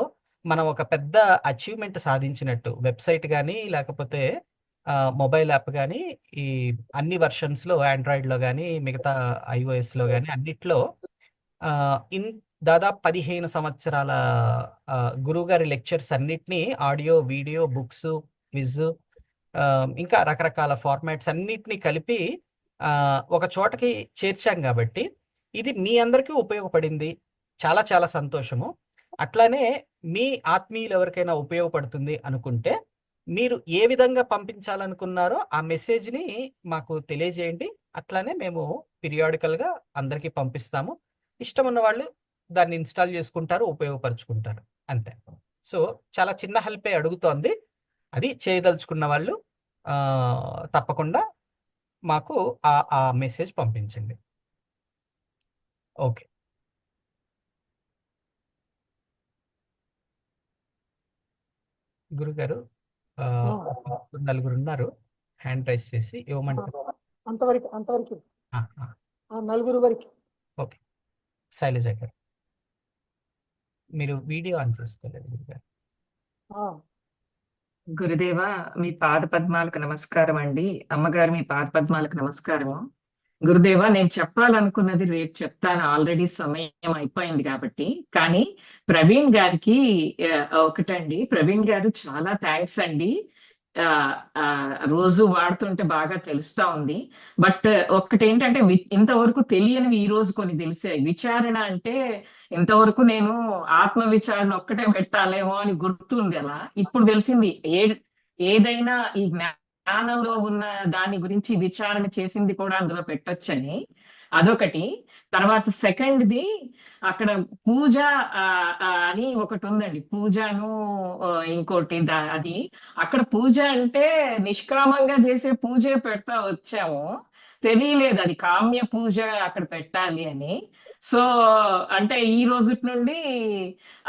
మనం ఒక పెద్ద అచీవ్మెంట్ సాధించినట్టు. వెబ్సైట్ కానీ లేకపోతే మొబైల్ యాప్ కానీ ఈ అన్ని వర్షన్స్లో, ఆండ్రాయిడ్లో కానీ మిగతా ఐఓఎస్లో కానీ అన్నిట్లో దాదాపు 15 సంవత్సరాల గురువుగారి లెక్చర్స్ అన్నిటినీ ఆడియో, వీడియో, బుక్స్, క్విజ్, ఇంకా రకరకాల ఫార్మాట్స్ అన్నిటినీ కలిపి ఒక చోటకి చేర్చాం. కాబట్టి ఇది మీ అందరికీ ఉపయోగపడింది, చాలా చాలా సంతోషము. అట్లానే మీ ఆత్మీయులు ఎవరికైనా ఉపయోగపడుతుంది అనుకుంటే, మీరు ఏ విధంగా పంపించాలనుకున్నారో ఆ మెసేజ్ని మాకు తెలియజేయండి. అట్లానే మేము పీరియాడికల్గా అందరికీ పంపిస్తాము. ఇష్టం ఉన్న వాళ్ళు దాన్ని ఇన్స్టాల్ చేసుకుంటారు, ఉపయోగపరుచుకుంటారు, అంతే. సో చాలా చిన్న హెల్పే అడుగుతోంది. అది చేయదలుచుకున్న వాళ్ళు తప్పకుండా మాకు ఆ మెసేజ్ పంపించండి. ఓకే గురుగారు, నలుగురు ఉన్నారు హ్యాండ్ రైజ్ చేసి, ఇవ్వమంటారు. అంతవరకు ఆ, ఆ, ఆ నలుగురు వరకు. ఓకే శైలజ గారు, మీరు వీడియో ఆన్ చేసుకోలేదు గురుగారు. ఆ, గురుదేవ, మీ పాద పద్మాలకు నమస్కారం అండి. అమ్మగారు, మీ పాద పద్మాలకు నమస్కారము. గురుదేవ, నేను చెప్పాలనుకున్నది రేపు చెప్తాను, ఆల్రెడీ సమయం అయిపోయింది కాబట్టి. కానీ ప్రవీణ్ గారికి ఒకటండి, ప్రవీణ్ గారు చాలా థ్యాంక్స్ అండి. రోజు వాడుతుంటే బాగా తెలుస్తా ఉంది. బట్ ఒక్కటేంటంటే, ఇంతవరకు తెలియనివి ఈ రోజు కొన్ని తెలిసాయి. విచారణ అంటే ఇంతవరకు నేను ఆత్మ విచారణ ఒక్కటే పెట్టాలేమో అని గుర్తుంది. అలా ఇప్పుడు తెలిసింది, ఏదైనా ఈ జ్ఞానంలో ఉన్న దాని గురించి విచారణ చేసింది కూడా అందులో పెట్టొచ్చని. అదొకటి. తర్వాత సెకండ్ది, అక్కడ పూజ అని ఒకటి ఉందండి, పూజను ఇంకోటి అది. అక్కడ పూజ అంటే నిష్కామంగా చేసే పూజే పెడతా వచ్చాము, తెలియలేదు అది కామ్య పూజ అక్కడ పెట్టాలి అని. సో అంటే ఈ రోజు నుండి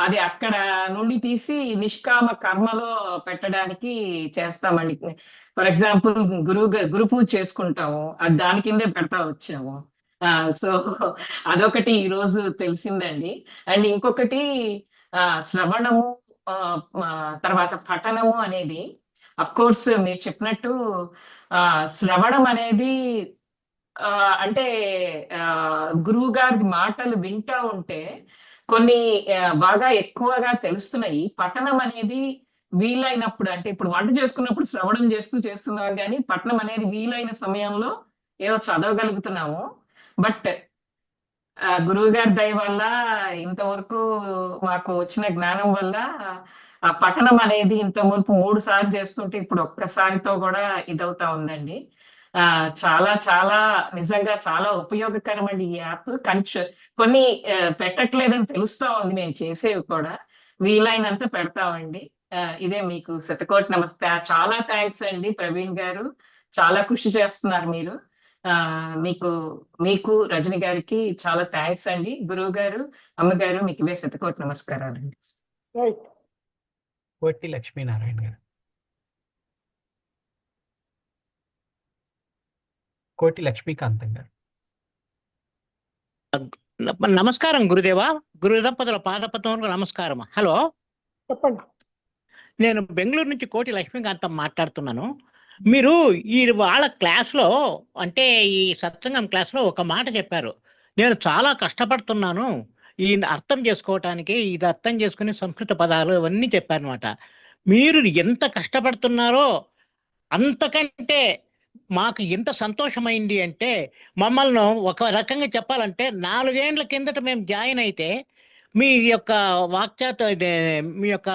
అది అక్కడ నుండి తీసి నిష్కామ కర్మలో పెట్టడానికి చేస్తామండి. ఫర్ ఎగ్జాంపుల్ గురు పూజ చేసుకుంటాము, అది దాని కిందే పెడతా వచ్చాము. సో అదొకటి ఈ రోజు తెలిసిందండి. అండ్ ఇంకొకటి శ్రవణము, తర్వాత పఠనము అనేది, అఫ్ కోర్స్ మీరు చెప్పినట్టు శ్రవణం అనేది అంటే గురువు గారి మాటలు వింటా ఉంటే కొన్ని బాగా ఎక్కువగా తెలుస్తున్నాయి. పఠనం అనేది వీలైనప్పుడు, అంటే ఇప్పుడు వంట చేసుకున్నప్పుడు శ్రవణం చేస్తున్నాం, కానీ పఠనం అనేది వీలైన సమయంలో ఏదో చదవగలుగుతున్నాము. బట్ గురువు గారి దయ వల్ల ఇంతవరకు మాకు వచ్చిన జ్ఞానం వల్ల ఆ పఠనం అనేది ఇంత మునుపు 3 సార్లు చేస్తుంటే ఇప్పుడు ఒక్కసారితో కూడా ఇదవుతా ఉందండి. చాలా చాలా నిజంగా చాలా ఉపయోగకరం అండి ఈ యాప్. కొన్ని పెట్టట్లేదని తెలుస్తా ఉంది, మేము చేసేవి కూడా వీలైనంత పెడతామండి. ఇదే మీకు శతకోటి నమస్తే. చాలా థ్యాంక్స్ అండి ప్రవీణ్ గారు, చాలా కృషి చేస్తున్నారు మీరు. మీకు మీకు రజని గారికి చాలా థ్యాంక్స్ అండి. గురువు గారు, అమ్మగారు, మీకు ఇవే శతకోటి నమస్కారాలండి. రైట్. కోటి లక్ష్మీనారాయణ గారు. కోటి లక్ష్మీకాంతం గారు. నమస్కారం గురుదేవా, గురు దంపతుల పాదపద్మములకు నమస్కారం. హలో, చెప్పండి. నేను బెంగళూరు నుంచి కోటి లక్ష్మీకాంతం మాట్లాడుతున్నాను. మీరు ఈ వాళ్ళ క్లాస్లో, అంటే ఈ సత్సంగం క్లాస్లో ఒక మాట చెప్పారు. నేను చాలా కష్టపడుతున్నాను ఈ అర్థం చేసుకోవటానికి, ఇది అర్థం చేసుకుని సంస్కృత పదాలు ఇవన్నీ చెప్పారనమాట. మీరు ఎంత కష్టపడుతున్నారో అంతకంటే మాకు ఎంత సంతోషమైంది అంటే, మమ్మల్ని ఒక రకంగా చెప్పాలంటే 4 ఏళ్ల కిందట మేము జాయిన్ అయితే మీ యొక్క వాక్యాత మీ యొక్క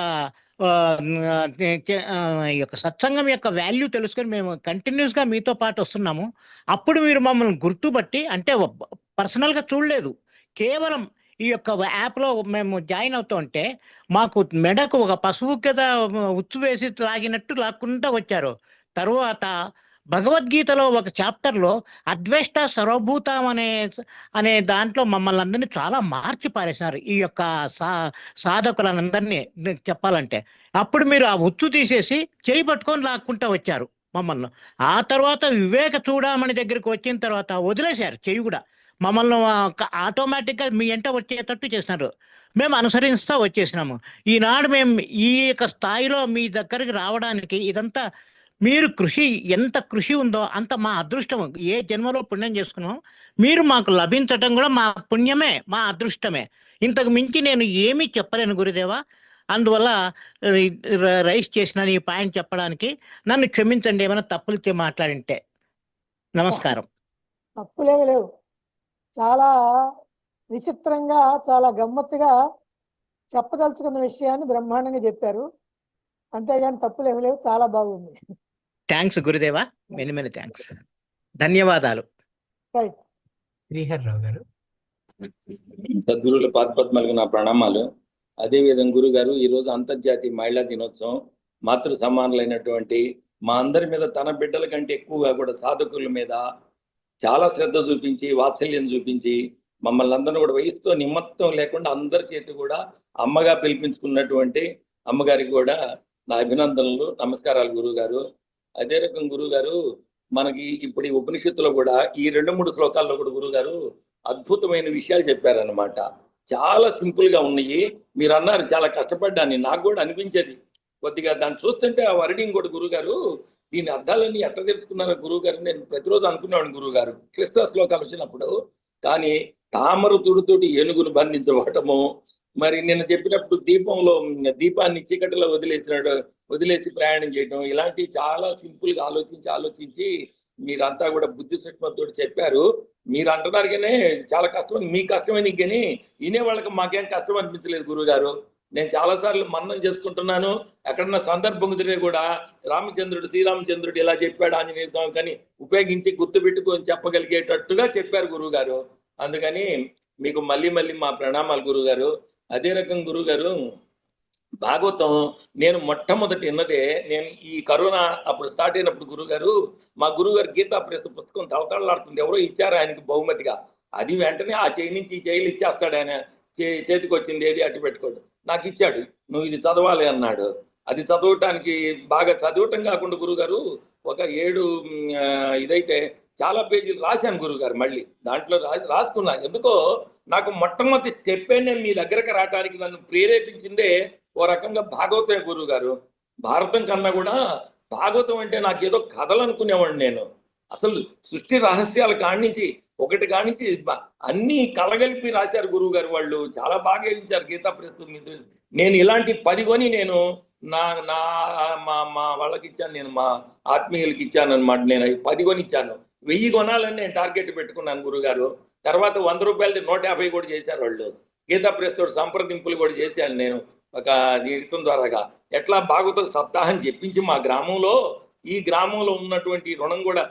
ఈ యొక్క సత్సంగం యొక్క వాల్యూ తెలుసుకొని మేము కంటిన్యూస్గా మీతో పాటు వస్తున్నాము. అప్పుడు మీరు మమ్మల్ని గుర్తుపట్టి, అంటే పర్సనల్గా చూడలేదు, కేవలం ఈ యొక్క యాప్లో మేము జాయిన్ అవుతూ ఉంటే మాకు మెడకు ఒక పశువు కదా ఉచ్చు వేసి లాగినట్టు లాక్కుంటూ వచ్చారు. తరువాత భగవద్గీతలో ఒక చాప్టర్లో అద్వేష్ట సర్వభూతం అనే దాంట్లో మమ్మల్ని అందరినీ చాలా మార్చి పారేసినారు, ఈ యొక్క సాధకులందరినీ చెప్పాలంటే. అప్పుడు మీరు ఆ ఉచ్చు తీసేసి చేయి పట్టుకొని లాక్కుంటూ వచ్చారు మమ్మల్ని. ఆ తర్వాత వివేక చూడమని దగ్గరికి వచ్చిన తర్వాత వదిలేశారు చెయ్యి కూడా. మమ్మల్ని ఆటోమేటిక్గా మీ ఎంట వచ్చేటట్టు చేసినారు. మేము అనుసరిస్తూ వచ్చేసినాము. ఈనాడు మేము ఈ యొక్క స్థాయిలో మీ దగ్గరికి రావడానికి ఇదంతా మీరు ఎంత కృషి ఉందో అంత మా అదృష్టం. ఏ జన్మలో పుణ్యం చేసుకున్నాం, మీరు మాకు లభించటం కూడా మా పుణ్యమే, మా అదృష్టమే. ఇంతకు మించి నేను ఏమీ చెప్పలేను గురుదేవా. అందువల్ల రైస్ చేసిన ఈ పాయింట్ చెప్పడానికి నన్ను క్షమించండి, ఏమైనా తప్పులు మాట్లాడింటే. నమస్కారం. తప్పులేమి లేవు. చాలా విచిత్రంగా, చాలా గమ్మత్తుగా చెప్పదలుచుకున్న విషయాన్ని బ్రహ్మాండంగా చెప్పారు. అంతేగాని తప్పులేమి లేవు. చాలా బాగుంది. థ్యాంక్స్ గురుదేవా, మెనీ మెనీ థ్యాంక్స్, ధన్యవాదాలు. రైట్. శ్రీహర్రావు గారు. సద్గురువుల పాదపద్మాలకు నా ప్రణామాలు. అదేవిధంగా గురువు గారు, ఈరోజు అంతర్జాతీయ మహిళా దినోత్సవం. మాతృ సమానులైనటువంటి మా అందరి మీద, తన బిడ్డల కంటే ఎక్కువగా కూడా సాధకుల మీద చాలా శ్రద్ధ చూపించి, వాత్సల్యం చూపించి, మమ్మల్ని అందరినీ కూడా వయసుతో నిమిత్తం లేకుండా అందరి చేతి కూడా అమ్మగా పిలిపించుకున్నటువంటి అమ్మగారికి కూడా నా అభినందనలు, నమస్కారాలు గురువు గారు. అదే రకం గురువు గారు, మనకి ఇప్పుడు ఈ ఉపనిషత్తులో కూడా ఈ 2-3 శ్లోకాల్లో కూడా గురువు గారు అద్భుతమైన విషయాలు చెప్పారనమాట. చాలా సింపుల్ గా ఉన్నాయి. మీరు అన్నారు చాలా కష్టపడ్డాని, నాకు కూడా అనిపించేది కొద్దిగా. దాన్ని చూస్తుంటే ఆ వర్డింగ్ కూడా గురువు గారు, దీని అర్థాలన్నీ ఎట్లా తెలుసుకున్నారో గురువు గారు నేను ప్రతిరోజు అనుకున్నాను గురువు గారు క్లిష్ట శ్లోకాలు వచ్చినప్పుడు. కానీ తామర తుడితోటి ఏనుగును బంధించబడటము, మరి నిన్న చెప్పినప్పుడు దీపాన్ని చీకటిలో వదిలేసి ప్రయాణం చేయడం, ఇలాంటివి చాలా సింపుల్ గా ఆలోచించి మీరంతా కూడా బుద్ధి సూక్ష్మతో చెప్పారు. మీరు అంటున్నారు కానీ చాలా కష్టం, మీ కష్టమైంది కానీ వినే వాళ్ళకి మాకేం కష్టం అనిపించలేదు గురువు గారు. నేను చాలాసార్లు మన్నం చేసుకుంటున్నాను. ఎక్కడన్నా సందర్భం కుదిరే కూడా శ్రీరామచంద్రుడు ఇలా చెప్పాడు ఆంజనేయ స్వామి కానీ ఉపయోగించి గుర్తుపెట్టుకొని చెప్పగలిగేటట్టుగా చెప్పారు గురువు గారు. అందుకని మీకు మళ్ళీ మా ప్రణామాలు గురువు గారు. అదే రకం గురువు గారు, భాగవతం నేను మొట్టమొదటి విన్నదే, నేను ఈ కరోనా అప్పుడు స్టార్ట్ అయినప్పుడు గురువు గారు, మా గురువు గారు గీతా ప్రెస్ పుస్తకం తలతళలాడుతుంది, ఎవరో ఇచ్చారు ఆయనకి బహుమతిగా. అది వెంటనే ఆ చేయి నుంచి ఈ చేయిలు ఇచ్చేస్తాడు ఆయన. చేతికి వచ్చింది ఏది అట్టు పెట్టుకోడు, నాకు ఇచ్చాడు, నువ్వు ఇది చదవాలి అన్నాడు. అది చదవటానికి బాగా చదవటం కాకుండా గురుగారు ఒక 7 ఇదైతే చాలా పేజీలు రాశాను గురుగారు. మళ్ళీ దాంట్లో రాసుకున్నా. ఎందుకో నాకు మొట్టమొదటి స్టెప్పే నేను మీ దగ్గరకు రావడానికి నన్ను ప్రేరేపించిందే ఓ రకంగా భాగవతమే గురువు గారు. భారతం కన్నా కూడా భాగవతం అంటే నాకు ఏదో కథలు అనుకునేవాడిని నేను. అసలు సృష్టి రహస్యాల కానించి ఒకటి కానించి అన్ని కలగలిపి రాశారు గురువు గారు. వాళ్ళు చాలా బాగా ఇచ్చారు గీతా ప్రెస్. నేను ఇలాంటి 10 కొని నేను మా వాళ్ళకి ఇచ్చాను, నేను మా ఆత్మీయులకి ఇచ్చాను అనమాట. నేను 10 కొని ఇచ్చాను. 1000 కొనాలని నేను టార్గెట్ పెట్టుకున్నాను గురుగారు. తర్వాత 100 రూపాయలది 150 కూడా చేశారు వాళ్ళు. గీతా ప్రెస్ తోటి సంప్రదింపులు కూడా చేశాను నేను ఒక జీవితం ద్వారాగా. ఎట్లా భాగవత సప్తాహం చెప్పించి మా గ్రామంలో, ఈ గ్రామంలో ఉన్నటువంటి రుణం కూడా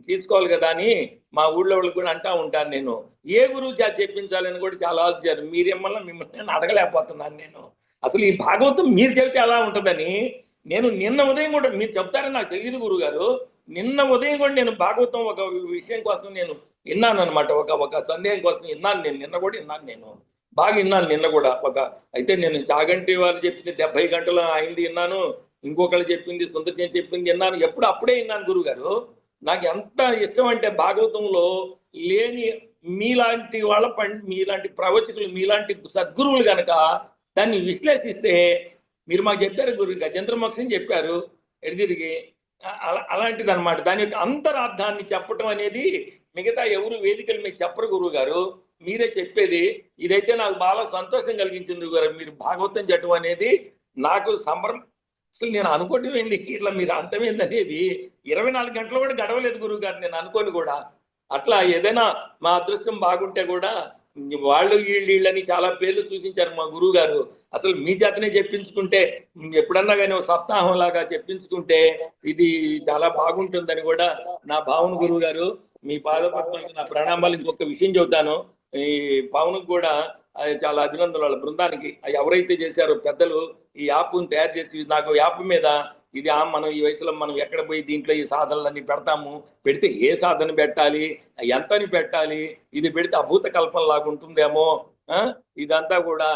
తీసుకోవాలి కదా అని మా ఊళ్ళో వాళ్ళకి కూడా అంటా ఉంటాను. నేను ఏ గురువు చేత చెప్పించాలని కూడా చాలా ఆలోచించారు. మీరేమన్నా మిమ్మల్ని నేను అడగలేకపోతున్నాను. నేను అసలు ఈ భాగవతం మీరు చెబితే ఎలా ఉంటుందని నేను నిన్న ఉదయం కూడా, మీరు చెప్తారని నాకు తెలియదు గురువు గారు, నిన్న ఉదయం కూడా నేను భాగవతం ఒక విషయం కోసం నేను విన్నాను అనమాట. ఒక సందేహం కోసం విన్నాను నేను. నిన్న కూడా విన్నాను, నేను బాగా విన్నాను నిన్న కూడా. అయితే నేను చాగంటి వారు చెప్పింది 70 గంటలు అయింది విన్నాను, ఇంకొకళ్ళు చెప్పింది సుందరచేని చెప్పింది విన్నాను. ఎప్పుడు అప్పుడే విన్నాను గురువు గారు. నాకు ఎంత ఇష్టం అంటే భాగవతంలో లేని మీలాంటి వాళ్ళ మీలాంటి ప్రవచకులు, మీలాంటి సద్గురువులు కనుక దాన్ని విశ్లేషిస్తే, మీరు మాకు చెప్పారు గురు గజేంద్ర మోక్షం చెప్పారు ఎడిదిరిగి, అలాంటిది అనమాట. దాని యొక్క అంతరార్థాన్ని చెప్పటం అనేది మిగతా ఎవరు వేదికల మీద చెప్పరు గురువు గారు, మీరే చెప్పేది. ఇదైతే నాకు బాగా సంతోషం కలిగించింది గురు. మీరు భాగవతం చెప్పడం అనేది నాకు అసలు నేను అనుకోవటం ఏంటి ఇట్లా మీరు అంతమేందనేది 24 గంటలు కూడా గడవలేదు గురువు గారు నేను అనుకోని కూడా. అట్లా ఏదైనా మా అదృష్టం బాగుంటే కూడా వాళ్ళు వీళ్ళని చాలా పేర్లు సూచించారు మా గురువు గారు. అసలు మీ చేతనే చెప్పించుకుంటే, ఎప్పుడన్నా కానీ సప్తాహం లాగా చెప్పించుకుంటే ఇది చాలా బాగుంటుందని కూడా నా భావన గురువు గారు. మీ పాదపద్మాలకు నా ప్రణామాలు. ఇంకొక విషయం చెబుతాను, ఈ పవన్కు కూడా చాలా అభినందనలు, వాళ్ళ బృందానికి. ఎవరైతే చేశారో పెద్దలు ఈ యాప్ను తయారు చేసి, నాకు యాప్ మీద ఇది మనం ఈ వయసులో మనం ఎక్కడ పోయి దీంట్లో ఈ సాధనలన్నీ పెడతాము, పెడితే ఏ సాధన పెట్టాలి, ఎంతని పెట్టాలి, ఇది పెడితే అభూత కల్పన లాగా ఉంటుందేమో, ఇదంతా కూడా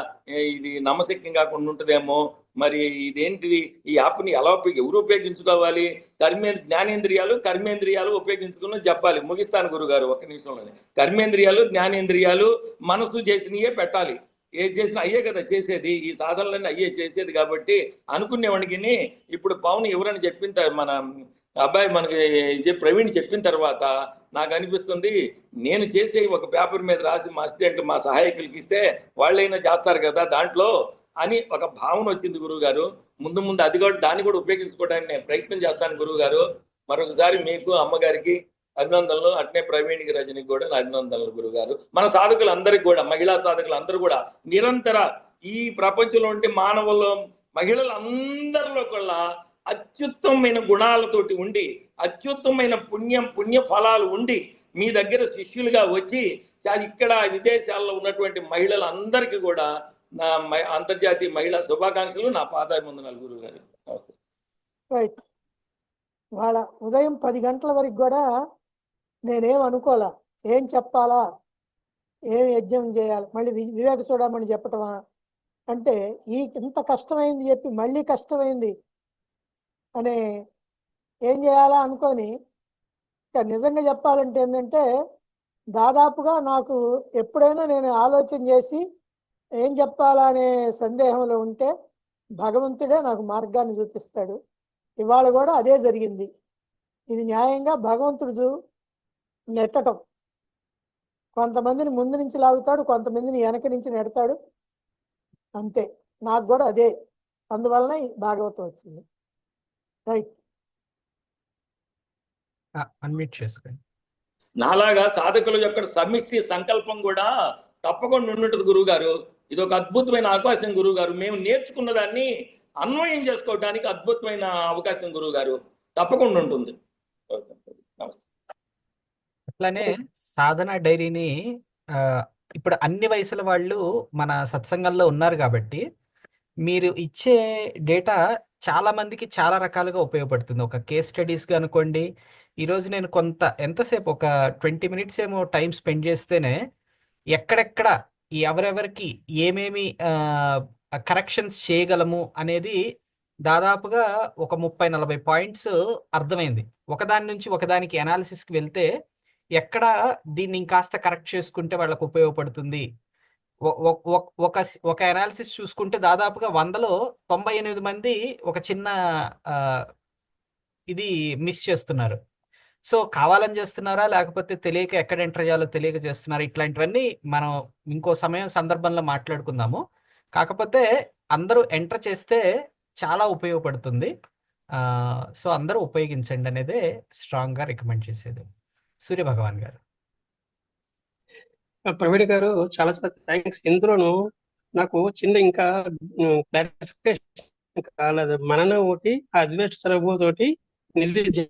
ఇది నమ్మశక్యంగా కాకుండా ఉంటుందేమో, మరి ఇదేంటిది, ఈ యాప్ని ఎలా ఎవరు ఉపయోగించుకోవాలి, కర్మేంద్రియాలు ఉపయోగించుకుని చెప్పాలి. ముగిస్తాను గురుగారు ఒక్క నిమిషంలోనే. కర్మేంద్రియాలు, జ్ఞానేంద్రియాలు, మనసు చేసినయే పెట్టాలి. ఏది చేసినా అయ్యే కదా చేసేది, ఈ సాధనలన్నీ అయ్యే చేసేది. కాబట్టి అనుకునేవాడికి ఇప్పుడు పవన్ ఎవరని చెప్పిన మన అబ్బాయి మనకి ప్రవీణ్ చెప్పిన తర్వాత నాకు అనిపిస్తుంది, నేను చేసే ఒక పేపర్ మీద రాసి మా అసిస్టెంట్ మా సహాయకులకి ఇస్తే వాళ్ళైనా చేస్తారు కదా దాంట్లో అని ఒక భావన వచ్చింది గురువు గారు. ముందు ముందు అది కూడా దాన్ని కూడా ఉపయోగించుకోవడానికి నేను ప్రయత్నం చేస్తాను గురువు గారు. మరొకసారి మీకు అమ్మగారికి అభినందనలు, అట్నే ప్రవీణ్కి రజనికి కూడా నా అభినందనలు గురువు గారు. మన సాధకులందరికీ కూడా, మహిళా సాధకులందరూ కూడా నిరంతర ఈ ప్రపంచంలో ఉంటే మానవులు మహిళలు అందరిలో కూడా అత్యుత్తమైన గుణాలతోటి ఉండి, అత్యుత్తమైన పుణ్య ఫలాలు ఉండి మీ దగ్గర శిష్యులుగా వచ్చి ఇక్కడ విదేశాల్లో ఉన్నటువంటి మహిళలందరికీ కూడా నా అంతర్జాతీయ మహిళా శుభాకాంక్షలు, నా పాదాభివందనాలు గురువు గారు. రైట్. వాళ్ళ ఉదయం 10 గంటల వరకు కూడా నేనేం అనుకోలా, ఏం చెప్పాలా, ఏం యజ్ఞం చేయాలి, మళ్ళీ వివేక చూడమని చెప్పటమా అంటే, ఇంత కష్టమైంది చెప్పి మళ్ళీ కష్టమైంది అనే ఏం చేయాలా అనుకొని, ఇక నిజంగా చెప్పాలంటే ఏంటంటే, దాదాపుగా నాకు ఎప్పుడైనా నేను ఆలోచన చేసి ఏం చెప్పాలా అనే సందేహంలో ఉంటే భగవంతుడే నాకు మార్గాన్ని చూపిస్తాడు. ఇవాళ కూడా అదే జరిగింది. ఇది న్యాయంగా భగవంతుడు నెట్టడం. కొంతమందిని ముందు నుంచి లాగుతాడు, కొంతమందిని వెనక నుంచి నెడతాడు, అంతే. నాకు కూడా అదే, అందువలన భాగవతం వచ్చింది. రైట్. అన్మ్యూట్ చేసుకోండి. నాలాగా సాధకుల యొక్క సమిష్టి సంకల్పం కూడా తప్పకుండా ఉండుంటుంది గురువు గారు. ఇది ఒక అద్భుతమైన అవకాశం గురువు గారు. మేము నేర్చుకున్న దాన్ని అన్వయం చేసుకోవడానికి అద్భుతమైన అవకాశం గురువు గారు, తప్పకుండా ఉంటుంది. నమస్తే. అట్లానే సాధన డైరీని ఇప్పుడు అన్ని వయసుల వాళ్ళు మన సత్సంగంలో ఉన్నారు కాబట్టి మీరు ఇచ్చే డేటా చాలా మందికి చాలా రకాలుగా ఉపయోగపడుతుంది. ఒక కేస్ స్టడీస్గా అనుకోండి, ఈరోజు నేను ఎంతసేపు ఒక 20 మినిట్స్ ఏమో టైం స్పెండ్ చేస్తేనే ఎక్కడెక్కడ ఎవరెవరికి ఏమేమి కరెక్షన్స్ చేయగలము అనేది దాదాపుగా ఒక 30-40 పాయింట్స్ అర్థమైంది. ఒకదాని నుంచి ఒకదానికి అనాలిసిస్కి వెళ్తే ఎక్కడ దీన్ని ఇంకాస్త కరెక్ట్ చేసుకుంటే వాళ్ళకు ఉపయోగపడుతుంది. ఒక అనాలిసిస్ చూసుకుంటే దాదాపుగా 100లో 98 మంది ఒక చిన్న ఇది మిస్ చేస్తున్నారు. సో కావాలని చేస్తున్నారా, లేకపోతే తెలియక ఎక్కడ ఎంటర్ చేయాలో తెలియక చేస్తున్నారా, ఇట్లాంటివన్నీ మనం ఇంకో సందర్భంలో మాట్లాడుకుందాము. కాకపోతే అందరూ ఎంటర్ చేస్తే చాలా ఉపయోగపడుతుంది. సో అందరూ ఉపయోగించండి అనేదే స్ట్రాంగ్గా రికమెండ్ చేసేది. సూర్య భగవాన్ గారు. ప్రవీణ్ గారు చాలా చాలా థ్యాంక్స్. ఇందులోను నాకు చిన్న ఇంకా క్లారిఫికేషన్ కాలేదు. మననం ఒకటి, అద్వేష సరభూతి ఒకటి, నిర్దేశించి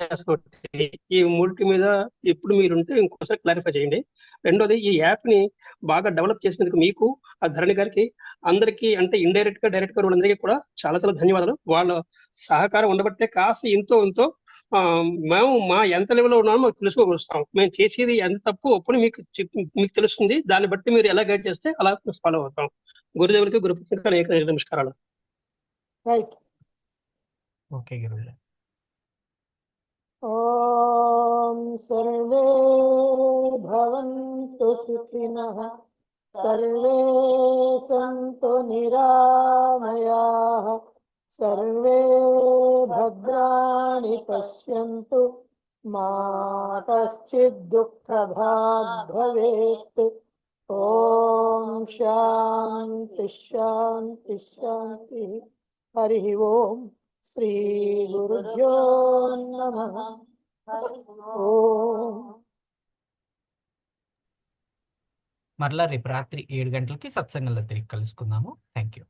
ఈ మూడింటి మీద ఇప్పుడు మీరుంటే ఇంకోసారి క్లారిఫై చేయండి. రెండోది, ఈ యాప్ ని బాగా డెవలప్ చేసినందుకు మీకు, ఆ ధరణి గారికి, అందరికీ అంటే ఇండైరెక్ట్ గా డైరెక్ట్ గా వాళ్ళందరికీ కూడా చాలా చాలా ధన్యవాదాలు. వాళ్ళ సహకారం ఉండబట్టే కాస్త ఇంతో మేము మా ఎంత లెవెల్లో ఉన్నామో మాకు తెలుసుకోగలుస్తాం. మేము చేసేది ఎంత తప్పు ఒప్పుని మీకు తెలుస్తుంది. దాన్ని బట్టి మీరు ఎలా గైడ్ చేస్తే అలా ఫాలో అవుతాం. గురుదేవులకి గురుపత్నికి అనేక నమస్కారాలు. రైట్. ఓకే గురువుగారు. ఓం సర్వే భవంతు సుఖినః, సర్వే సంతు నిరామయాః, సర్వే భద్రాణి పశ్యంతు, మా కశ్చిద్ దుఃఖభాగ్ భవేత్. ఓం శాంతి శాంతి శాంతి. హరి ఓం. శ్రీ గురుభ్యో నమః. ఓం. మరలా రేపు రాత్రి 7 గంటలకి సత్సంగంలో తిరిగి కలుసుకుందాము. Thank you.